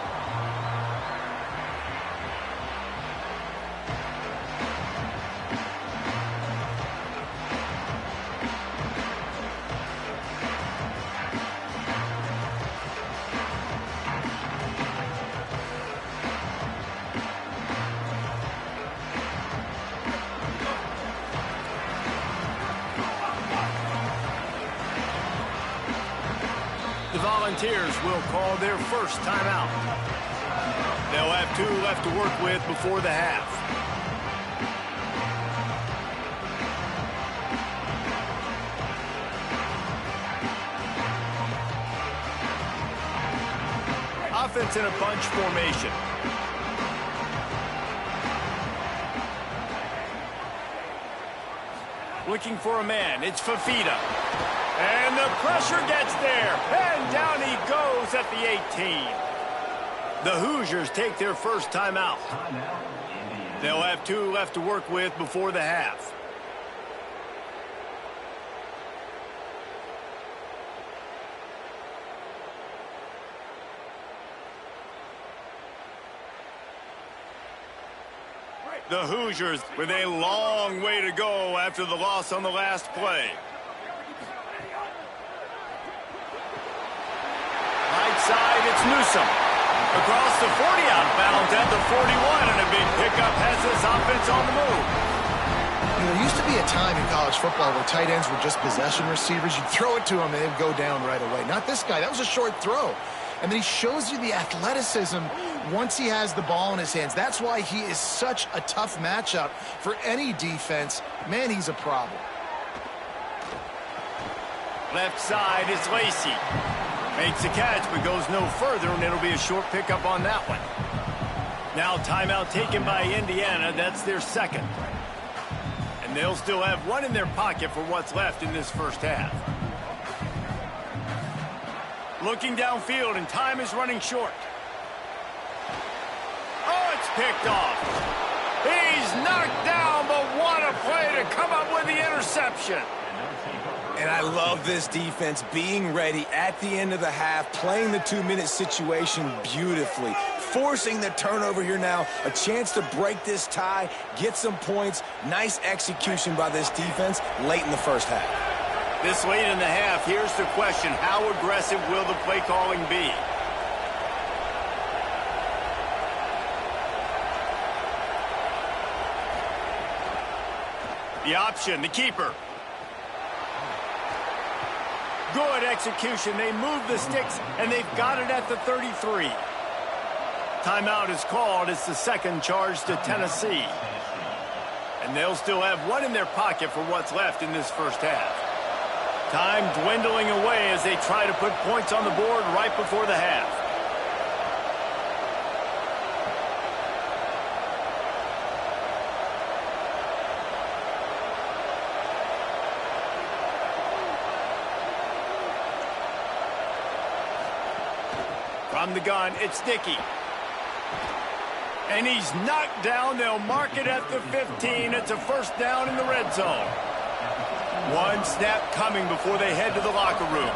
The Volunteers will call their first timeout. They'll have 2 left to work with before the half. Offense in a bunch formation. Looking for a man, it's Fafita. And the pressure gets there, and down he goes at the 18. The Hoosiers take their first timeout. They'll have 2 left to work with before the half. The Hoosiers with a long way to go after the loss on the last play. Side, it's Newsome. Across the 40, out of bounds at the 41, and a big pickup has this offense on the move. You know, there used to be a time in college football where tight ends were just possession receivers. You'd throw it to them, and they'd go down right away. Not this guy. That was a short throw. And then he shows you the athleticism once he has the ball in his hands. That's why he is such a tough matchup for any defense. Man, he's a problem. Left side is Lacey. Makes the catch, but goes no further, and it'll be a short pickup on that one. Now timeout taken by Indiana. That's their second. And they'll still have 1 in their pocket for what's left in this first half. Looking downfield, and time is running short. Oh, it's picked off. He's knocked down, but what a play to come up with the interception. And I love this defense being ready at the end of the half, playing the 2-minute situation beautifully, forcing the turnover here now, a chance to break this tie, get some points. Nice execution by this defense late in the first half. This late in the half, here's the question: how aggressive will the play calling be? The option, the keeper. Good execution. They move the sticks, and they've got it at the 33. Timeout is called. It's the second charge to Tennessee. And they'll still have 1 in their pocket for what's left in this first half. Time dwindling away as they try to put points on the board right before the half. From the gun, it's Dickey. And he's knocked down. They'll mark it at the 15. It's a first down in the red zone. One snap coming before they head to the locker room.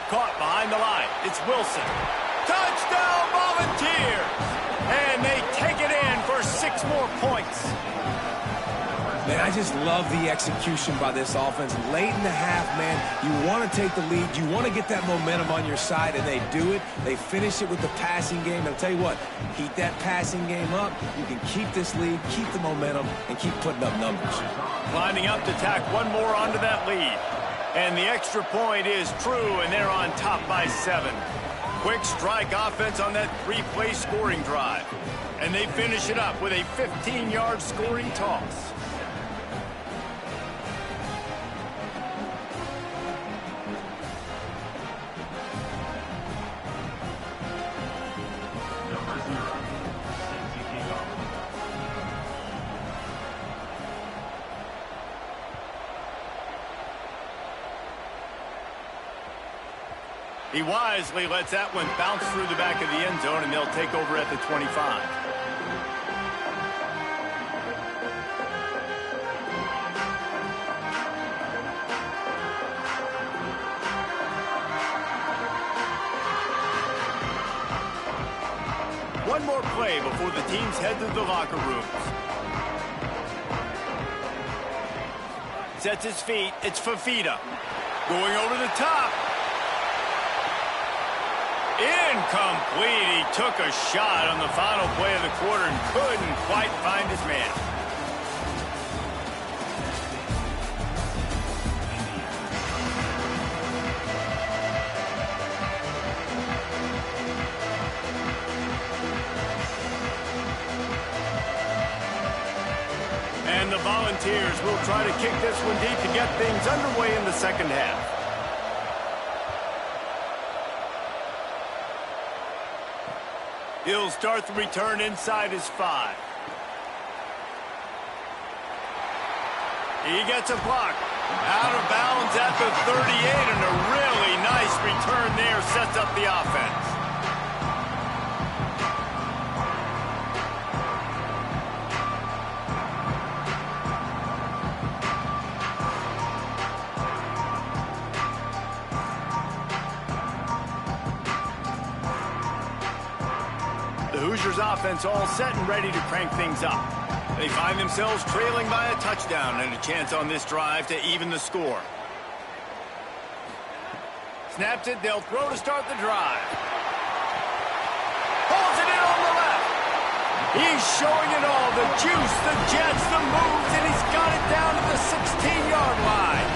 Caught behind the line. It's Wilson. Touchdown, Volunteers! And they take it in for 6 more points. Man, I just love the execution by this offense. Late in the half, man, you want to take the lead. You want to get that momentum on your side, and they do it. They finish it with the passing game. And I'll tell you what, keep that passing game up. You can keep this lead, keep the momentum, and keep putting up numbers. Lining up to tack one more onto that lead. And the extra point is true, and they're on top by 7. Quick strike offense on that 3-play scoring drive. And they finish it up with a 15-yard scoring toss. He wisely lets that one bounce through the back of the end zone, and they'll take over at the 25. One more play before the teams head to the locker rooms. Sets his feet. It's Fafita. Going over the top. Incomplete. He took a shot on the final play of the quarter and couldn't quite find his man. And the Volunteers will try to kick this one deep to get things underway in the second half. He'll start the return inside his 5. He gets a block. Out of bounds at the 38, and a really nice return there sets up the offense. The Hoosiers offense all set and ready to crank things up. They find themselves trailing by a touchdown and a chance on this drive to even the score. Snaps it, they'll throw to start the drive. Pulls it in on the left. He's showing it all, the juice, the jets, the moves, and he's got it down to the 16-yard line.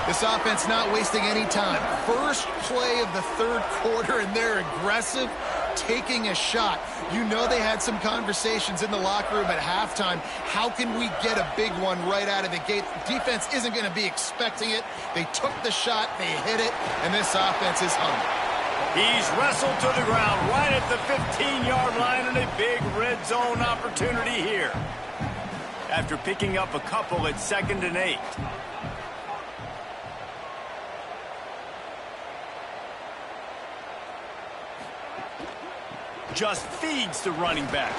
This offense not wasting any time. First play of the third quarter, and they're aggressive, taking a shot. You know they had some conversations in the locker room at halftime. How can we get a big one right out of the gate? Defense isn't going to be expecting it. They took the shot, they hit it, and this offense is hungry. He's wrestled to the ground right at the 15-yard line, and a big red zone opportunity here. After picking up a couple at 2nd and 8. Just feeds the running back.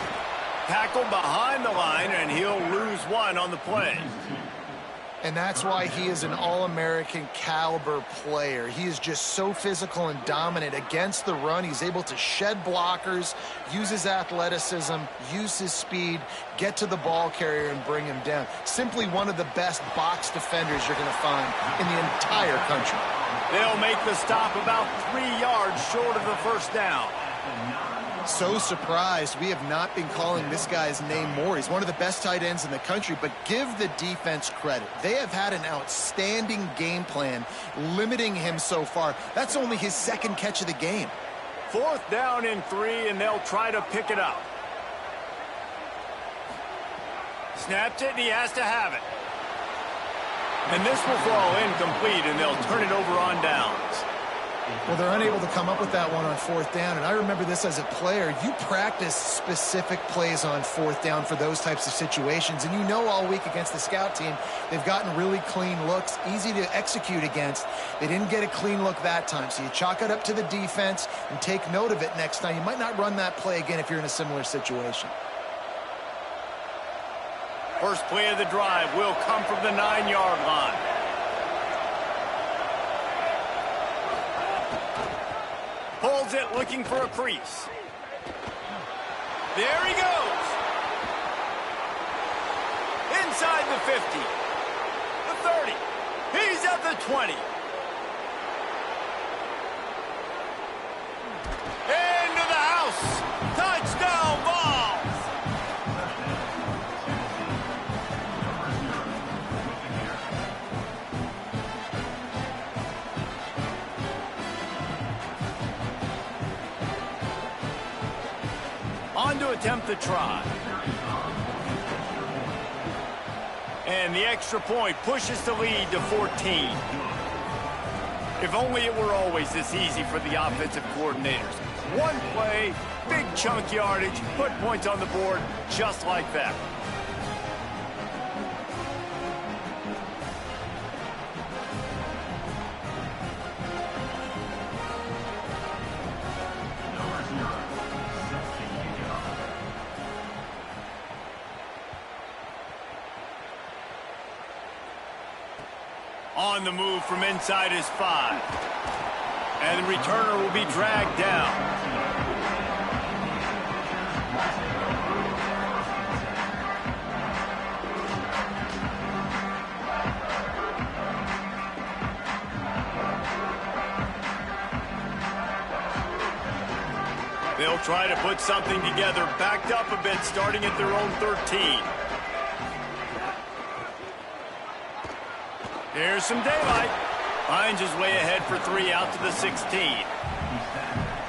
Tackled behind the line, and he'll lose one on the play. And that's why he is an All-American caliber player. He is just so physical and dominant against the run. He's able to shed blockers, use his athleticism, use his speed, get to the ball carrier and bring him down. Simply one of the best box defenders you're going to find in the entire country. They'll make the stop about 3 yards short of the first down. So surprised we have not been calling this guy's name more. He's one of the best tight ends in the country, but give the defense credit. They have had an outstanding game plan limiting him so far. That's only his 2nd catch of the game. 4th down and 3, and they'll try to pick it up. Snapped it, and he has to have it. And this will fall incomplete, and they'll turn it over on downs. Well, they're unable to come up with that one on fourth down, and I remember this as a player. You practice specific plays on fourth down for those types of situations, and you know all week against the scout team, they've gotten really clean looks, easy to execute against. They didn't get a clean look that time, so you chalk it up to the defense and take note of it next time. You might not run that play again if you're in a similar situation. First play of the drive will come from the 9-yard line. Pulls it, looking for a crease. There he goes. Inside the 50. The 30. He's at the 20. Into the house. Touchdown, Vols. On to attempt the try. And the extra point pushes the lead to 14. If only it were always this easy for the offensive coordinators. One play, big chunk yardage, put points on the board just like that. On the move from inside his 5. And the returner will be dragged down. They'll try to put something together, backed up a bit, starting at their own 13. Here's some daylight. Finds his way ahead for 3 out to the 16.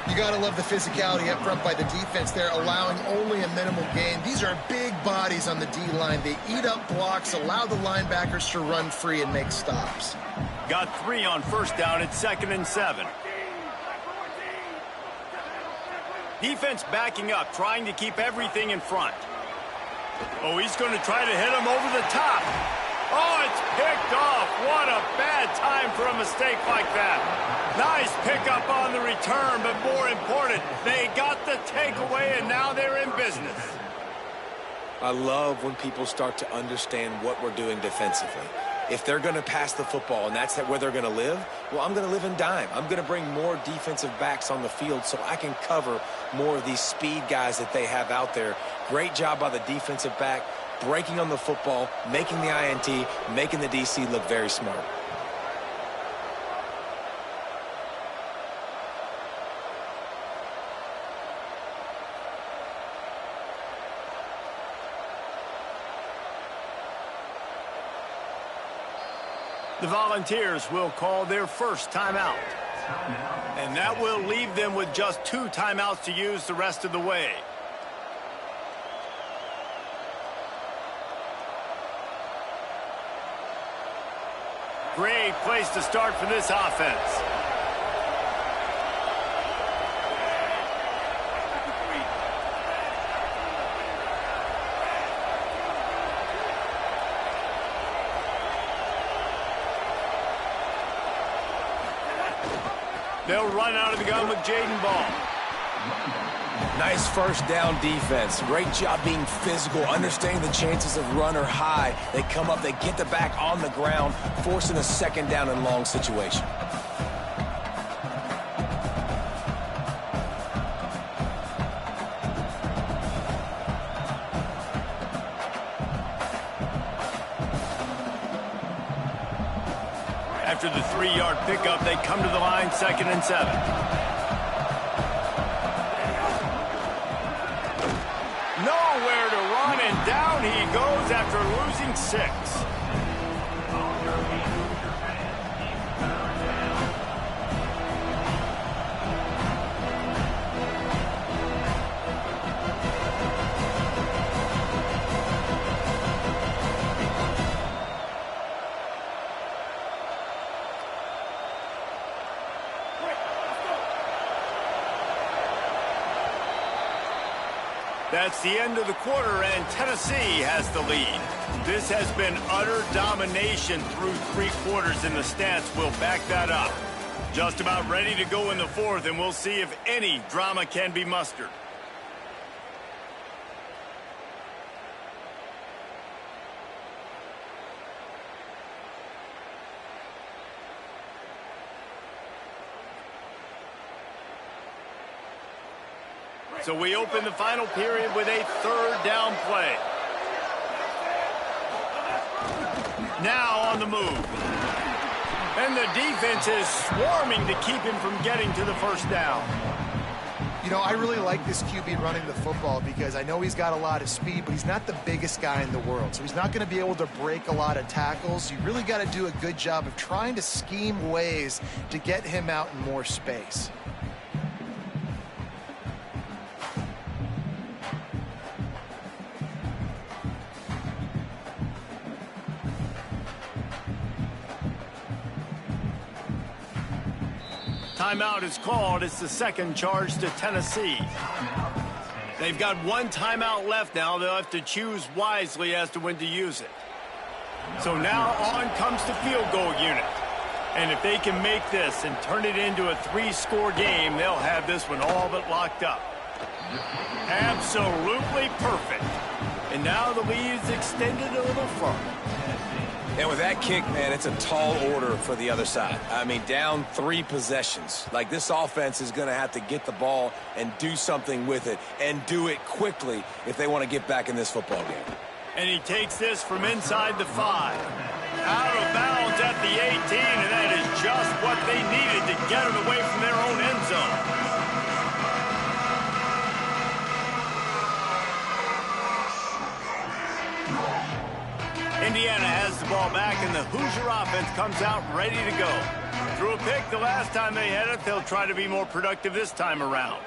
You got to love the physicality up front by the defense there, allowing only a minimal gain. These are big bodies on the D-line. They eat up blocks, allow the linebackers to run free and make stops. Got 3 on first down at 2nd and 7. Defense backing up, trying to keep everything in front. Oh, he's going to try to hit him over the top. Oh, it's picked off. What a bad time for a mistake like that. Nice pickup on the return, but more important, they got the takeaway, and now they're in business. I love when people start to understand what we're doing defensively. If they're going to pass the football and that's where they're going to live, well, I'm going to live in dime. I'm going to bring more defensive backs on the field so I can cover more of these speed guys that they have out there. Great job by the defensive back, breaking on the football, making the INT, making the DC look very smart. The Volunteers will call their first timeout. And that will leave them with just 2 timeouts to use the rest of the way. Great place to start for this offense. They'll run out of the gun with Jaden Ball. Nice first down defense. Great job being physical, understanding the chances of run or high. They come up, they get the back on the ground, forcing a second down and long situation. After the 3-yard pickup, they come to the line, 2nd and 7. Nowhere to run, and down he goes after losing 6. That's the end of the quarter, and Tennessee has the lead. This has been utter domination through 3 quarters, and the stats will back that up. Just about ready to go in the 4th, and we'll see if any drama can be mustered. So we open the final period with a 3rd down play. Now on the move. And the defense is swarming to keep him from getting to the 1st down. You know, I really like this QB running the football because I know he's got a lot of speed, but he's not the biggest guy in the world. So he's not going to be able to break a lot of tackles. You really got to do a good job of trying to scheme ways to get him out in more space. Timeout is called. It's the 2nd charge to Tennessee. They've got 1 timeout left now. They'll have to choose wisely as to when to use it. So now on comes the field goal unit. And if they can make this and turn it into a 3-score game, they'll have this one all but locked up. Absolutely perfect. And now the lead is extended a little further. And with that kick, man, it's a tall order for the other side. I mean, down 3 possessions. Like, this offense is going to have to get the ball and do something with it, and do it quickly if they want to get back in this football game. And he takes this from inside the 5. Out of bounds at the 18, and that is just what they needed to get it away from their own end zone. Indiana has the ball back, and the Hoosier offense comes out ready to go. Threw a pick the last time they had it. They'll try to be more productive this time around.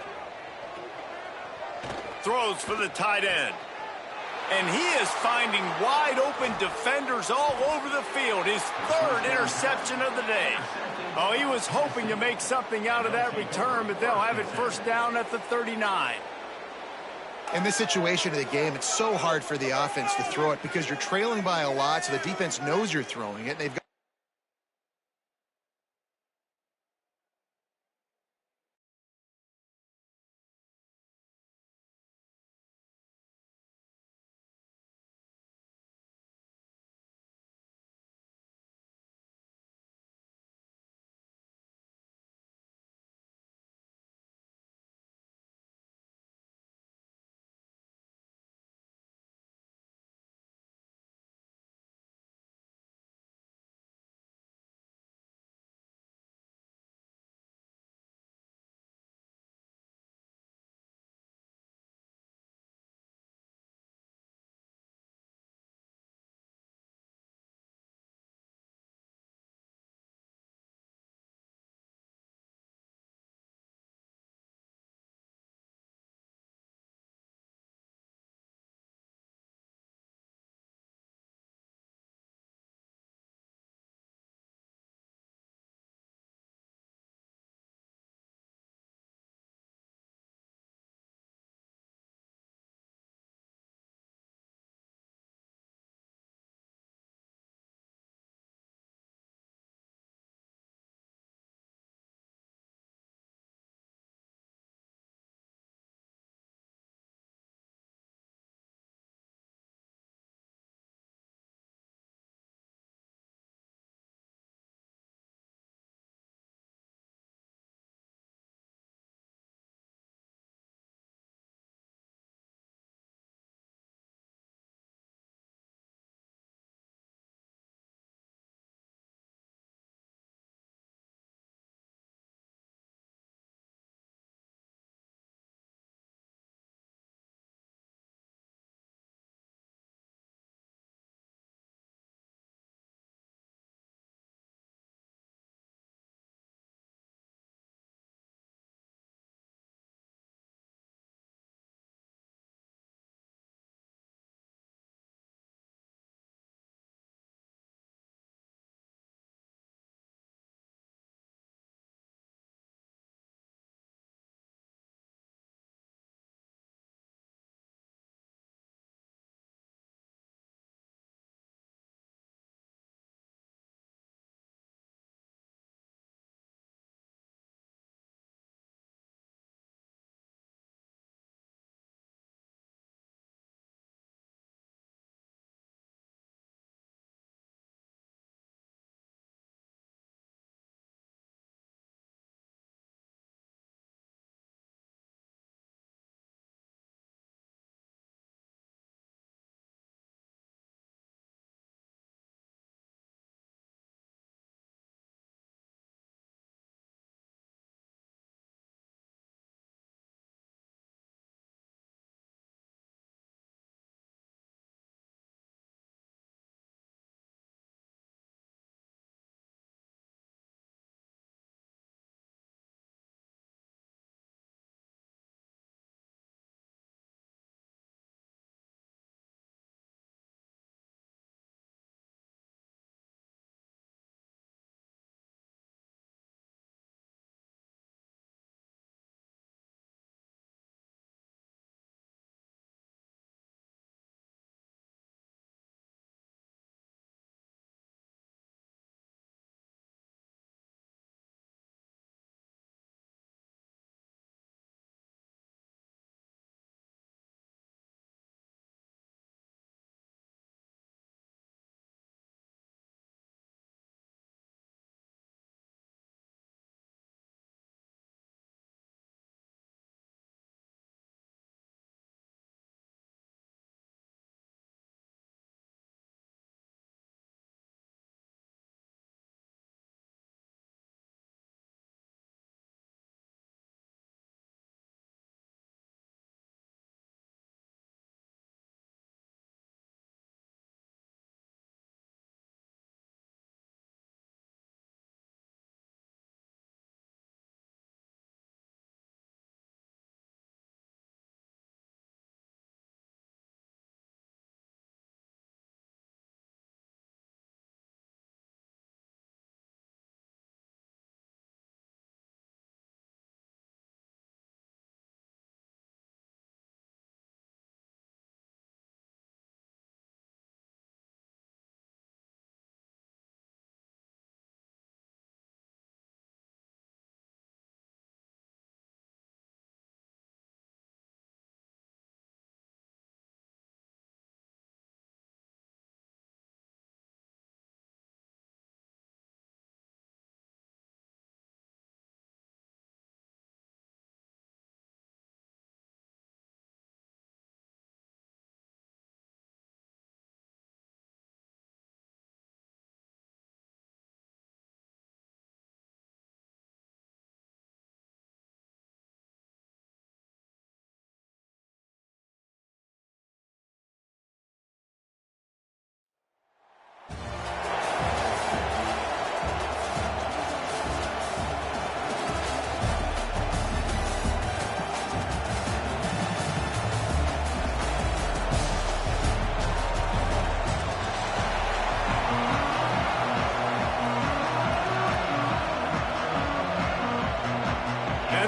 Throws for the tight end. And he is finding wide-open defenders all over the field. His 3rd interception of the day. Oh, he was hoping to make something out of that return, but they'll have it 1st down at the 39. In this situation of the game, it's so hard for the offense to throw it because you're trailing by a lot, so the defense knows you're throwing it. They've got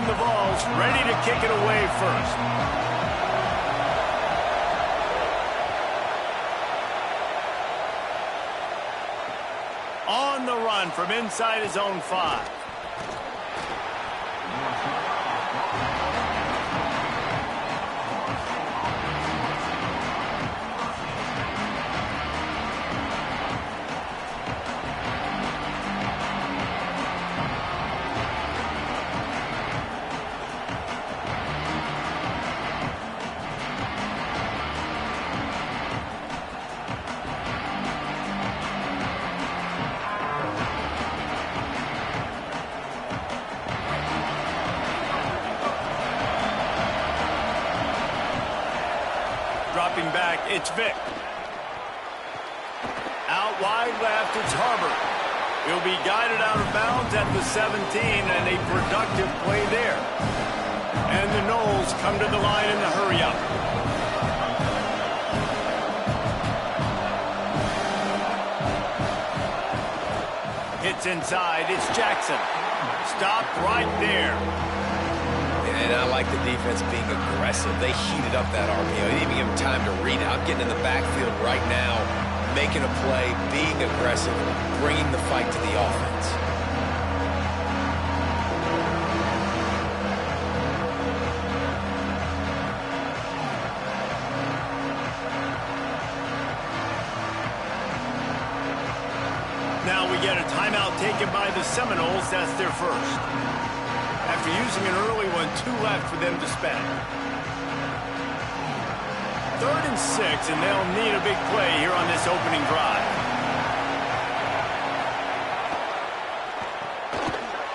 the Vols, ready to kick it away first. On the run from inside his own 5. Dropping back, it's Vick. Out wide left, it's Harbert. He'll be guided out of bounds at the 17, and a productive play there. And the Noles come to the line in the hurry-up. Hits inside, it's Jackson. Stopped right there. And I like the defense being aggressive. They heated up that RPO. They didn't even give him time to read it. I'm getting in the backfield right now, making a play, being aggressive, bringing the fight to the offense. Now we get a timeout taken by the Seminoles. That's their first. After using an early one, 2 left for them to spend. 3rd and 6, and they'll need a big play here on this opening drive.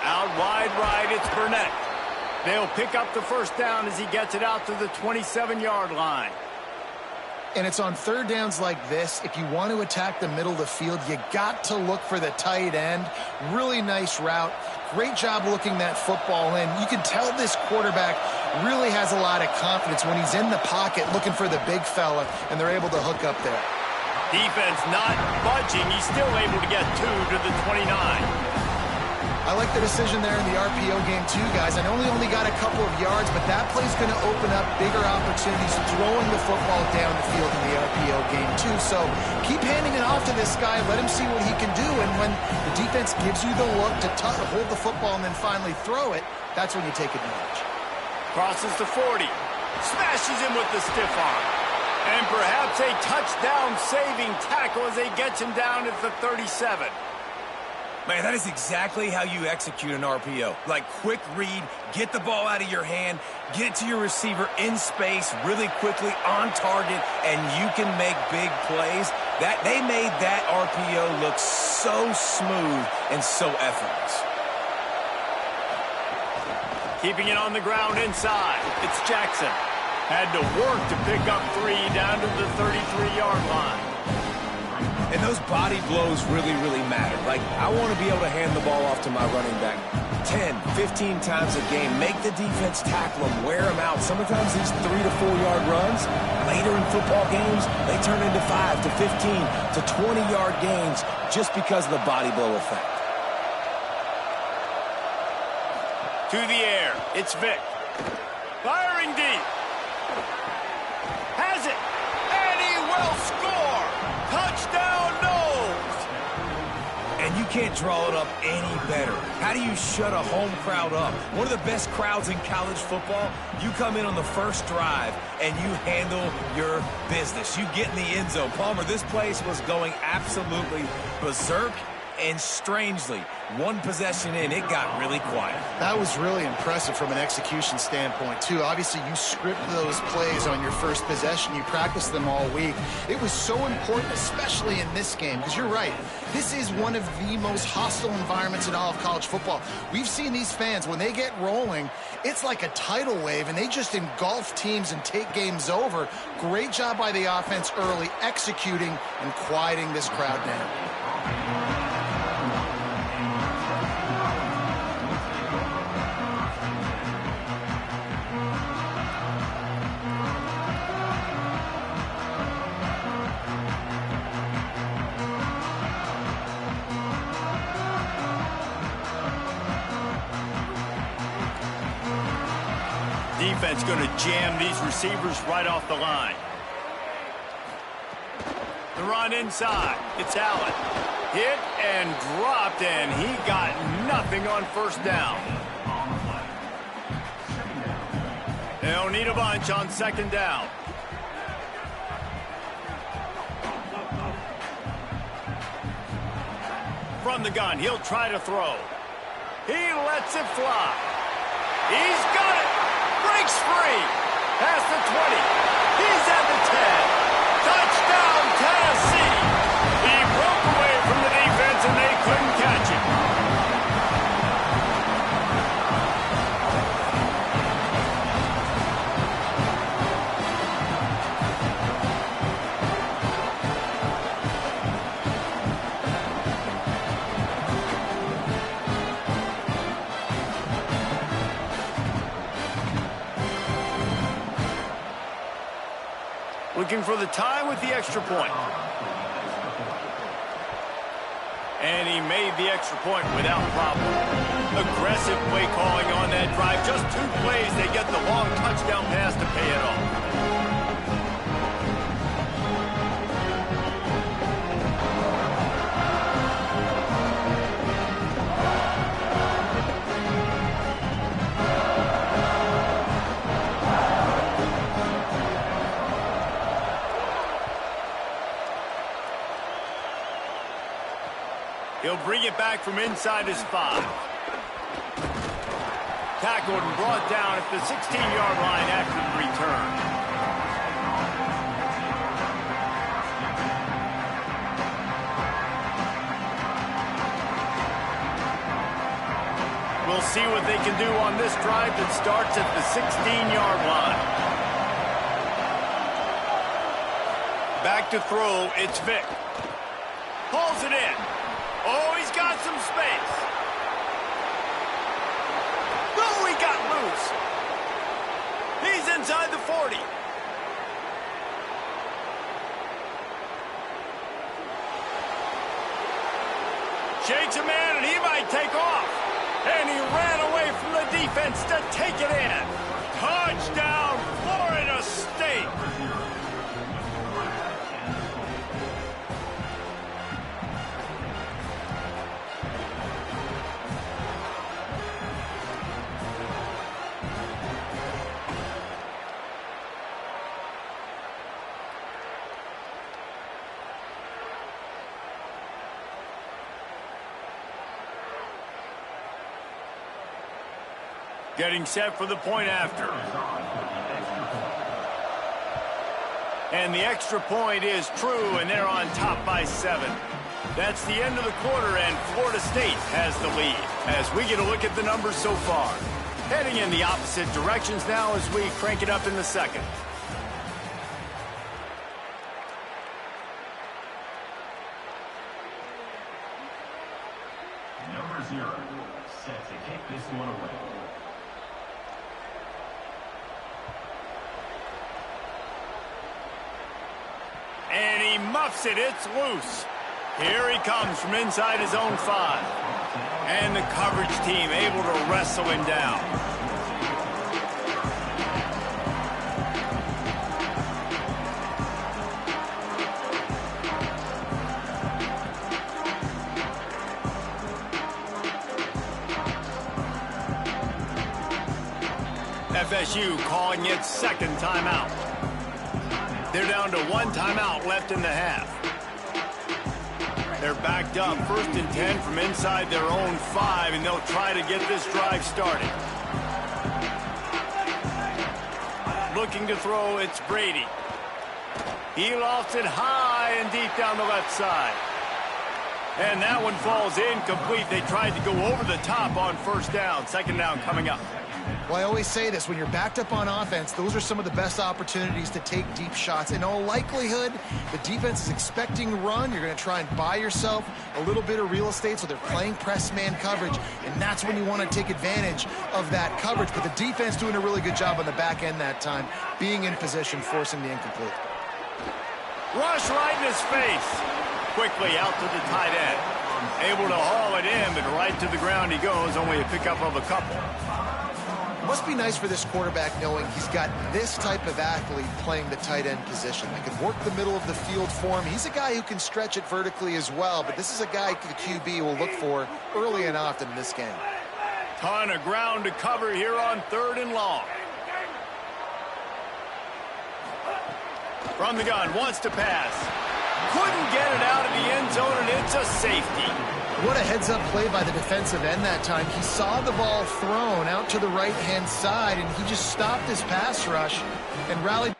Out wide right, it's Burnett. They'll pick up the first down as he gets it out to the 27-yard line. And it's on 3rd downs like this. If you want to attack the middle of the field, you got to look for the tight end. Really nice route. Great job looking that football in. You can tell this quarterback really has a lot of confidence when he's in the pocket looking for the big fella, and they're able to hook up there. Defense not budging. He's still able to get 2 to the 29. I like the decision there in the RPO game too, guys. I know he only got a couple of yards, but that play's going to open up bigger opportunities throwing the football down the field in the RPO game too. So keep handing it off to this guy. Let him see what he can do. And when the defense gives you the look to hold the football and then finally throw it, that's when you take advantage. Crosses the 40. Smashes him with the stiff arm. And perhaps a touchdown-saving tackle as they get him down at the 37. Man, that is exactly how you execute an RPO. Like, quick read, get the ball out of your hand, get it to your receiver in space really quickly on target, and you can make big plays. They made that RPO look so smooth and so effortless. Keeping it on the ground inside. It's Jackson. Had to work to pick up 3 down to the 33-yard line. And those body blows really, really matter. Like, I want to be able to hand the ball off to my running back 10, 15 times a game. Make the defense tackle them, wear them out. Sometimes these 3 to 4 yard runs, later in football games, they turn into 5 to 15 to 20-yard gains just because of the body blow effect. To the air, it's Vick. Firing deep. Has it, and he will score. Touchdown, Noles! And you can't draw it up any better. How do you shut a home crowd up? One of the best crowds in college football, you come in on the first drive and you handle your business. You get in the end zone. Palmer, this place was going absolutely berserk, and strangely, one possession in, it got really quiet. That was really impressive from an execution standpoint, too. Obviously, you script those plays on your first possession. You practice them all week. It was so important, especially in this game, because you're right. This is one of the most hostile environments in all of college football. We've seen these fans, when they get rolling, it's like a tidal wave, and they just engulf teams and take games over. Great job by the offense early, executing and quieting this crowd down. Defense going to jam these receivers right off the line. The run inside. It's Allen. Hit and dropped, and he got nothing on first down. They'll need a bunch on second down. From the gun, he'll try to throw. He lets it fly. He's got it. Breaks free. Past the 20. He's at the 10. Touchdown, Tennessee. He broke away from the defense, and they couldn't catch him. Looking for the tie with the extra point. And he made the extra point without problem. Aggressive play calling on that drive. Just 2 plays, they get the long touchdown pass to pay it off. He'll bring it back from inside his 5. Tackled and brought down at the 16-yard line after the return. We'll see what they can do on this drive that starts at the 16-yard line. Back to throw, it's Vick. Pulls it in. Oh, he's got some space. Oh, he got loose. He's inside the 40. Shakes a man, and he might take off. And he ran away from the defense to take it in. Touchdown, Florida State. Getting set for the point after. And the extra point is true, and they're on top by 7. That's the end of the quarter, and Florida State has the lead. As we get a look at the numbers so far. Heading in the opposite directions now as we crank it up in the second. Number 0, set to kick this one away. And he muffs it. It's loose. Here he comes from inside his own 5. And the coverage team able to wrestle him down. FSU calling its second timeout. They're down to 1 timeout left in the half. They're backed up, 1st and 10 from inside their own 5, and they'll try to get this drive started. Looking to throw, it's Brady. He lofts it high and deep down the left side. And that one falls incomplete. They tried to go over the top on first down. Second down coming up. Well, I always say this, when you're backed up on offense, those are some of the best opportunities to take deep shots. In all likelihood, the defense is expecting run. You're going to try and buy yourself a little bit of real estate, so they're playing press man coverage, and that's when you want to take advantage of that coverage. But the defense doing a really good job on the back end that time, being in position, forcing the incomplete. Rush right in his face. Quickly out to the tight end. Able to haul it in, but right to the ground he goes, only a pickup of a couple. It must be nice for this quarterback knowing he's got this type of athlete playing the tight end position. They can work the middle of the field for him. He's a guy who can stretch it vertically as well, but this is a guy the QB will look for early and often in this game. Ton of ground to cover here on 3rd and long. From the gun, wants to pass. Couldn't get it out of the end zone, and it's a safety. What a heads-up play by the defensive end that time. He saw the ball thrown out to the right-hand side, and he just stopped his pass rush and rallied.